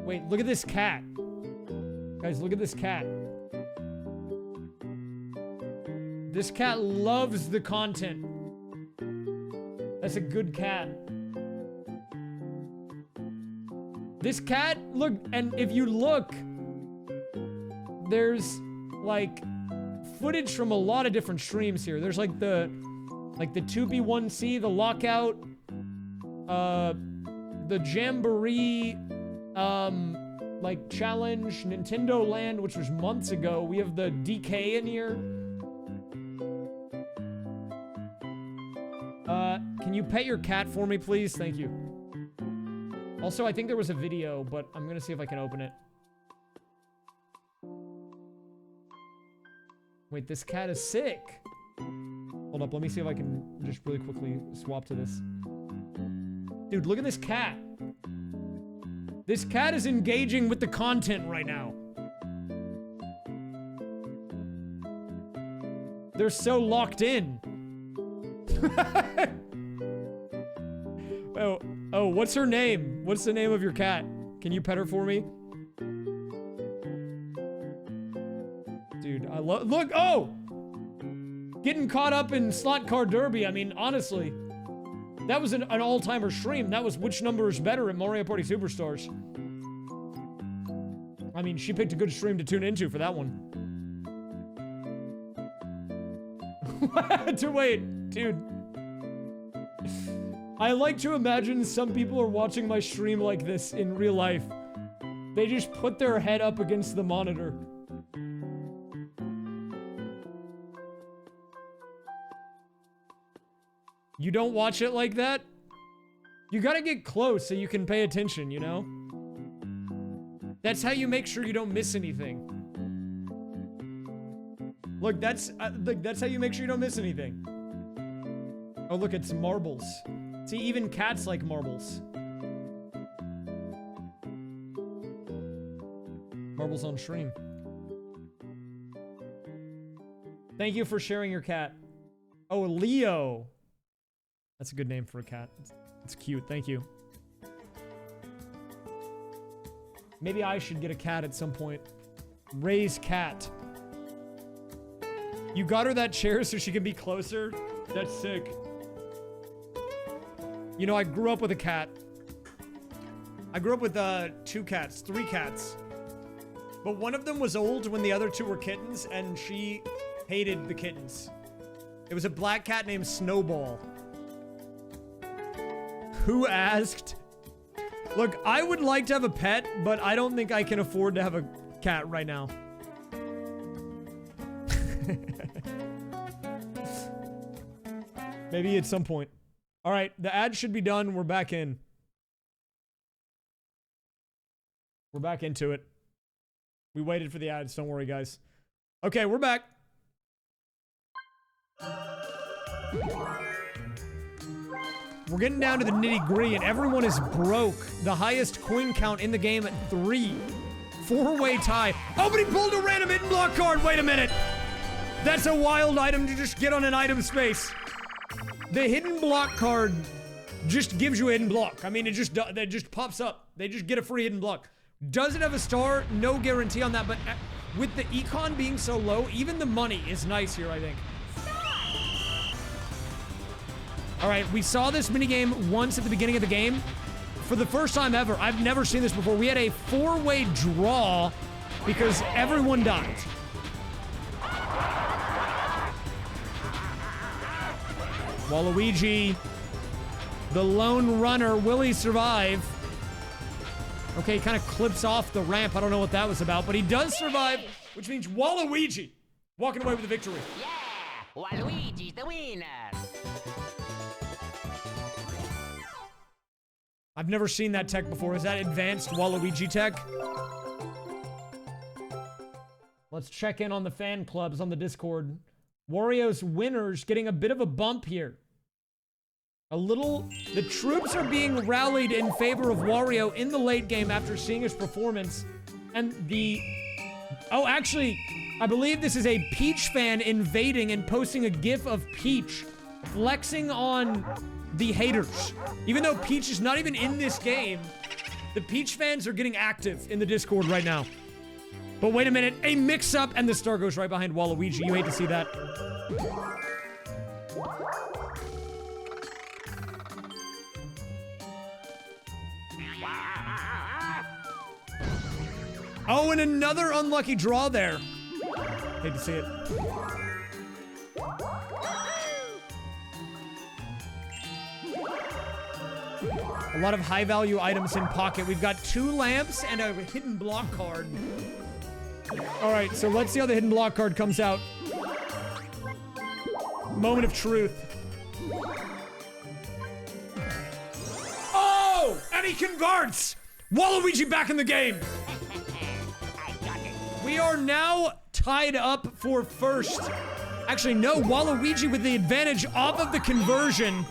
Speaker 1: Wait, look at this cat. Guys, look at this cat. This cat loves the content. That's a good cat. This cat, look, and if you look, there's like footage from a lot of different streams here. There's like the 2B1C, the lockout, the Jamboree, like challenge, Nintendo Land, which was months ago. We have the DK in here. Can you pet your cat for me, please? Thank you. Also, I think there was a video, but I'm gonna see if I can open it. Wait, this cat is sick. Hold up, let me see if I can just really quickly swap to this. Dude, look at this cat. This cat is engaging with the content right now. They're so locked in. Oh, what's her name? What's the name of your cat? Can you pet her for me? Dude, I love, look, oh! Getting caught up in Slot Car Derby, I mean, honestly. That was an all-timer stream. That was which number is better at Mario Party Superstars. I mean, she picked a good stream to tune into for that one. Wait, dude. I like to imagine some people are watching my stream like this in real life. They just put their head up against the monitor. You don't watch it like that? You gotta get close so you can pay attention, you know? That's how you make sure you don't miss anything. Look, that's how you make sure you don't miss anything. Oh, look, it's marbles. See, even cats like marbles. Marbles on stream. Thank you for sharing your cat. Oh, Leo. That's a good name for a cat. It's cute. Thank you. Maybe I should get a cat at some point. Ray's cat. You got her that chair so she can be closer? That's sick. You know, I grew up with a cat. I grew up with 3 cats. But one of them was old when the other 2 were kittens, and she hated the kittens. It was a black cat named Snowball. Who asked? Look, I would like to have a pet, but I don't think I can afford to have a cat right now. Maybe at some point. All right, the ad should be done. We're back in. We're back into it. We waited for the ads. Don't worry, guys. Okay, we're back. We're getting down to the nitty-gritty, and everyone is broke. The highest coin count in the game at 3. 4-way tie. Oh, but he pulled a random hidden block card. Wait a minute. That's a wild item to just get on an item space. The hidden block card just gives you a hidden block. I mean, that just pops up. They just get a free hidden block. Does it have a star? No guarantee on that, but with the econ being so low, even the money is nice here, I think. All right, we saw this minigame once at the beginning of the game. For the first time ever, I've never seen this before. We had a 4-way draw because everyone died. Waluigi, the lone runner, will he survive? Okay, he kind of clips off the ramp. I don't know what that was about, but he does survive, which means Waluigi Walking away with the victory.
Speaker 6: Yeah! Waluigi's the winner!
Speaker 1: I've never seen that tech before. Is that advanced Waluigi tech? Let's check in on the fan clubs on the Discord. Wario's winners getting a bit of a bump here. The troops are being rallied in favor of Wario in the late game after seeing his performance. And oh, actually, I believe this is a Peach fan invading and posting a gif of Peach flexing on the haters. Even though Peach is not even in this game, the Peach fans are getting active in the Discord right now. But wait a minute, a mix-up, and the star goes right behind Waluigi. You hate to see that. Oh, and another unlucky draw there. Hate to see it. A lot of high-value items in pocket. We've got 2 lamps and a hidden block card. All right, so let's see how the hidden block card comes out. Moment of truth. Oh! And he converts! Waluigi back in the game! We are now tied up for first. Actually, no, Waluigi with the advantage off of the conversion.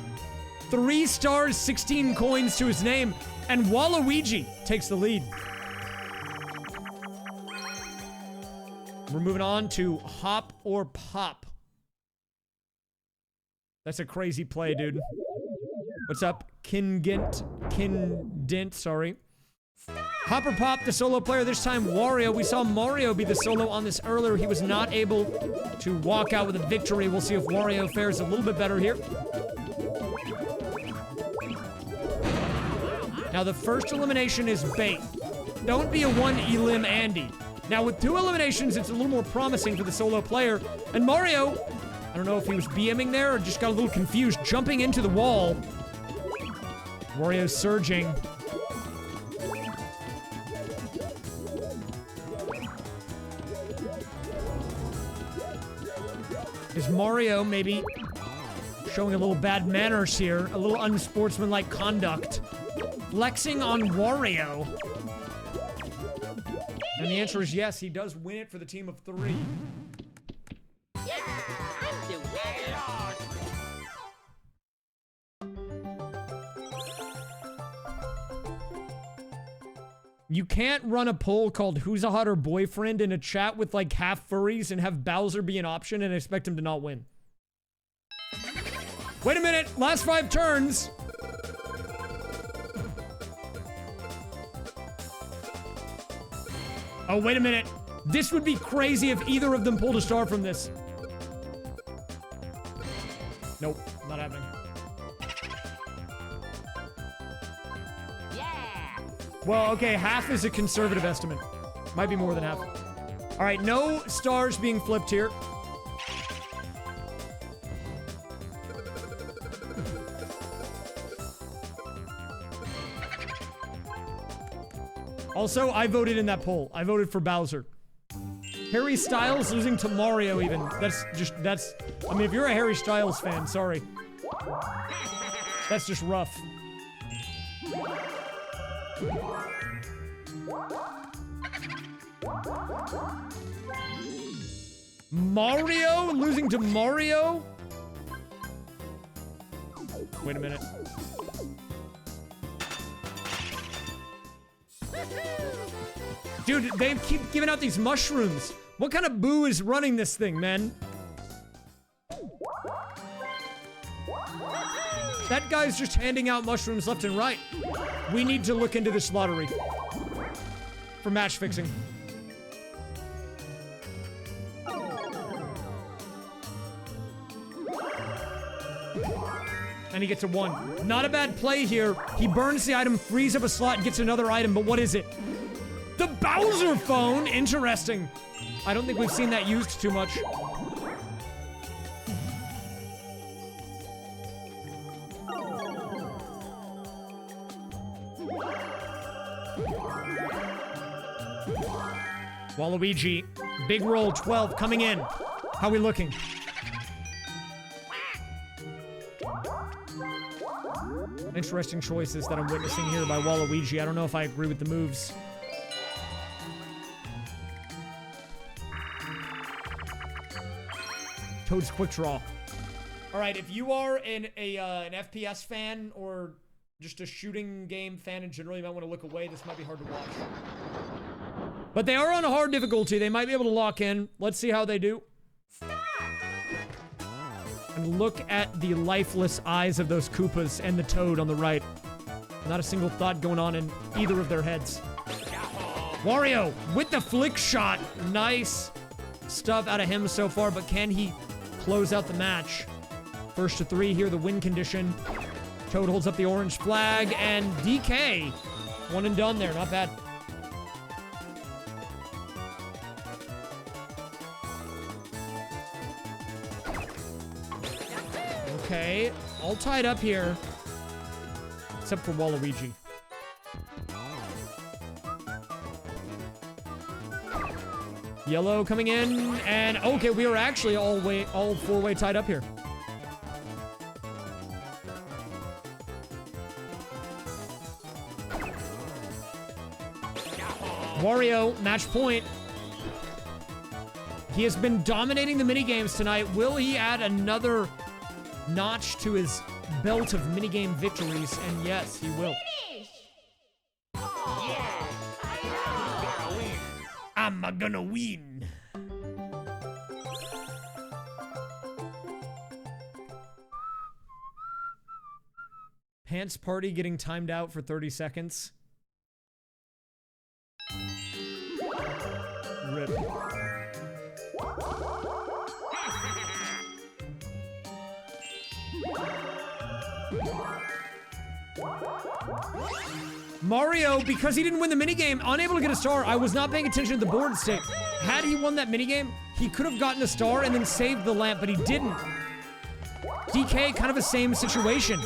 Speaker 1: 3 stars, 16 coins to his name, and Waluigi takes the lead. We're moving on to Hop or Pop. That's a crazy play, dude. What's up? Kindint, sorry. Hop or Pop, the solo player, this time Wario. We saw Mario be the solo on this earlier. He was not able to walk out with a victory. We'll see if Wario fares a little bit better here. Now, the first elimination is bait. Don't be a 1-elim Andy. Now, with 2 eliminations, it's a little more promising for the solo player. And Mario, I don't know if he was BMing there or just got a little confused, jumping into the wall. Wario's surging. Is Mario maybe showing a little bad manners here? A little unsportsmanlike conduct? Flexing on Wario. And the answer is yes, he does win it for the team of 3.
Speaker 6: Yeah! I'm the
Speaker 1: You can't run a poll called Who's a Hotter Boyfriend in a chat with like half furries and have Bowser be an option and expect him to not win. Wait a minute, last 5 turns. Oh, wait a minute. This would be crazy if either of them pulled a star from this. Nope, not happening.
Speaker 6: Yeah!
Speaker 1: Well, okay, half is a conservative estimate. Might be more than half. All right, no stars being flipped here. Also, I voted in that poll. I voted for Bowser. Harry Styles losing to Mario even. I mean, if you're a Harry Styles fan, sorry. That's just rough. Mario losing to Mario? Wait a minute. Dude, they keep giving out these mushrooms. What kind of boo is running this thing, man? That guy's just handing out mushrooms left and right. We need to look into this lottery for match fixing. And he gets a 1. Not a bad play here. He burns the item, frees up a slot, and gets another item, but what is it? The Bowser phone? Interesting. I don't think we've seen that used too much. Waluigi, big roll 12 coming in. How we looking? Interesting choices that I'm witnessing here by Waluigi. I don't know if I agree with the moves. Toad's quick draw. All right, if you are an FPS fan or just a shooting game fan in general, you might want to look away. This might be hard to watch. But they are on a hard difficulty. They might be able to lock in. Let's see how they do. And look at the lifeless eyes of those Koopas and the Toad on the right. Not a single thought going on in either of their heads. Wario with the flick shot. Nice stuff out of him so far, but can he close out the match? First to 3 here, the win condition. Toad holds up the orange flag, and DK. One and done there, not bad. Okay, all tied up here. Except for Waluigi. Yellow coming in, and okay, we are actually all 4-way tied up here. Wario, match point. He has been dominating the minigames tonight. Will he add another notch to his belt of minigame victories? And yes, he will. I'm gonna win. Pants party getting timed out for 30 seconds. Rip. Mario, because he didn't win the minigame, unable to get a star. I was not paying attention to the board state. Had he won that minigame, he could have gotten a star and then saved the lamp, but he didn't. DK, kind of the same situation.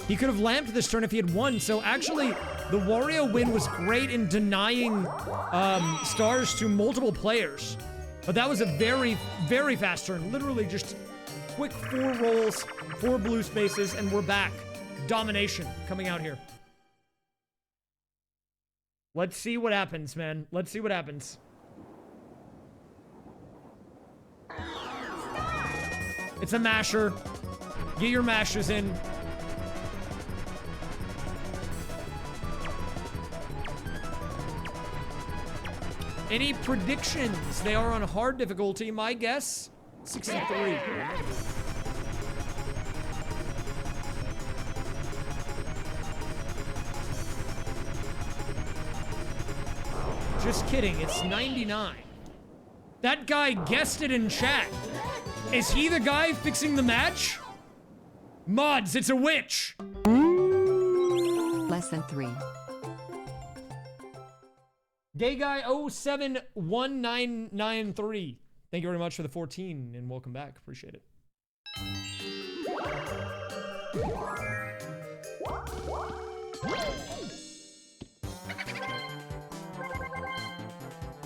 Speaker 1: He could have lamped this turn if he had won. So actually, the Wario win was great in denying stars to multiple players. But that was a very, very fast turn. Literally just quick 4 rolls, 4 blue spaces, and we're back. Domination coming out here. Let's see what happens, man. Let's see what happens. It's a masher. Get your mashers in. Any predictions? They are on hard difficulty. My guess, 63. Just kidding, it's 99. That guy guessed it in chat. Is he the guy fixing the match? Mods, it's a witch.
Speaker 2: Less than 3.
Speaker 1: Gay guy 071993. Thank you very much for the 14 and welcome back. Appreciate it.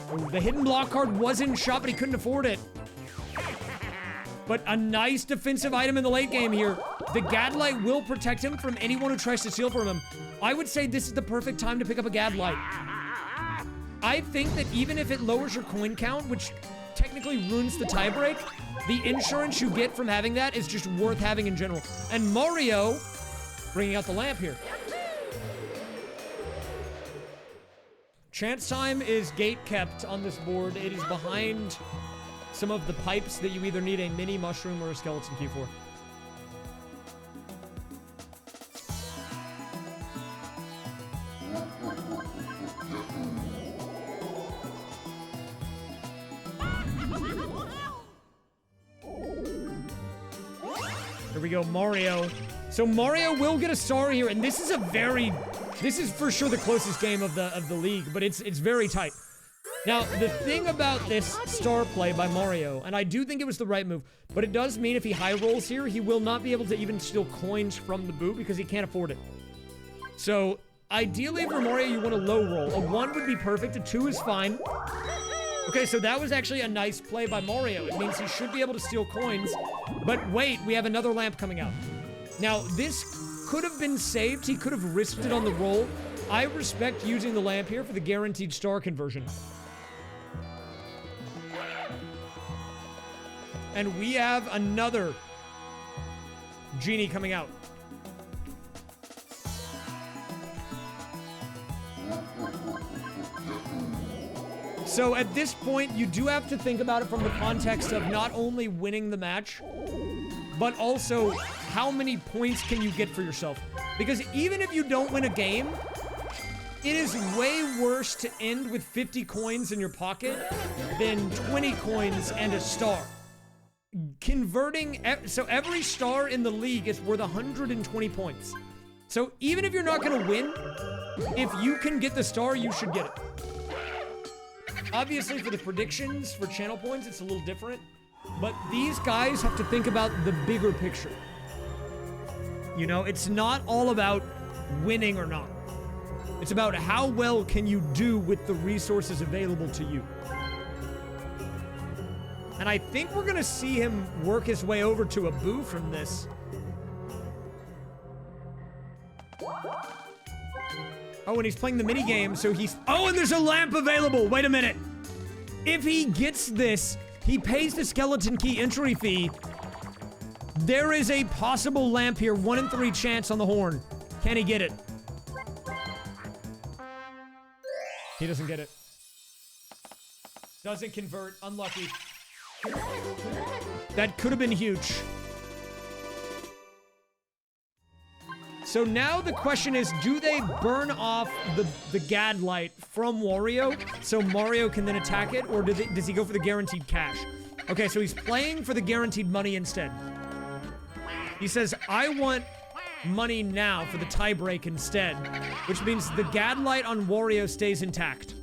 Speaker 1: Oh, the hidden block card was in shop, but he couldn't afford it. But a nice defensive item in the late game here. The Gadlight will protect him from anyone who tries to steal from him. I would say this is the perfect time to pick up a Gadlight. I think that even if it lowers your coin count, which technically ruins the tiebreak, the insurance you get from having that is just worth having in general. And Mario bringing out the lamp here. Chance time is gate kept on this board. It is behind some of the pipes that you either need a mini mushroom or a skeleton key for. Here we go, Mario. So Mario will get a star here, and this is for sure the closest game of the league, but it's very tight. Now, the thing about this star play by Mario, and I do think it was the right move, but it does mean if he high rolls here, he will not be able to even steal coins from the boot because he can't afford it. So, ideally for Mario, you want a low roll. A 1 would be perfect, a 2 is fine. Okay, so that was actually a nice play by Mario. It means he should be able to steal coins. But wait, we have another lamp coming out. Now, this could have been saved. He could have risked it on the roll. I respect using the lamp here for the guaranteed star conversion. And we have another genie coming out. So at this point, you do have to think about it from the context of not only winning the match, but also how many points can you get for yourself? Because even if you don't win a game, it is way worse to end with 50 coins in your pocket than 20 coins and a star. Converting, so every star in the league is worth 120 points. So even if you're not gonna win, if you can get the star, you should get it. Obviously, for the predictions, for channel points, it's a little different. But these guys have to think about the bigger picture. You know, it's not all about winning or not. It's about how well can you do with the resources available to you. And I think we're gonna see him work his way over to a boo from this. Oh, and he's playing the mini game, so he's... Oh, and there's a lamp available! Wait a minute! If he gets this, he pays the skeleton key entry fee. There is a possible lamp here, 1 in 3 chance on the horn. Can he get it? He doesn't get it. Doesn't convert. Unlucky. That could have been huge. So now the question is, do they burn off the Gad light from Wario so Mario can then attack it, or does he go for the guaranteed cash? Okay, so he's playing for the guaranteed money instead. He says, I want money now for the tie break instead, which means the Gad light on Wario stays intact.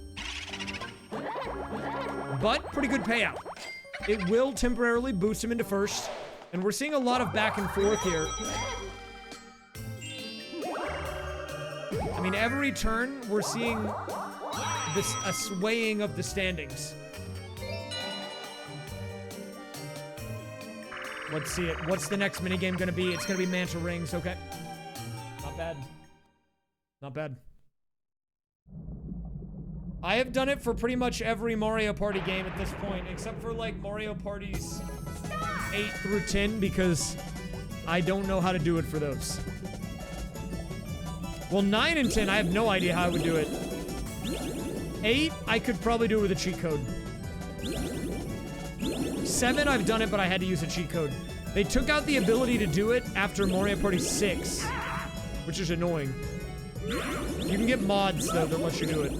Speaker 1: But pretty good payout. It will temporarily boost him into first, and we're seeing a lot of back and forth here. I mean, every turn, we're seeing a swaying of the standings. Let's see it. What's the next minigame gonna be? It's gonna be Manta Rings, okay. Not bad. Not bad. I have done it for pretty much every Mario Party game at this point, except for, like, Mario Parties 8 through 10, because I don't know how to do it for those. Well, 9 and 10, I have no idea how I would do it. 8, I could probably do it with a cheat code. 7, I've done it, but I had to use a cheat code. They took out the ability to do it after Mario Party 6, which is annoying. You can get mods, though, that let you do it.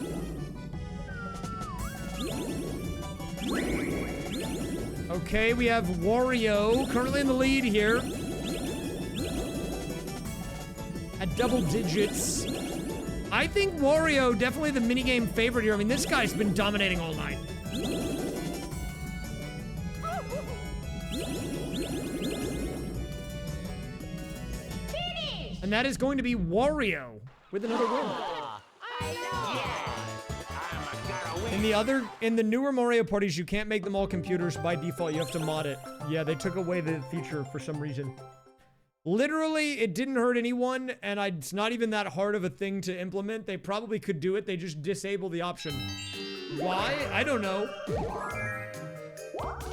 Speaker 1: Okay, we have Wario currently in the lead here. At double digits. I think Wario, definitely the minigame favorite here. I mean, this guy's been dominating all night. And that is going to be Wario with another win. In the newer Mario parties, you can't make them all computers by default. You have to mod it. Yeah, they took away the feature for some reason. Literally, it didn't hurt anyone, and it's not even that hard of a thing to implement. They probably could do it. They just disable the option. Why? I don't know.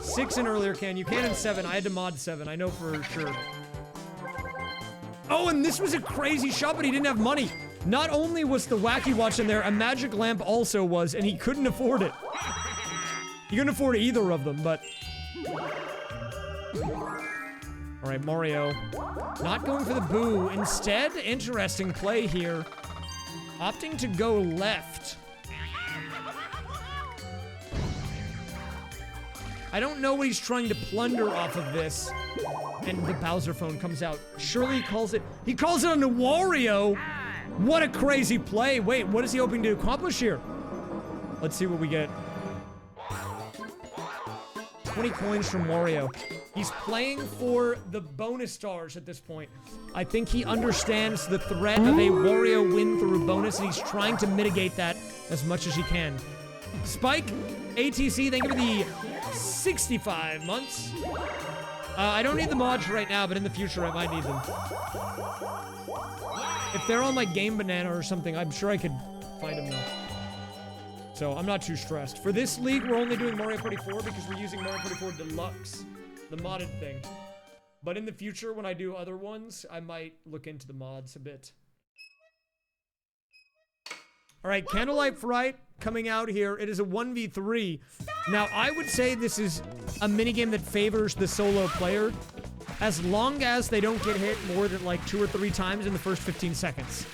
Speaker 1: 6 and earlier can. You can in 7. I had to mod 7. I know for sure. Oh, and this was a crazy shot, but he didn't have money. Not only was the Wacky Watch in there, a magic lamp also was, and he couldn't afford it. He couldn't afford either of them, but... All right, Mario. Not going for the boo. Instead, interesting play here. Opting to go left. I don't know what he's trying to plunder off of this. And the Bowser phone comes out. Surely he calls it... He calls it on the Wario! What a crazy play. Wait, what is he hoping to accomplish here? Let's see what we get. 20 coins from Wario. He's playing for the bonus stars at this point. I think he understands the threat of a Wario win through bonus, and he's trying to mitigate that as much as he can. Spike ATC, thank you for the 65 months. I don't need the mods right now, but in the future I might need them. If they're on like Game Banana or something, I'm sure I could find them now. So I'm not too stressed. For this league, we're only doing Mario Party 4 because we're using Mario Party 4 Deluxe, the modded thing. But in the future, when I do other ones, I might look into the mods a bit. All right, Candlelight Fright coming out here. It is a 1v3. Now, I would say this is a minigame that favors the solo player as long as they don't get hit more than like 2 or 3 times in the first 15 seconds.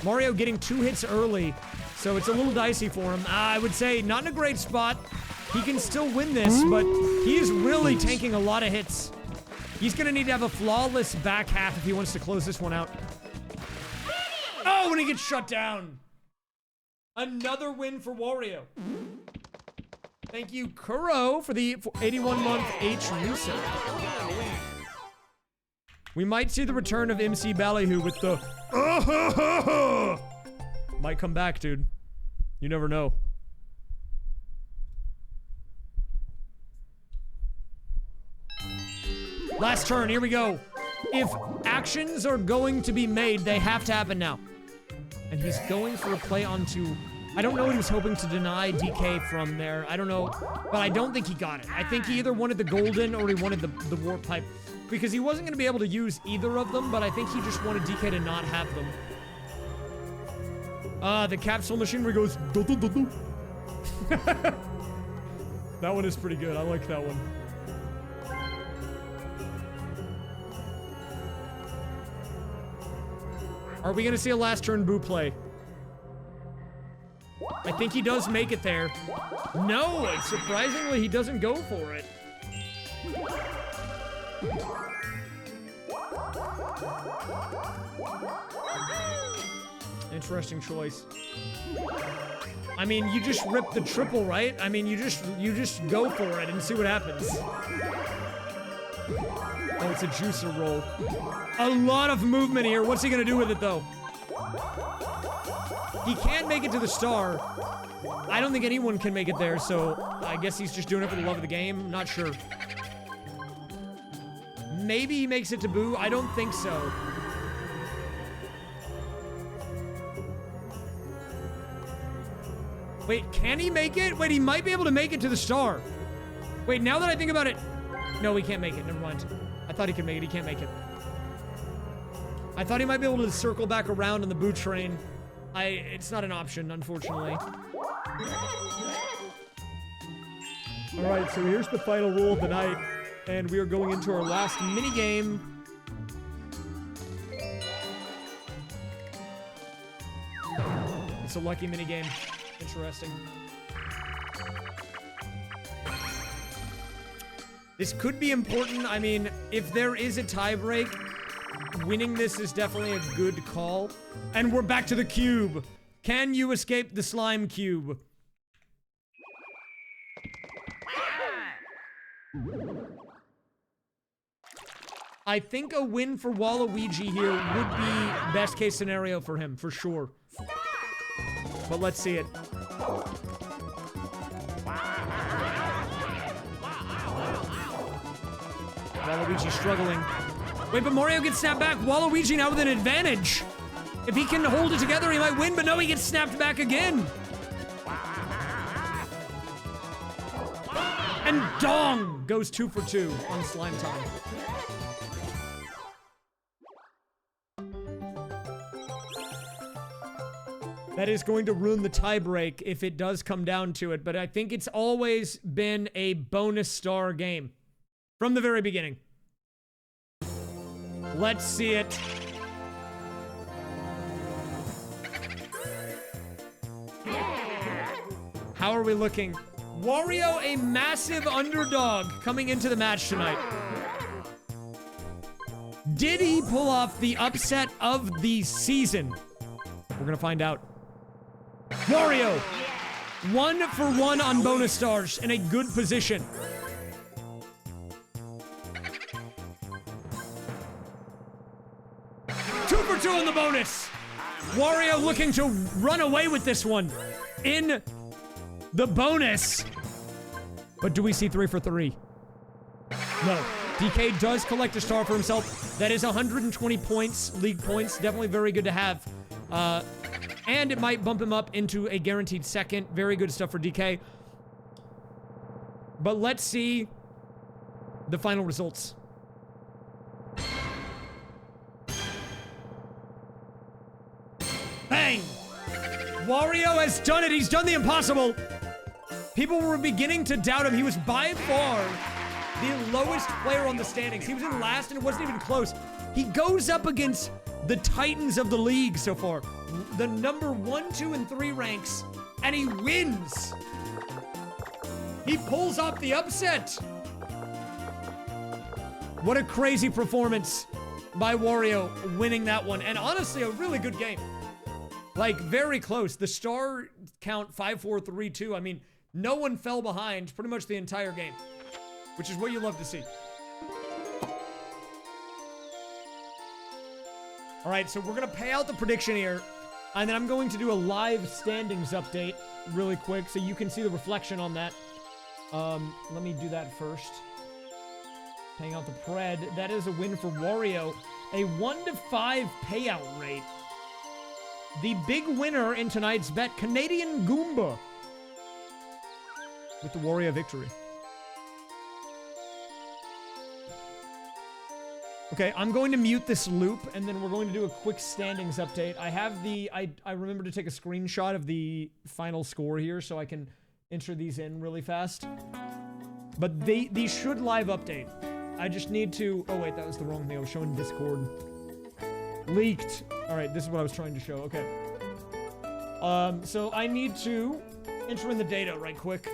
Speaker 1: Mario getting 2 hits early, so it's a little dicey for him. I would say not in a great spot. He can still win this, but he is really tanking a lot of hits. He's gonna need to have a flawless back half if he wants to close this one out. Oh, and he gets shut down. Another win for Wario. Thank you, Kuro, for the 81-month H resub. We might see the return of MC Ballyhoo with the might come back, dude. You never know. Last turn, here we go. If actions are going to be made, they have to happen now. And he's going for a play onto... I don't know what he was hoping to deny DK from there. I don't know, but I don't think he got it. I think he either wanted the golden or he wanted the warp pipe. Because he wasn't going to be able to use either of them, but I think he just wanted DK to not have them. The capsule machinery goes... That one is pretty good. I like that one. Are we gonna see a last turn boo play? I think he does make it there. No, surprisingly, he doesn't go for it. Interesting choice. I mean, you just rip the triple, right? I mean, you just go for it and see what happens. Oh, it's a juicer roll. A lot of movement here. What's he gonna do with it, though? He can't make it to the star. I don't think anyone can make it there, so I guess he's just doing it for the love of the game. Not sure. Maybe he makes it to Boo. I don't think so. Wait, can he make it? Wait, he might be able to make it to the star. Wait, now that I think about it... No, he can't make it. Never mind. I thought he could make it. He can't make it. I thought he might be able to circle back around on the Boo train. It's not an option, unfortunately. Alright, so here's the final roll of the night. And we are going into our last mini-game. It's a lucky mini-game. Interesting. This could be important. I mean, if there is a tiebreak, winning this is definitely a good call. And we're back to the cube. Can you escape the slime cube? I think a win for Waluigi here would be best case scenario for him, for sure. But let's see it. Waluigi struggling. Wait, but Mario gets snapped back. Waluigi now with an advantage. If he can hold it together, he might win, but no, he gets snapped back again. And Dong goes 2 for 2 on slime time. That is going to ruin the tiebreak if it does come down to it, but I think it's always been a bonus star game from the very beginning. Let's see it. How are we looking? Wario, a massive underdog coming into the match tonight. Did he pull off the upset of the season? We're gonna find out. Wario, 1 for 1 on bonus stars in a good position. Two for 2 on the bonus. Wario looking to run away with this one in the bonus. But do we see 3 for 3? No. DK does collect a star for himself. That is 120 points, league points. Definitely very good to have. And it might bump him up into a guaranteed second. Very good stuff for DK. But let's see the final results. Bang! Wario has done it. He's done the impossible. People were beginning to doubt him. He was by far the lowest player on the standings. He was in last and it wasn't even close. He goes up against the titans of the league so far. The number 1, 2, and 3 ranks, and he wins. He pulls off the upset. What a crazy performance by Wario winning that one. And honestly, a really good game. Like, very close. The star count 5, 4, 3, 2. I mean, no one fell behind pretty much the entire game, which is what you love to see. All right, so we're going to pay out the prediction here, and then I'm going to do a live standings update really quick so you can see the reflection on that. Let me do that first. Paying out the pred. That is a win for Wario. A 1-to-5 payout rate. The big winner in tonight's bet, Canadian Goomba, with the Wario victory. Okay, I'm going to mute this loop, and then we're going to do a quick standings update. I have the... I remember to take a screenshot of the final score here, so I can enter these in really fast. But these should live update. I just need to... Oh, wait, that was the wrong thing. I was showing Discord. Leaked. All right, this is what I was trying to show. Okay. So I need to enter in the data right quick.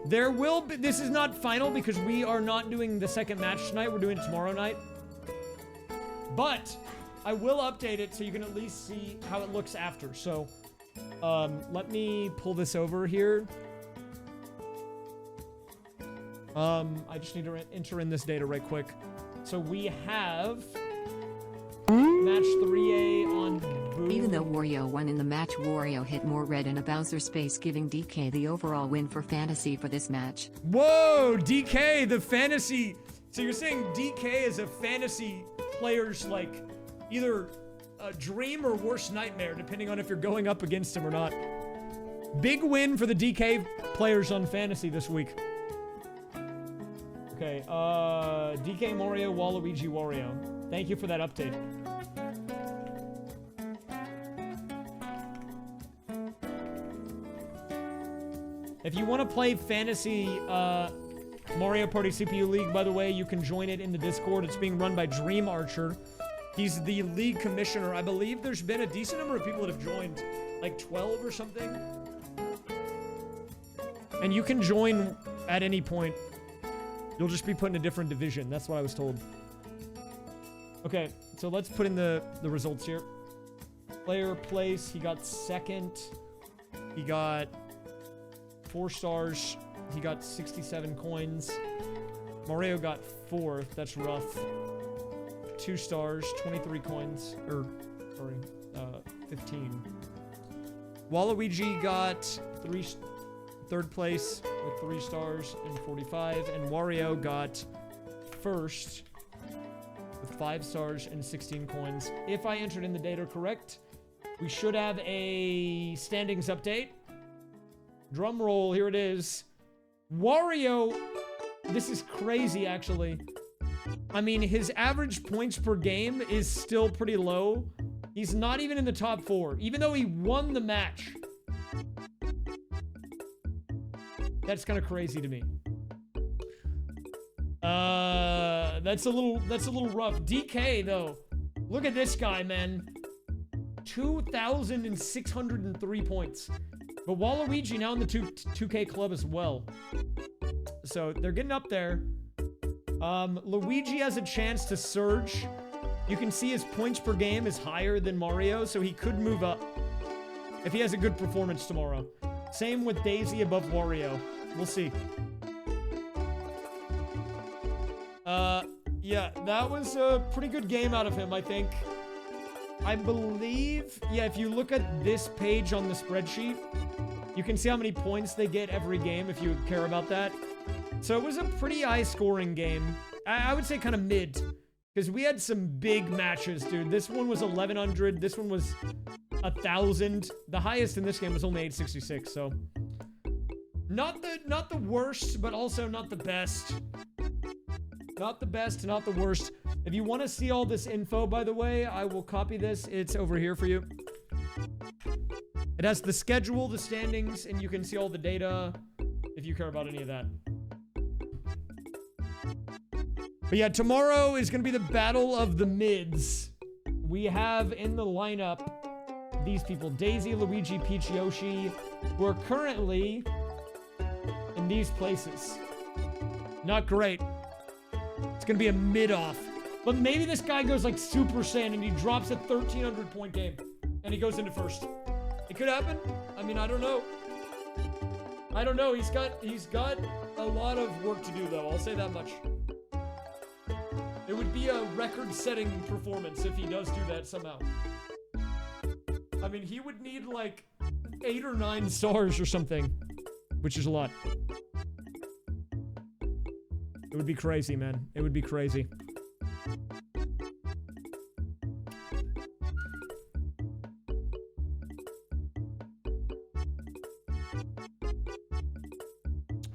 Speaker 1: There will be... This is not final because we are not doing the second match tonight. We're doing it tomorrow night. But I will update it so you can at least see how it looks after. So, let me pull this over here. I just need to enter in this data right quick. So we have... Match 3A on Boo.
Speaker 2: Even though Wario won in the match, Wario hit more red in a Bowser space, giving DK the overall win for fantasy for this match.
Speaker 1: Whoa, DK, the fantasy. So you're saying DK is a fantasy player's, like, either a dream or worst nightmare, depending on if you're going up against him or not. Big win for the DK players on fantasy this week. Okay, DK, Mario, Waluigi, Wario. Thank you for that update. If you want to play fantasy Mario Party CPU League, by the way, you can join it in the Discord. It's being run by Dream Archer. He's the league commissioner. I believe there's been a decent number of people that have joined, like 12 or something. And you can join at any point. You'll just be put in a different division. That's what I was told. Okay, so let's put in the results here. Player place, he got second. He got 4 stars. He got 67 coins. Mario got 4th. That's rough. 2 stars, 23 coins. Or, sorry, 15. Waluigi got 3rd place with 3 stars and 45. And Wario got 1st with 5 stars and 16 coins. If I entered in the data correct, we should have a standings update. Drum roll, here it is. Wario, this is crazy, actually. I mean, his average points per game is still pretty low. He's not even in the top 4, even though he won the match. That's kind of crazy to me. That's a little rough. DK, though. Look at this guy, man. 2,603 points. But Waluigi now in the 2K club as well. So they're getting up there. Luigi has a chance to surge. You can see his points per game is higher than Mario, so he could move up if he has a good performance tomorrow. Same with Daisy above Wario. We'll see. Yeah, that was a pretty good game out of him, I think. I believe, yeah, if you look at this page on the spreadsheet, You can see how many points they get every game if you care about that. So it was a pretty high-scoring game. I would say kind of mid, because we had some big matches, dude. This one was 1,100. This one was 1,000. The highest in this game was only 866, so... Not the worst, but also not the best. Not the best, not the worst. If you want to see all this info, by the way, I will copy this. It's over here for you. It has the schedule, the standings, and you can see all the data if you care about any of that. But yeah, tomorrow is going to be the battle of the mids. We have in the lineup these people, Daisy, Luigi, Peach, Yoshi, who are currently in these places. Not great. It's going to be a mid-off. But maybe this guy goes like Super Saiyan and he drops a 1,300 point game. And he goes into first. It could happen. I mean, I don't know. I don't know. He's got a lot of work to do, though. I'll say that much. It would be a record-setting performance if he does do that somehow. I mean, he would need like 8 or 9 stars or something, which is a lot. It would be crazy, man. It would be crazy.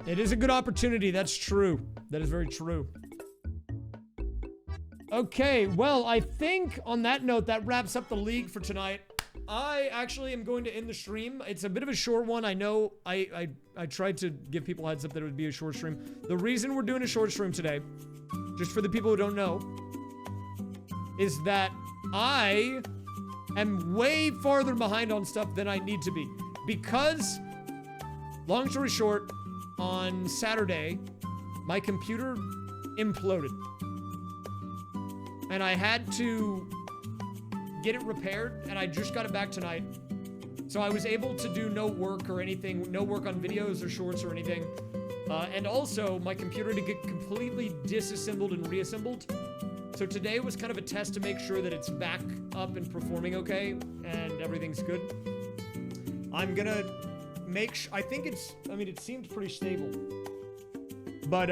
Speaker 1: It is a good opportunity. That's true. That is very true. Okay, well, I think on that note, that wraps up the league for tonight. I actually am going to end the stream. It's a bit of a short one. I know I tried to give people a heads up that it would be a short stream. The reason we're doing a short stream today, just for the people who don't know, is that I am way farther behind on stuff than I need to be. Because, long story short, on Saturday, my computer imploded. And I had to get it repaired, and I just got it back tonight. So I was able to do no work or anything, no work on videos or shorts or anything. And also, my computer to get completely disassembled and reassembled. So today was kind of a test to make sure that it's back up and performing okay, and everything's good. I'm gonna make I think it's, I mean, it seemed pretty stable. But,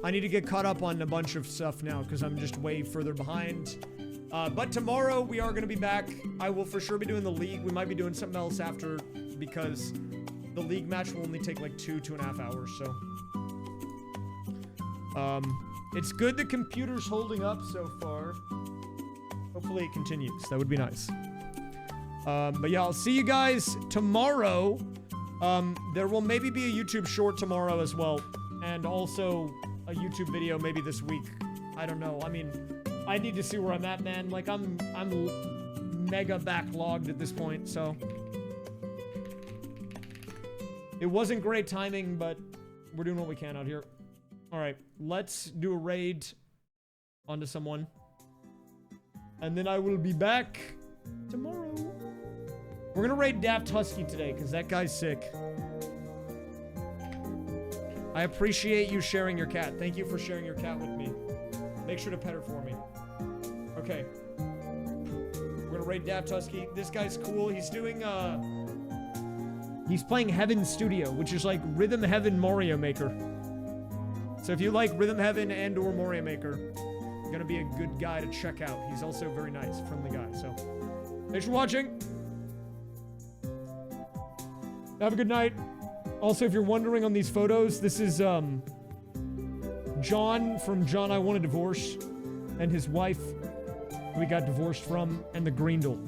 Speaker 1: I need to get caught up on a bunch of stuff now, because I'm just way further behind. But tomorrow, we are going to be back. I will for sure be doing the league. We might be doing something else after, because the league match will only take like 2.5 hours, so. It's good the computer's holding up so far. Hopefully it continues. That would be nice. But yeah, I'll see you guys tomorrow. There will maybe be a YouTube short tomorrow as well. And also a YouTube video maybe this week. I don't know. I mean, I need to see where I'm at, man. Like, I'm mega backlogged at this point, so. It wasn't great timing, but we're doing what we can out here. All right, let's do a raid onto someone. And then I will be back tomorrow. We're gonna raid Daft Husky today, because that guy's sick. I appreciate you sharing your cat. Thank you for sharing your cat with me. Make sure to pet her for me. Okay. We're gonna raid Daft Husky. This guy's cool. He's doing, he's playing Heaven Studio, which is like Rhythm Heaven Mario Maker. So if you like Rhythm Heaven and or Mario Maker, gonna be a good guy to check out. He's also very nice, friendly guy. So, thanks for watching. Have a good night. Also, if you're wondering on these photos, this is, John from John I Want a Divorce, and his wife, who he got divorced from, and the Greendle.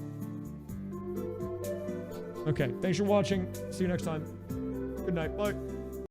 Speaker 1: Okay, thanks for watching. See you next time. Good night. Bye.